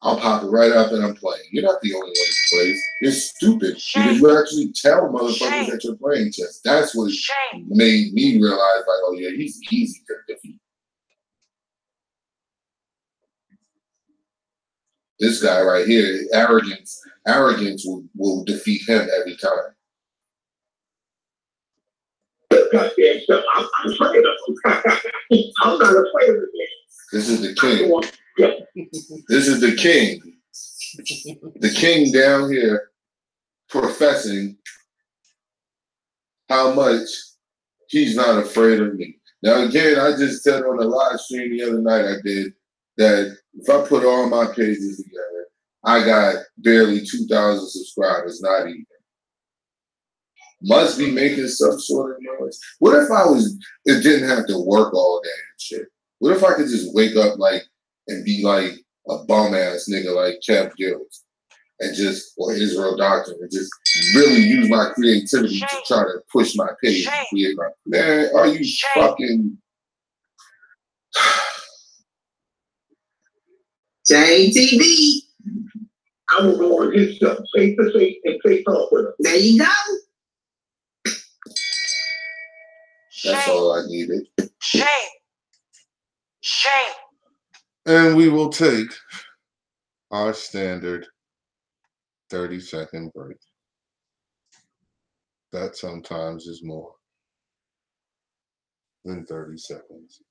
I'll pop it right up and I'm playing. You're not the only one who plays. You're stupid. Because you actually tell motherfuckers that you're playing chess. That's what made me realize, like, oh yeah, he's easy to defeat. This guy right here, arrogance will defeat him every time. I'm afraid of him. I'm not afraid of him. This is the king. This is the king. The king down here professing how much he's not afraid of me. Now again, I just said on the live stream the other night I did that if I put all my pages together, I got barely 2,000 subscribers, not even. Must be making some sort of noise. What if it didn't have to work all day and shit? What if I could just wake up like and be like a bum ass nigga like Kev Gills and or Israel Doctor and just really use my creativity to try to push my page and create my man, are you fucking JTV. I will go on his stuff, face to face and face off with him. There you go. That's all I needed. Shame. Shame. And we will take our standard 30-second break. That sometimes is more than 30 seconds.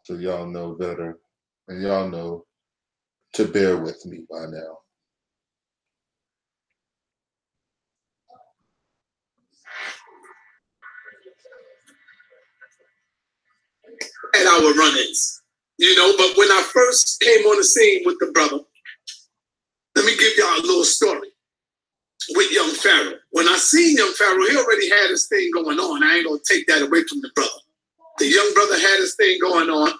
So y'all know better. And y'all know to bear with me by now. At our run-ins, but when I first came on the scene with the brother, let me give y'all a little story with Young Pharaoh. When I seen Young Pharaoh, he already had his thing going on. I ain't gonna take that away from the brother. The young brother had his thing going on, and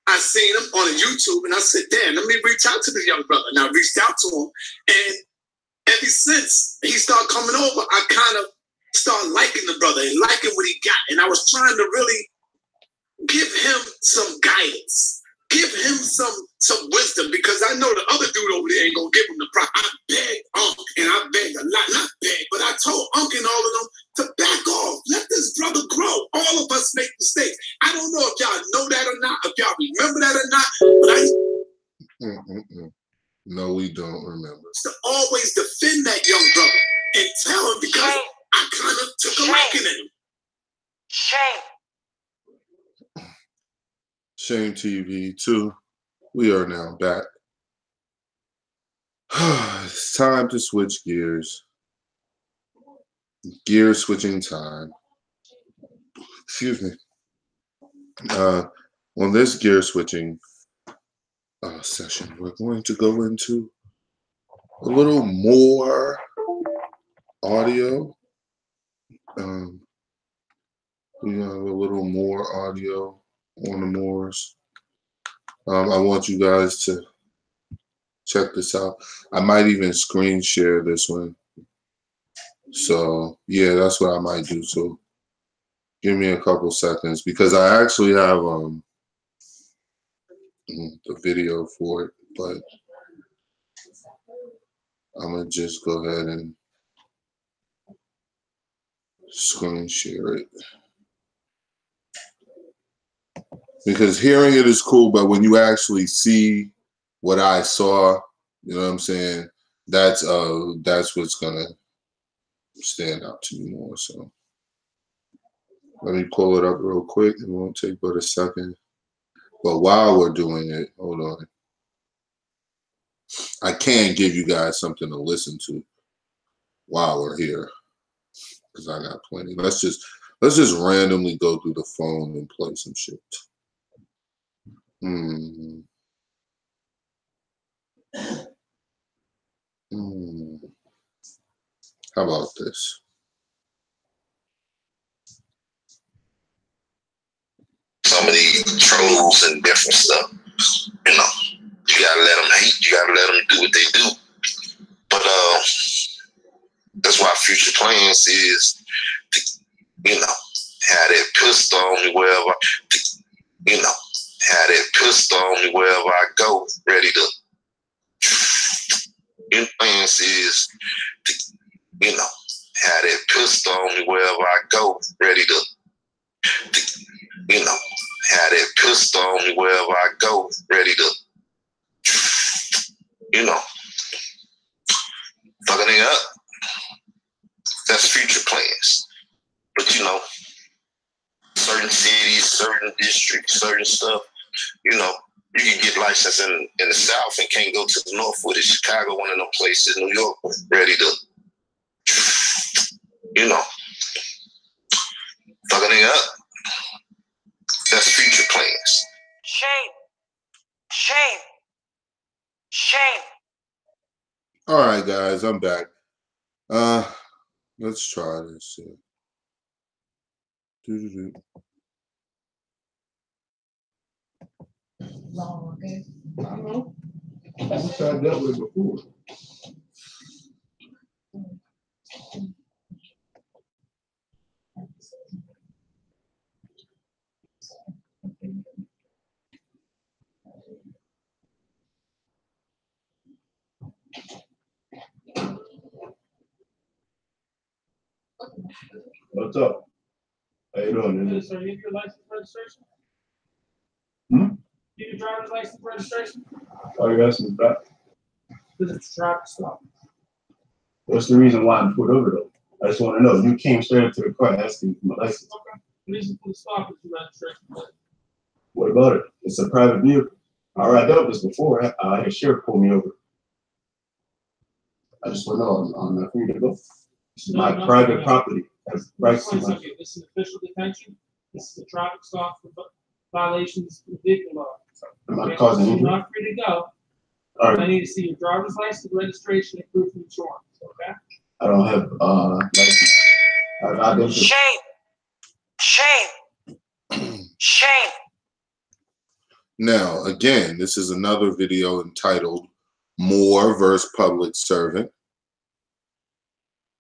I seen him on YouTube, and I said, damn, let me reach out to the young brother. And I reached out to him, and ever since he started coming over, I kind of started liking the brother and liking what he got. And I was trying to really give him some guidance, give him some wisdom, because I know the other dude over there ain't gonna give him the proper. I begged Unc, and I begged a lot, not begged, but I told Unc and all of them to back off. Let this brother grow. All of us make mistakes. I don't know if y'all know that or not, if y'all remember that or not, but No, we don't remember. To always defend that young brother and tell him, because I kind of took a liking in him. Shame. Shame TV 2. We are now back. It's time to switch gears. Gear switching time. Excuse me. On this gear switching, session, we're going to go into a little more audio. We have a little more audio on the Moors. I want you guys to check this out. I might even screen share this one. So yeah, that's what I might do. So give me a couple seconds because I actually have the video for it, but I'm gonna just go ahead and screen share it. Because hearing it is cool, but when you actually see what I saw, you know what I'm saying? That's what's gonna stand out to me more. So let me pull it up real quick. It won't take but a second. But while we're doing it, hold on. I can give you guys something to listen to while we're here, because I got plenty. Let's just randomly go through the phone and play some shit. How about this? Some of these trolls and different stuff, you know, you gotta let them hate. You gotta let them do what they do. But that's why future plans is, to, you know, have that pistol on me wherever, you know, have that pistol on me wherever I go, ready to. Your plans is, to, you know, have that pistol on me wherever I go, ready to, you know, have that pistol on me wherever I go, ready to, you know, fucking it up. That's future plans. But you know, certain cities, certain districts, certain stuff, you know, you can get licensed in the South and can't go to the North with it. Chicago, one of them places, New York, ready to, you know, fucking it up. That's future plans. Shame. Shame. Shame. All right, guys, I'm back. Let's try this. Long, okay? I don't know. That's what I dealt with before. What's up? How you doing? So you have your license registration? Hmm? You have your driver's license registration? Oh, you got some back? Because it's a traffic stop. What's the reason why I'm pulled over though? I just want to know. You came straight up to the car asking for my license. Okay. The reason for the stop is your registration plate. What about it? It's a private vehicle. All right, I dealt with this before. I had a sheriff pull me over. I just want to know I'm not free to go. This is my private property. Has rights to my. This is official detention. This is a traffic stop for violations of the vehicle law. Am I causing You're injury? not free to go. All right. I need to see your driver's license, registration, and proof of insurance. Okay. I don't have license. I don't. Shame. Shame. Shame. Now, again, this is another video entitled Moor versus Public Servant.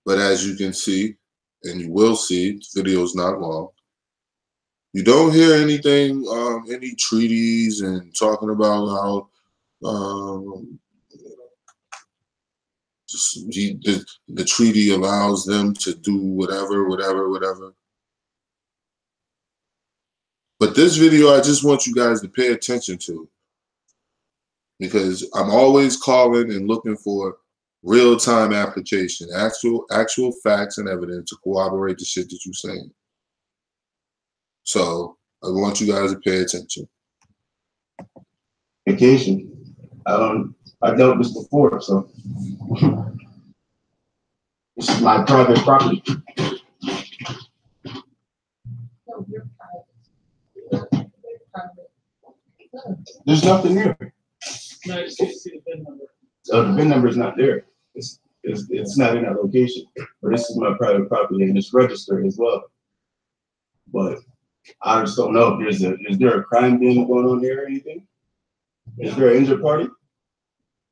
But as you can see, and you will see, the video is not long. You don't hear anything, any treaties and talking about how the treaty allows them to do whatever. But this video, I just want you guys to pay attention to, because I'm always calling and looking for real-time application, actual facts and evidence to corroborate the shit that you're saying. So I want you guys to pay attention. Vacation. I dealt with this before, so this is my private property. There's nothing there. No, I just need to see the VIN number. So the VIN number is not there. It's not in that location. But this is my private property and it's registered as well. But I just don't know if is there a crime being going on there or anything? Is there an injured party?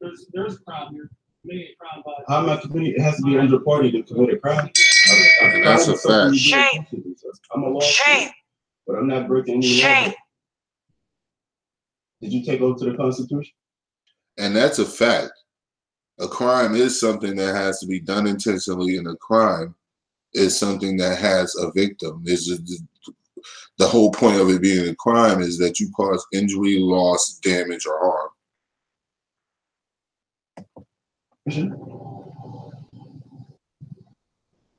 There's a crime here. Committing a crime by. How am I committing? It has to be an injured party to commit a crime. And that's a fact. Shame. I'm a law Shame. student, but I'm not breaking any Shame. law. Did you take over to the Constitution? And that's a fact. A crime is something that has to be done intentionally, and a crime is something that has a victim. The whole point of it being a crime is that you cause injury, loss, damage, or harm.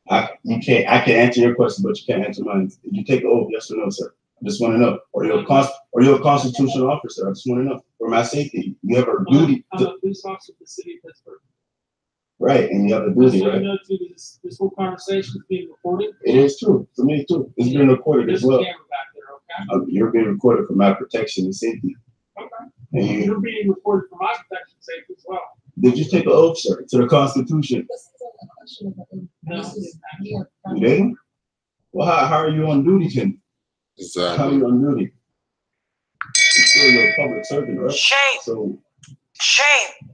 I can answer your question, but you can't answer mine. Did you take the oath? Yes or no, sir? I just want to know. Or you're a constitutional officer. I just want to know. For my safety, you have a duty. I'm a police officer of the city of Pittsburgh. Right, and you have a duty, So right? you know, too, this whole conversation is being recorded. It is true. For me, too. It's being recorded There's as well. a camera back there, okay? You're being recorded for my protection and safety. Okay. And You're being recorded for my protection and safety as well. did you take an oath, sir, to the Constitution? No. You didn't? Well, how are you on duty, then? Exactly. How are you on duty? You're still a public servant, right? Shame. So Shame.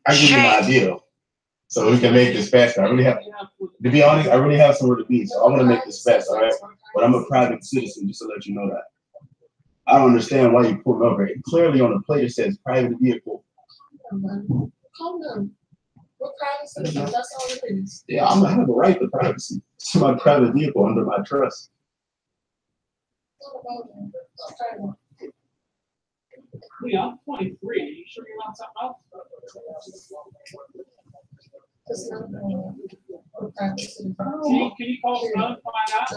I give you an idea, so we can make this faster. To be honest, I really have somewhere to be, so I want to make this fast, all right? But I'm a private citizen, just to let you know that. I don't understand why you pulled over. Clearly on the plate it says private vehicle. Calm down. We're private citizens, that's all it is. Yeah, I have a right to privacy. It's my private vehicle under my trust. Lee, I'm 23. Are you sure you're not something else? It's not, we're private citizens. Can you call the phone and find out?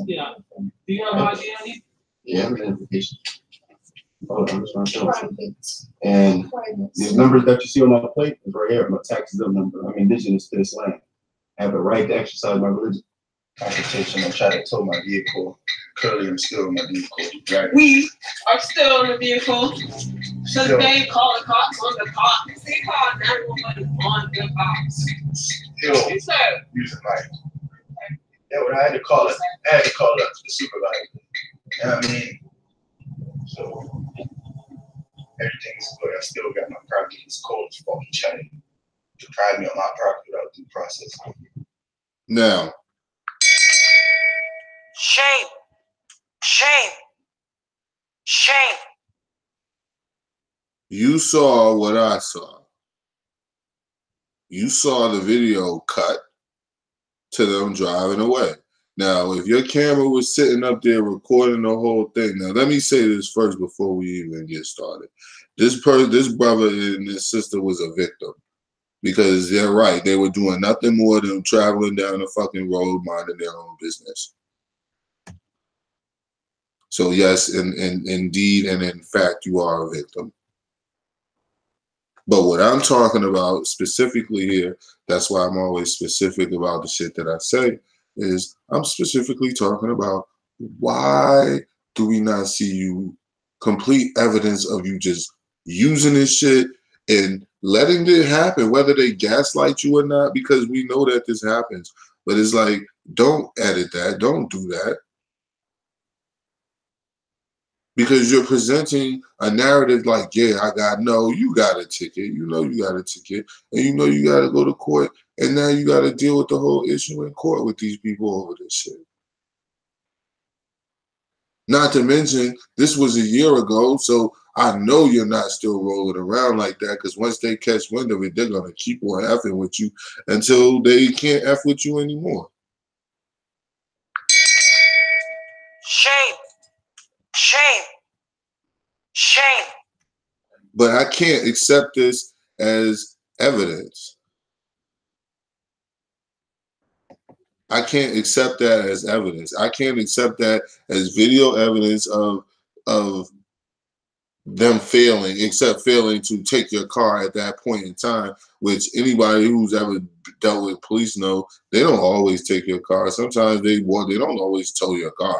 Yeah. Do you have ID on you? Yeah, I'm an identification. Hold on, I'm just trying to show you. Private. And Private. these numbers that you see on my plate is right here, my tax exempt number. I'm indigenous to this land. I have a right to exercise my religion. Confrontation and try to tow my vehicle. Currently, I'm still in my vehicle. Right? We are still in the vehicle. Should they call the cops on the cops? They call 911 on the cops. Still You said, using my. Yeah, when I had to call it up to the supervisor. You know what I mean? So everything's good. I still got my property. It's cold as fucking China. To drive me on my property without due process. Now, Shame. Shame. Shame. you saw what I saw. You saw the video cut to them driving away. Now, if your camera was sitting up there recording the whole thing, now let me say this first before we even get started. This brother and this sister was a victim because they're right. They were doing nothing more than traveling down the fucking road, minding their own business. So yes, indeed, and in fact, you are a victim. But what I'm talking about specifically here, that's why I'm always specific about the shit that I say, is I'm specifically talking about why do we not see you complete evidence of you just using this shit and letting it happen, whether they gaslight you or not, because we know that this happens. But it's like, don't edit that. Don't do that. Because you're presenting a narrative like, yeah, you got a ticket. You know you got a ticket. And you know you got to go to court. And now you got to deal with the whole issue in court with these people over this shit. Not to mention, this was a year ago, so I know you're not still rolling around like that, because once they catch wind of it, they're going to keep on effing with you until they can't F with you anymore. Shame. Shame. Shame. But I can't accept this as evidence. I can't accept that as evidence. I can't accept that as video evidence of them failing, except failing to take your car at that point in time, which anybody who's ever dealt with police know, they don't always take your car. Sometimes they don't always tow your car.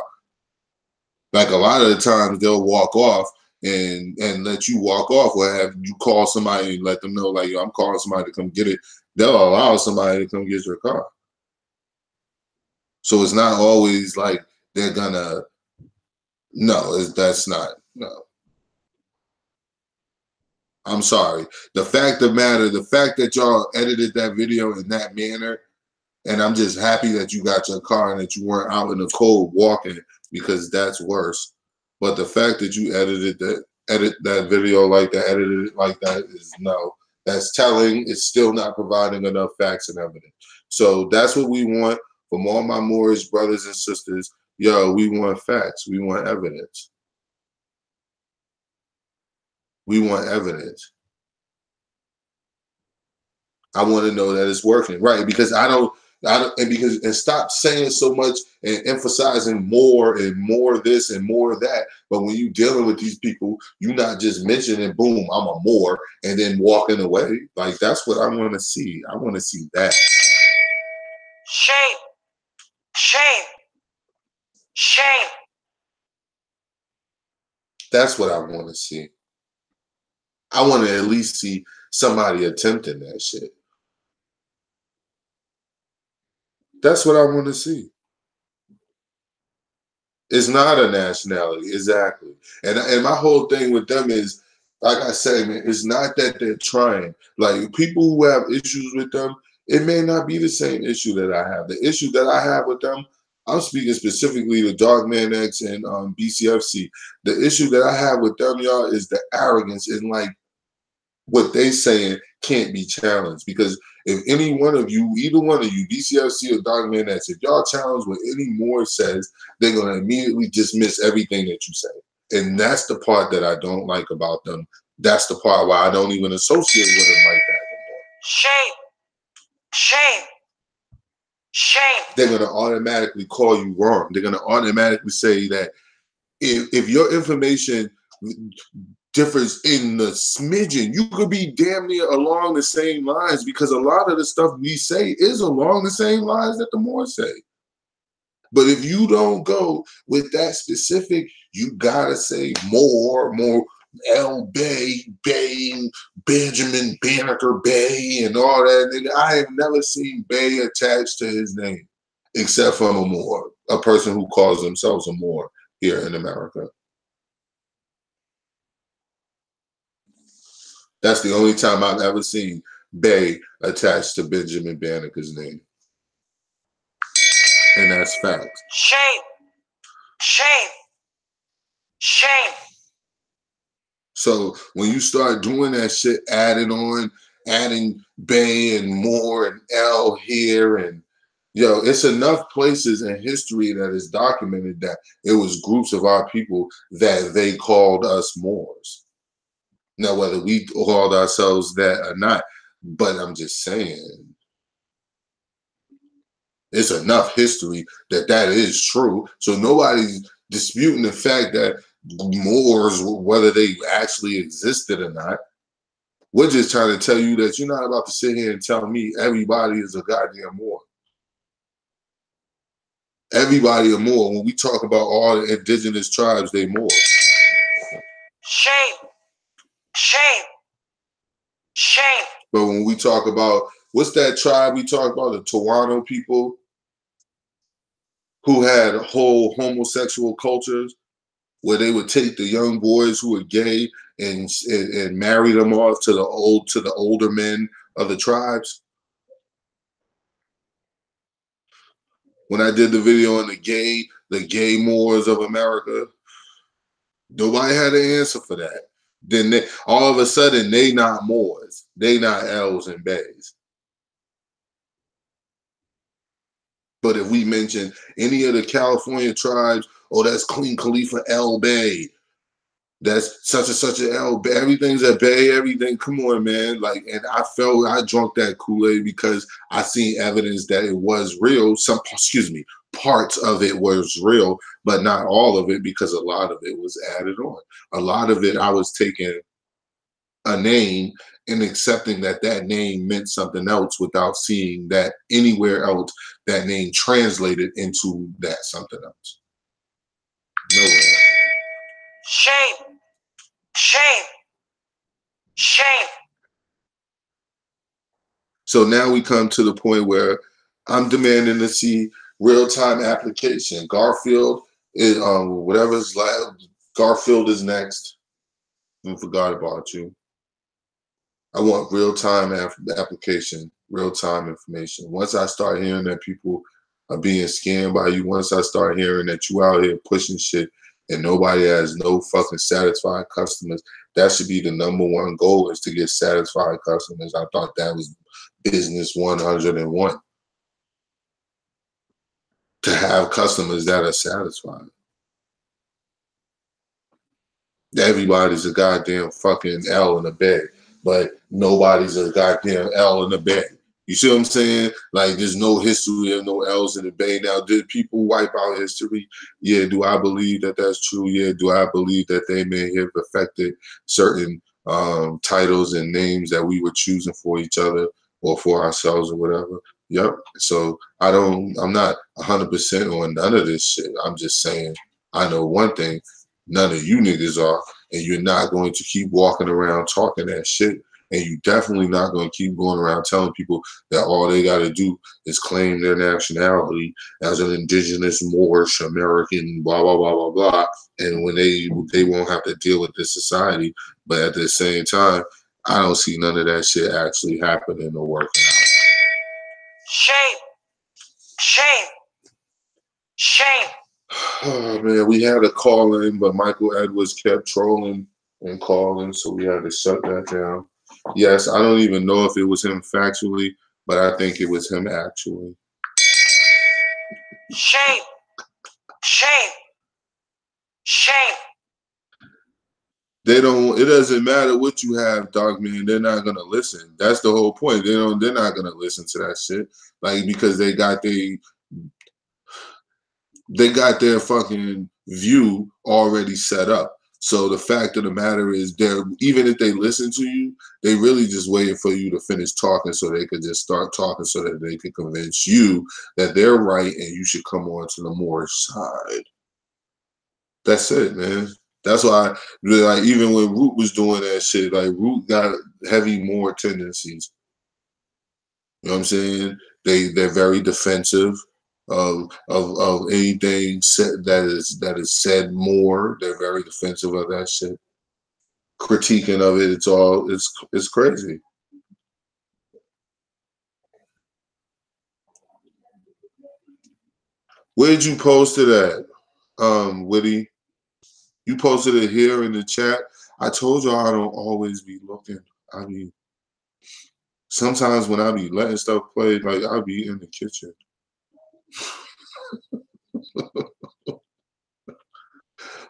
Like a lot of the times they'll walk off and let you walk off, or have you call somebody and let them know, like, yo, I'm calling somebody to come get it, they'll allow somebody to come get your car. So it's not always like they're gonna, no, that's not, no. I'm sorry. The fact of the matter, the fact that y'all edited that video in that manner, and I'm just happy that you got your car and that you weren't out in the cold walking, because that's worse. But the fact that you edit that video like that, edited it like that, is no. That's telling. It's still not providing enough facts and evidence. So that's what we want from all my Moorish brothers and sisters. Yo, we want facts. We want evidence. We want evidence. I want to know that it's working, right? Because and stop saying so much and emphasizing more and more this and more that. But when you're dealing with these people, you're not just mentioning, boom, I'm a Moor, and then walking away. Like, that's what I want to see. I want to see that. Shame. Shame. Shame. That's what I want to see. I want to at least see somebody attempting that shit. That's what I want to see. It's not a nationality, exactly. And my whole thing with them is, like I said, man, it's not that they're trying. Like, people who have issues with them, it may not be the same issue that I have. The issue that I have with them, I'm speaking specifically to Darkman X and BCFC. The issue that I have with them, y'all, is the arrogance and, like, what they saying can't be challenged. Because if any one of you, either one of you, BCFC or Darkman X, if y'all challenge what any Moor says, they're going to immediately dismiss everything that you say. And that's the part that I don't like about them. That's the part why I don't even associate with them like that anymore. Shame. Shame. Shame. They're going to automatically call you wrong. They're going to automatically say that if your information differs in the smidgen, you could be damn near along the same lines, because a lot of the stuff we say is along the same lines that the Moors say. But if you don't go with that specific, you gotta say more El Bay, Benjamin Banneker Bay, and all that. And I have never seen Bay attached to his name, except from a Moor, a person who calls themselves a Moor here in America. That's the only time I've ever seen Bay attached to Benjamin Banneker's name. And that's facts. Shame. Shame. Shame. So when you start doing that shit, adding Bay and Moor and L here, and yo, it's enough places in history that is documented that it was groups of our people that they called us Moors. Now, whether we called ourselves that or not, but I'm just saying, it's enough history that is true. So nobody's disputing the fact that Moors, whether they actually existed or not. We're just trying to tell you that you're not about to sit here and tell me everybody is a goddamn Moor. Everybody a Moor. When we talk about all the indigenous tribes, they Moors. Shame. Shame. Shame. But when we talk about, what's that tribe we talk about, the Tawano people who had whole homosexual cultures where they would take the young boys who were gay and marry them off to the older men of the tribes. When I did the video on the gay Moors of America, nobody had an answer for that. Then all of a sudden, they not Moors. They not L's and Bays. But if we mention any of the California tribes, oh, that's Queen Khalifa El Bay. That's such and such an El Bay. Everything's a Bay, everything. Come on, man. Like, and I drunk that Kool-Aid because I seen evidence that it was real. Parts of it was real, but not all of it, because a lot of it was added on. A lot of it, I was taking a name and accepting that name meant something else without seeing that anywhere else that name translated into that something else. Nowhere. Shame. Shame. Shame. So now we come to the point where I'm demanding to see real-time application. Garfield is whatever's like. Garfield is next. I forgot about you. I want real-time application, real-time information. Once I start hearing that people are being scammed by you, once I start hearing that you out here pushing shit and nobody has no fucking satisfied customers, that should be the #1 goal, is to get satisfied customers. I thought that was business 101, to have customers that are satisfied. Everybody's a goddamn fucking L in a bed, but nobody's a goddamn L in a bed. You see what I'm saying? Like, there's no history of no L's in the bay. Now, did people wipe out history? Yeah. Do I believe that that's true? Yeah. Do I believe that they may have affected certain titles and names that we were choosing for each other or for ourselves or whatever? Yep. So I'm not 100% on none of this shit. I'm just saying, I know one thing. None of you niggas are, and you're not going to keep walking around talking that shit, and you definitely not going to keep going around telling people that all they got to do is claim their nationality as an indigenous Moorish American, blah blah blah blah blah, and when they won't have to deal with this society. But at the same time, I don't see none of that shit actually happening or working out. Shame. Shame. Shame. Oh man, we had a call in, but Michael Edwards kept trolling and calling, so we had to shut that down. Yes, I don't even know if it was him factually, but I think it was him actually. Shame. Shame. Shame. It doesn't matter what you have, dog man, they're not gonna listen. That's the whole point. They're not gonna listen to that shit. Like, because they got their fucking view already set up. So the fact of the matter is, even if they listen to you, they really just waiting for you to finish talking so they could just start talking so that they can convince you that they're right and you should come on to the Moor side. That's it, man. That's why, like, even when Root was doing that shit, like, Root got heavy Moor tendencies. You know what I'm saying? They're very defensive of anything said that is said more. They're very defensive of that shit. Critiquing of it, it's crazy. Where did you post it at, Witty? You posted it here in the chat. I told y'all I don't always be looking. I mean, sometimes when I be letting stuff play, like, I be in the kitchen.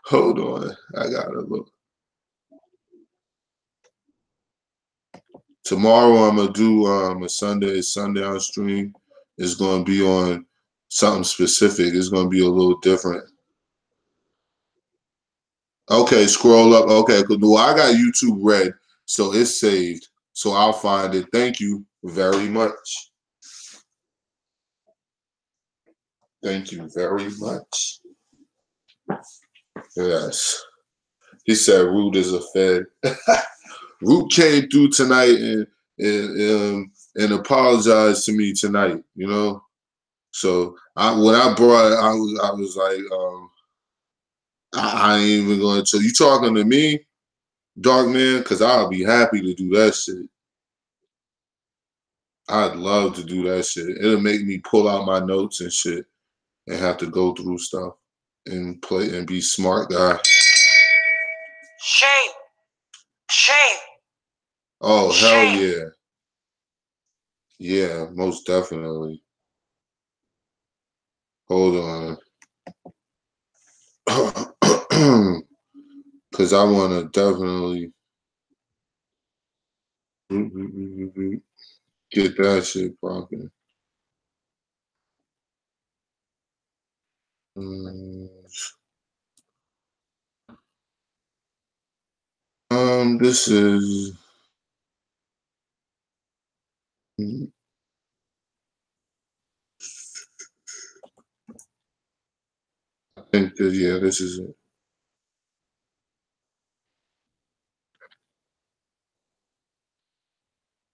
Hold on, I gotta look. Tomorrow I'm gonna do a sundown stream. It's gonna be on something specific. It's gonna be a little different. Okay, scroll up. Okay, well, I got YouTube red, so it's saved. So I'll find it. Thank you very much. Thank you very much. Yes. He said Root is a fed. Root came through tonight and apologized to me tonight, you know? So when I brought it, I was like, I ain't even going to. You talking to me, Dark Man? Because I'll be happy to do that shit. I'd love to do that shit. It'll make me pull out my notes and shit and have to go through stuff and play and be smart guy. Shame. Shame. Oh, hell Shame. yeah. Yeah, most definitely. Hold on. Because I want to definitely get that shit popping. This is I think that, yeah, this is it.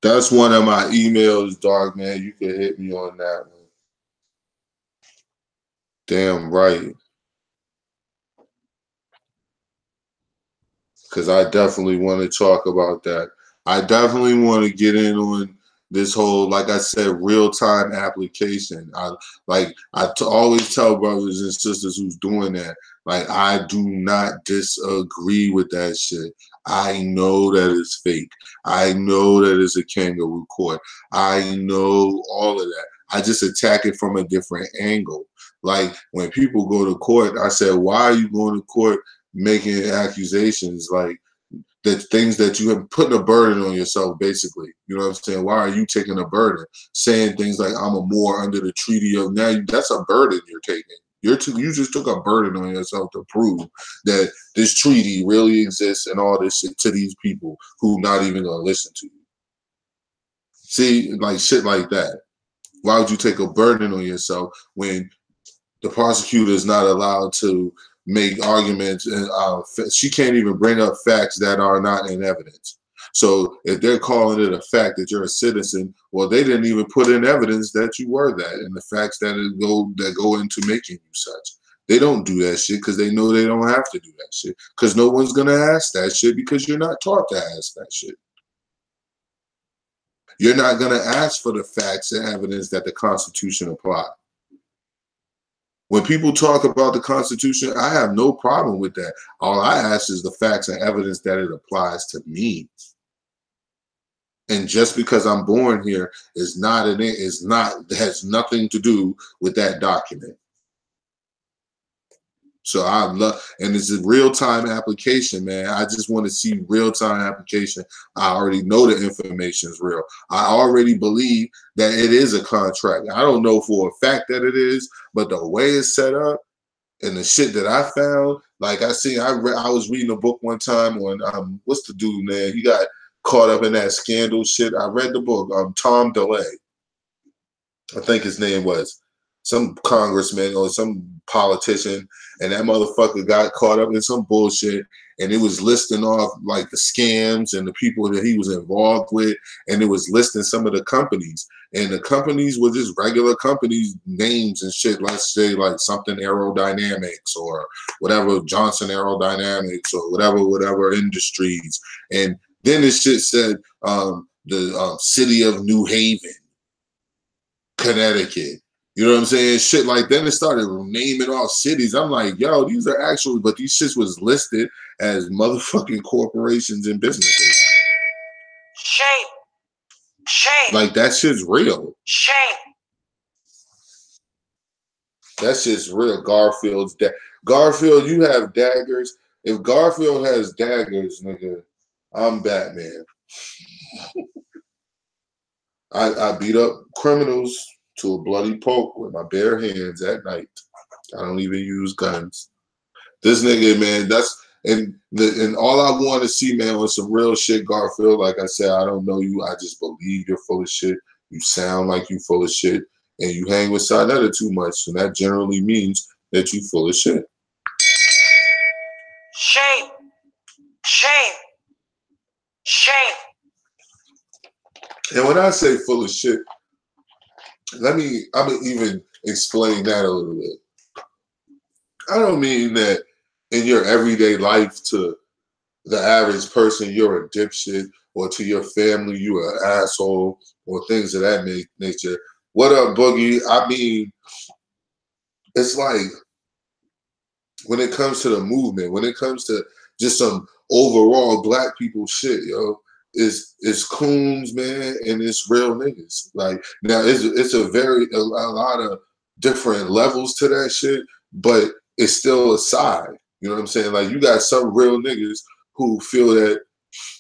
That's one of my emails, dog, man. You can hit me on that one. Damn right. Because I definitely want to talk about that. I definitely want to get in on this whole, like I said, real-time application. Always tell brothers and sisters who's doing that, like, I do not disagree with that shit. I know that it's fake. I know that it's a kangaroo court. I know all of that. I just attack it from a different angle. Like, when people go to court, I said, why are you going to court making accusations like that, things that you have putting a burden on yourself, basically? You know what I'm saying? Why are you taking a burden? Saying things like, I'm a Moor under the treaty of, now that's a burden you're taking. You just took a burden on yourself to prove that this treaty really exists and all this shit to these people who not even gonna listen to you. See, like shit like that. Why would you take a burden on yourself when the prosecutor is not allowed to make arguments, and she can't even bring up facts that are not in evidence? So if they're calling it a fact that you're a citizen, well, they didn't even put in evidence that you were that, and the facts that go into making you such. They don't do that shit because they know they don't have to do that shit, because no one's gonna ask that shit because you're not taught to ask that shit. You're not gonna ask for the facts and evidence that the Constitution applies. When people talk about the Constitution, I have no problem with that. All I ask is the facts and evidence that it applies to me. And just because I'm born here has nothing to do with that document. So I love, and it's a real-time application, man. I just want to see real-time application. I already know the information is real. I already believe that it is a contract. I don't know for a fact that it is, but the way it's set up and the shit that I found, like I was reading a book one time on what's the dude, man? He got caught up in that scandal shit. I read the book, Tom DeLay. I think his name was some congressman or some politician, and that motherfucker got caught up in some bullshit, and it was listing off like the scams and the people that he was involved with, and it was listing some of the companies, and the companies were just regular companies names and shit. Let's say like something Aerodynamics or whatever, Johnson Aerodynamics or whatever industries, and then this shit said the city of New Haven, Connecticut. You know what I'm saying? Shit like then it started naming off cities. I'm like, yo, these are actually, but these shits was listed as motherfucking corporations and businesses. Shame. Shame. Like that shit's real. Shame. That shit's real. Garfield, you have daggers. If Garfield has daggers, nigga, I'm Batman. I beat up criminals to a bloody pulp with my bare hands at night. I don't even use guns. This nigga, man, and all I want to see, man, was some real shit, Garfield. Like I said, I don't know you. I just believe you're full of shit. You sound like you full of shit, and you hang with Sarnetta too much, and that generally means that you full of shit. Shame. Shame. Shame. And when I say full of shit, I'm gonna even explain that a little bit. I don't mean that in your everyday life to the average person you're a dipshit, or to your family you're an asshole, or things of that nature. What up, Boogie? I mean, it's like when it comes to the movement, when it comes to just some overall black people shit, yo, it's coons, man, and it's real niggas. Like now, it's a lot of different levels to that shit, but it's still a side. You know what I'm saying? Like you got some real niggas who feel that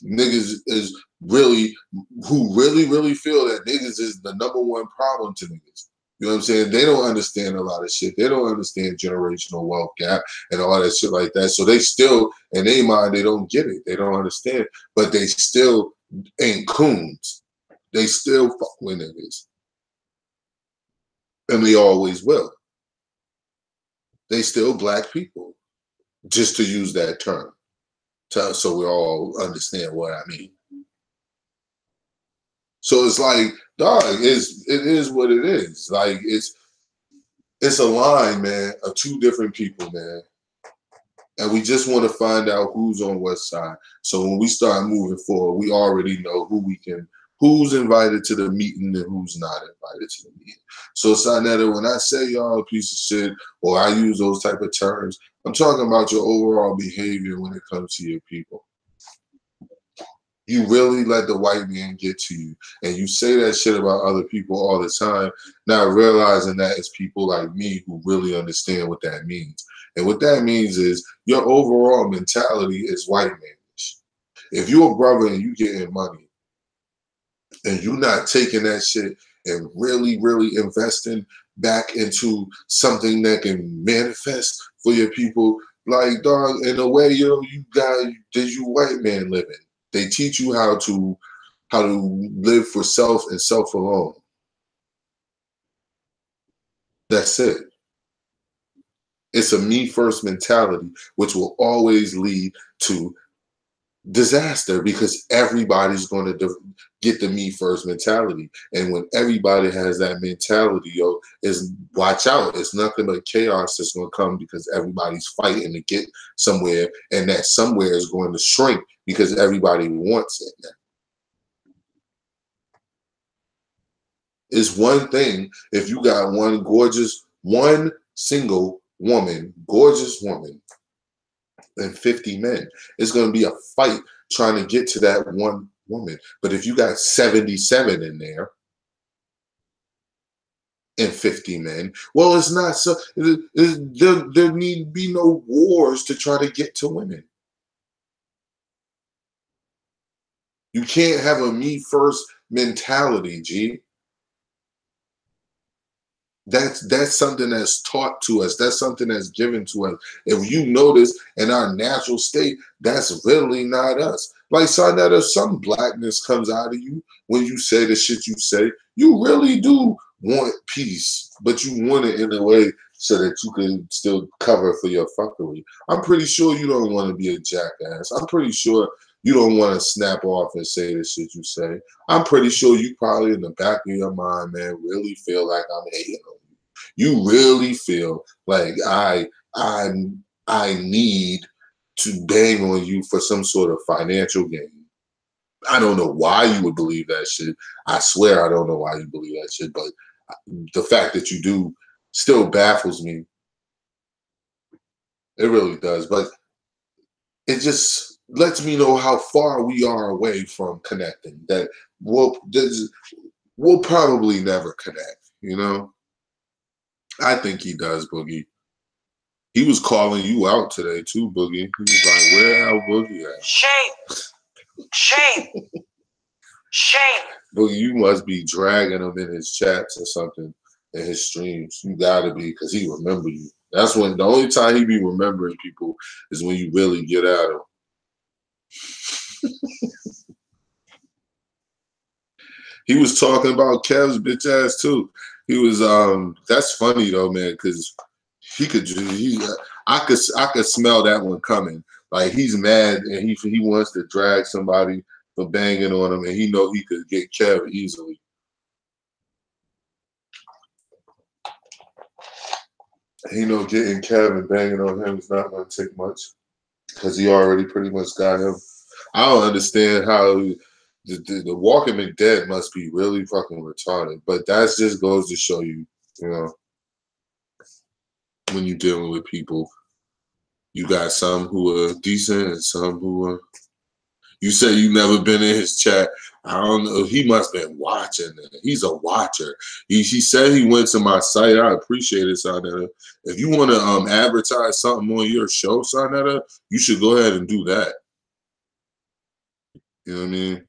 niggas is really feel that niggas is the number one problem to niggas. You know what I'm saying? They don't understand a lot of shit. They don't understand generational wealth gap and all that shit like that. So they still, in their mind, they don't get it. They don't understand. But they still ain't coons. They still fuck with niggas. And they always will. They still black people. Just to use that term. So we all understand what I mean. So it's like, dog, it is what it is. Like it's a line, man, of two different people, man. And we just want to find out who's on what side. So when we start moving forward, we already know who's invited to the meeting and who's not invited to the meeting. So Sonetta, when I say y'all a piece of shit or I use those type of terms, I'm talking about your overall behavior when it comes to your people. You really let the white man get to you. And you say that shit about other people all the time, not realizing that it's people like me who really understand what that means. And what that means is your overall mentality is white manish. If you're a brother and you getting money and you're not taking that shit and really, really investing back into something that can manifest for your people, like, dog, in a way, you white man living. They teach you how to live for self and self alone. That's it. It's a me first mentality, which will always lead to disaster because everybody's going to get the me first mentality. And when everybody has that mentality, is watch out. It's nothing but chaos that's going to come because everybody's fighting to get somewhere, and that somewhere is going to shrink because everybody wants it now. It's one thing if you got one single woman, gorgeous woman, and 50 men. It's going to be a fight trying to get to that one woman. But if you got 77 in there and 50 men, well, it's not so. There need be no wars to try to get to women. You can't have a me first mentality, G. That's something that's taught to us. That's something that's given to us. If you notice in our natural state, that's really not us. Like, son, that if some blackness comes out of you when you say the shit you say, you really do want peace, but you want it in a way so that you can still cover for your fuckery. I'm pretty sure you don't want to be a jackass. I'm pretty sure you don't want to snap off and say the shit you say. I'm pretty sure you probably in the back of your mind, man, really feel like I'm hating on you. You really feel like I need to bang on you for some sort of financial gain. I don't know why you would believe that shit. I swear I don't know why you believe that shit, but the fact that you do still baffles me. It really does, but it just lets me know how far we are away from connecting. That we'll probably never connect, you know? I think he does, Boogie. He was calling you out today too, Boogie. He was like, where our Boogie at? Shame. Boogie, you must be dragging him in his chats or something, in his streams. You gotta be, because he remember you. That's when, the only time he be remembering people is when you really get at him. He was talking about Kev's bitch ass too. He was that's funny though, man, because I could smell that one coming. Like, he's mad and he wants to drag somebody for banging on him, and he know he could get Kev easily. He know getting Kev and banging on him is not going to take much because he already pretty much got him. I don't understand how the Walking McDead must be really fucking retarded, but that just goes to show you, you know, when you're dealing with people, you got some who are decent and some who are. You say you never been in his chat. I don't know. He must have been watching it. He's a watcher. He said he went to my site. I appreciate it, Sonetta. If you want to advertise something on your show, Sonetta, you should go ahead and do that. You know what I mean?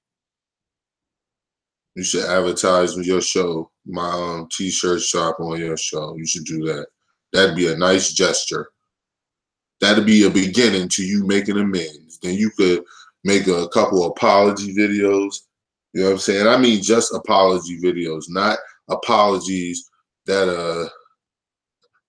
You should advertise with your show, my t-shirt shop on your show. You should do that. That'd be a nice gesture. That'd be a beginning to you making amends. Then you could make a couple apology videos. You know what I'm saying? I mean, just apology videos, not apologies that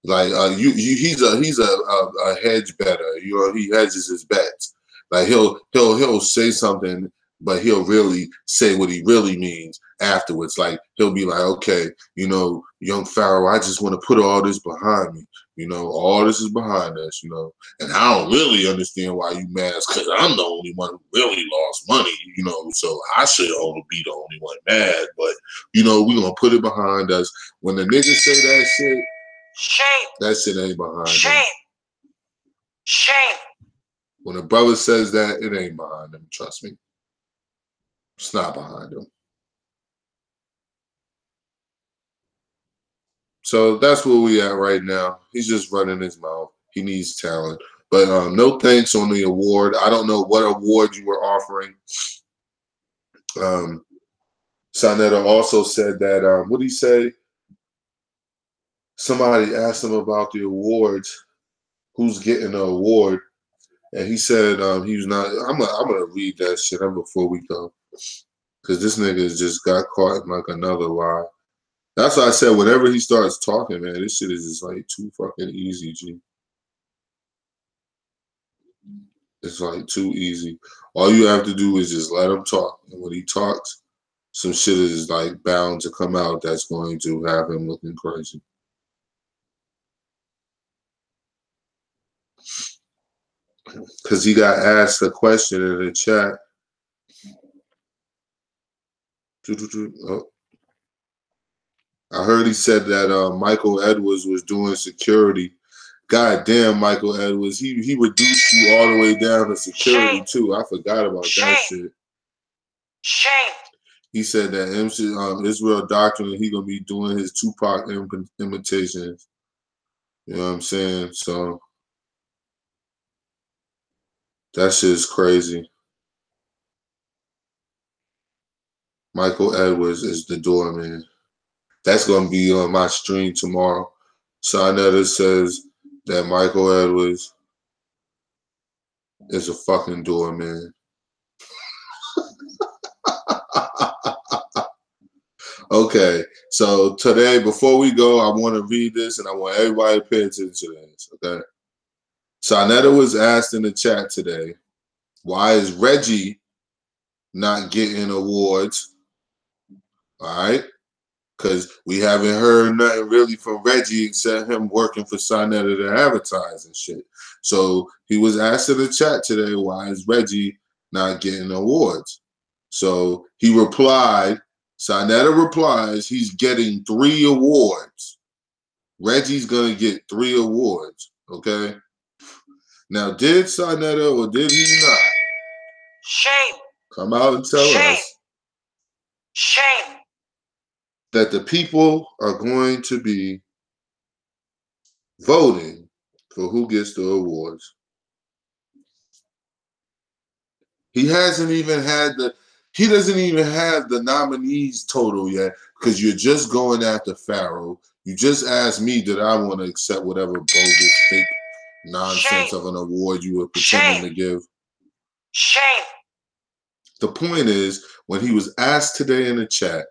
he's a hedge better. You know, he hedges his bets. Like he'll say something but he'll really say what he really means afterwards. Like, he'll be like, okay, you know, young Pharaoh, I just want to put all this behind me. You know, all this is behind us, you know. And I don't really understand why you mad, because I'm the only one who really lost money, you know, so I should only be the only one mad. But, you know, we're going to put it behind us. When the niggas say that shit, shame, that shit ain't behind shame, them. shame. When a brother says that, it ain't behind them, trust me. It's not behind them. So that's where we at right now. He's just running his mouth. He needs talent. But no thanks on the award. I don't know what award you were offering. Sonetta also said that, what did he say? Somebody asked him about the awards. Who's getting the award? And he said he was not. I'm gonna read that shit before we go. Because this nigga just got caught in like another lie. That's why I said whenever he starts talking, man, this shit is just like too fucking easy, G. It's like too easy. All you have to do is just let him talk. And when he talks, some shit is like bound to come out that's going to have him looking crazy. Because he got asked a question in the chat. Oh. I heard he said that Michael Edwards was doing security. God damn, Michael Edwards. He reduced you all the way down to security, too. I forgot about that shit. Shame. He said that Israel Doctrine, he going to be doing his Tupac imitations. You know what I'm saying? So, that shit is crazy. Michael Edwards is the doorman. That's going to be on my stream tomorrow. Sonetta says that Michael Edwards is a fucking doorman. Okay, so today, before we go, I want to read this and I want everybody to pay attention to this, okay? Sonetta was asked in the chat today, why is Reggie not getting awards? All right? Because we haven't heard nothing really from Reggie except him working for Sonetta to advertise and shit. So he was asked in the chat today, why is Reggie not getting awards? So he replied, Sonetta replies, he's getting 3 awards. Reggie's going to get 3 awards, okay? Now, did Sonetta or did he not? Shame. Come out and tell us. Shame. That the people are going to be voting for who gets the awards. He doesn't even have the nominees total yet, because you're just going after Pharaoh. You just asked me that I want to accept whatever bogus, fake nonsense of an award you were pretending to give. Shame. The point is, when he was asked today in the chat,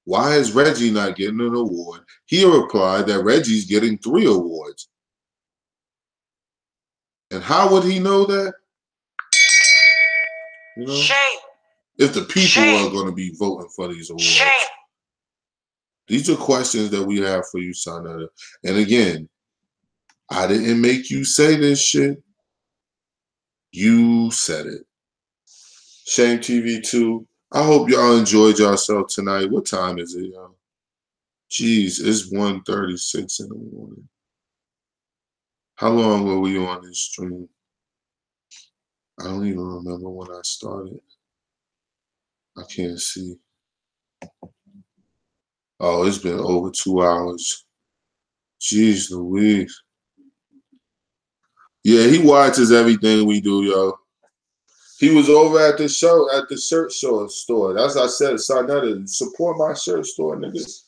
why is Reggie not getting an award? He replied that Reggie's getting 3 awards. And how would he know that? You know? Shame. If the people are going to be voting for these awards. Shame. These are questions that we have for you, Sonetta. And again, I didn't make you say this shit. You said it. Shame TV 2. I hope y'all enjoyed yourself tonight. What time is it, y'all? Jeez, it's 1:36 in the morning. How long were we on this stream? I don't even remember when I started. I can't see. Oh, it's been over 2 hours. Jeez Louise. Yeah, he watches everything we do, yo. He was over at the show, at the shirt store. That's what I said. Sonetta, support my shirt store, niggas.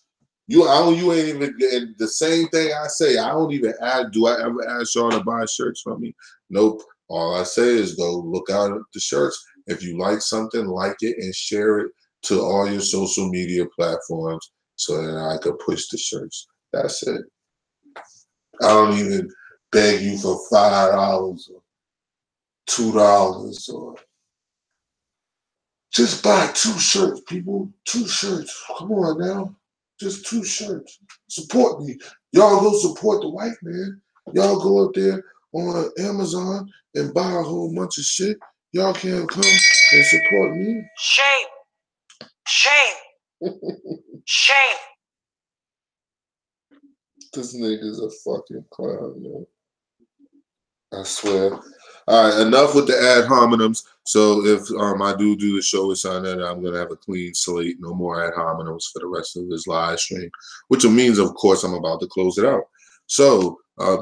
You ain't even getting the same thing I say. I don't even ask. Do I ever ask y'all to buy shirts from me? Nope. All I say is go look out at the shirts. If you like something, like it and share it to all your social media platforms so that I could push the shirts. That's it. I don't even beg you for $5 or $2 or Just buy 2 shirts, people. 2 shirts. Come on now. Just 2 shirts. Support me. Y'all go support the white man. Y'all go up there on Amazon and buy a whole bunch of shit. Y'all can't come and support me. Shame. Shame. Shame. This nigga's a fucking clown, man. I swear. All right, enough with the ad hominems. So if I do the show with Sonetta, I'm gonna have a clean slate. No more ad hominems for the rest of this live stream, which means, of course, I'm about to close it out. So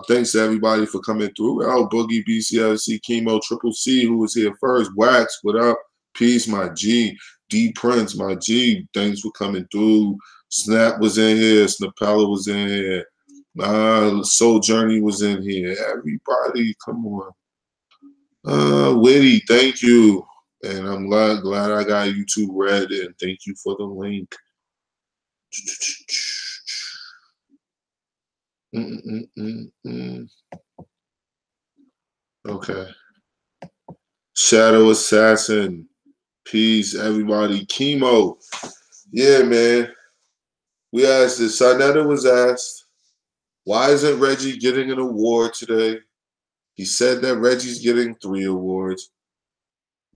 thanks to everybody for coming through. L Boogie, BCLC, Chemo, Triple C, who was here first. Wax, what up? Peace, my G. D Prince, my G. Thanks for coming through. Snap was in here. Snapella was in here. Soul Journey was in here. Everybody, come on. Witty, thank you. And I'm glad I got YouTube Red, and thank you for the link. Okay. Shadow Assassin. Peace, everybody. Chemo. Yeah, man. We asked this. Sonetta was asked, why isn't Reggie getting an award today? He said that Reggie's getting 3 awards.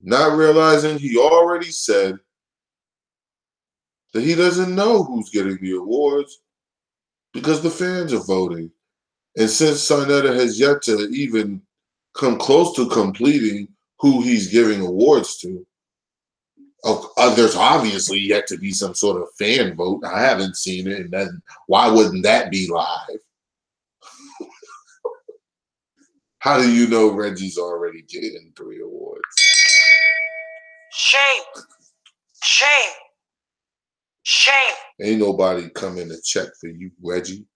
Not realizing he already said that he doesn't know who's getting the awards because the fans are voting. And since Sonetta has yet to even come close to completing who he's giving awards to, there's obviously yet to be some sort of fan vote. I haven't seen it, and then why wouldn't that be live? How do you know Reggie's already getting 3 awards? Shame. Shame. Shame. Ain't nobody coming to check for you, Reggie.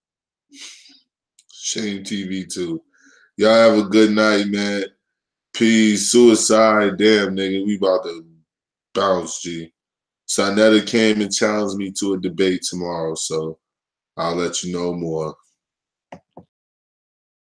Shame TV too. Y'all have a good night, man. Peace. Suicide. Damn, nigga. We about to bounce, G. Sonetta came and challenged me to a debate tomorrow, so I'll let you know more.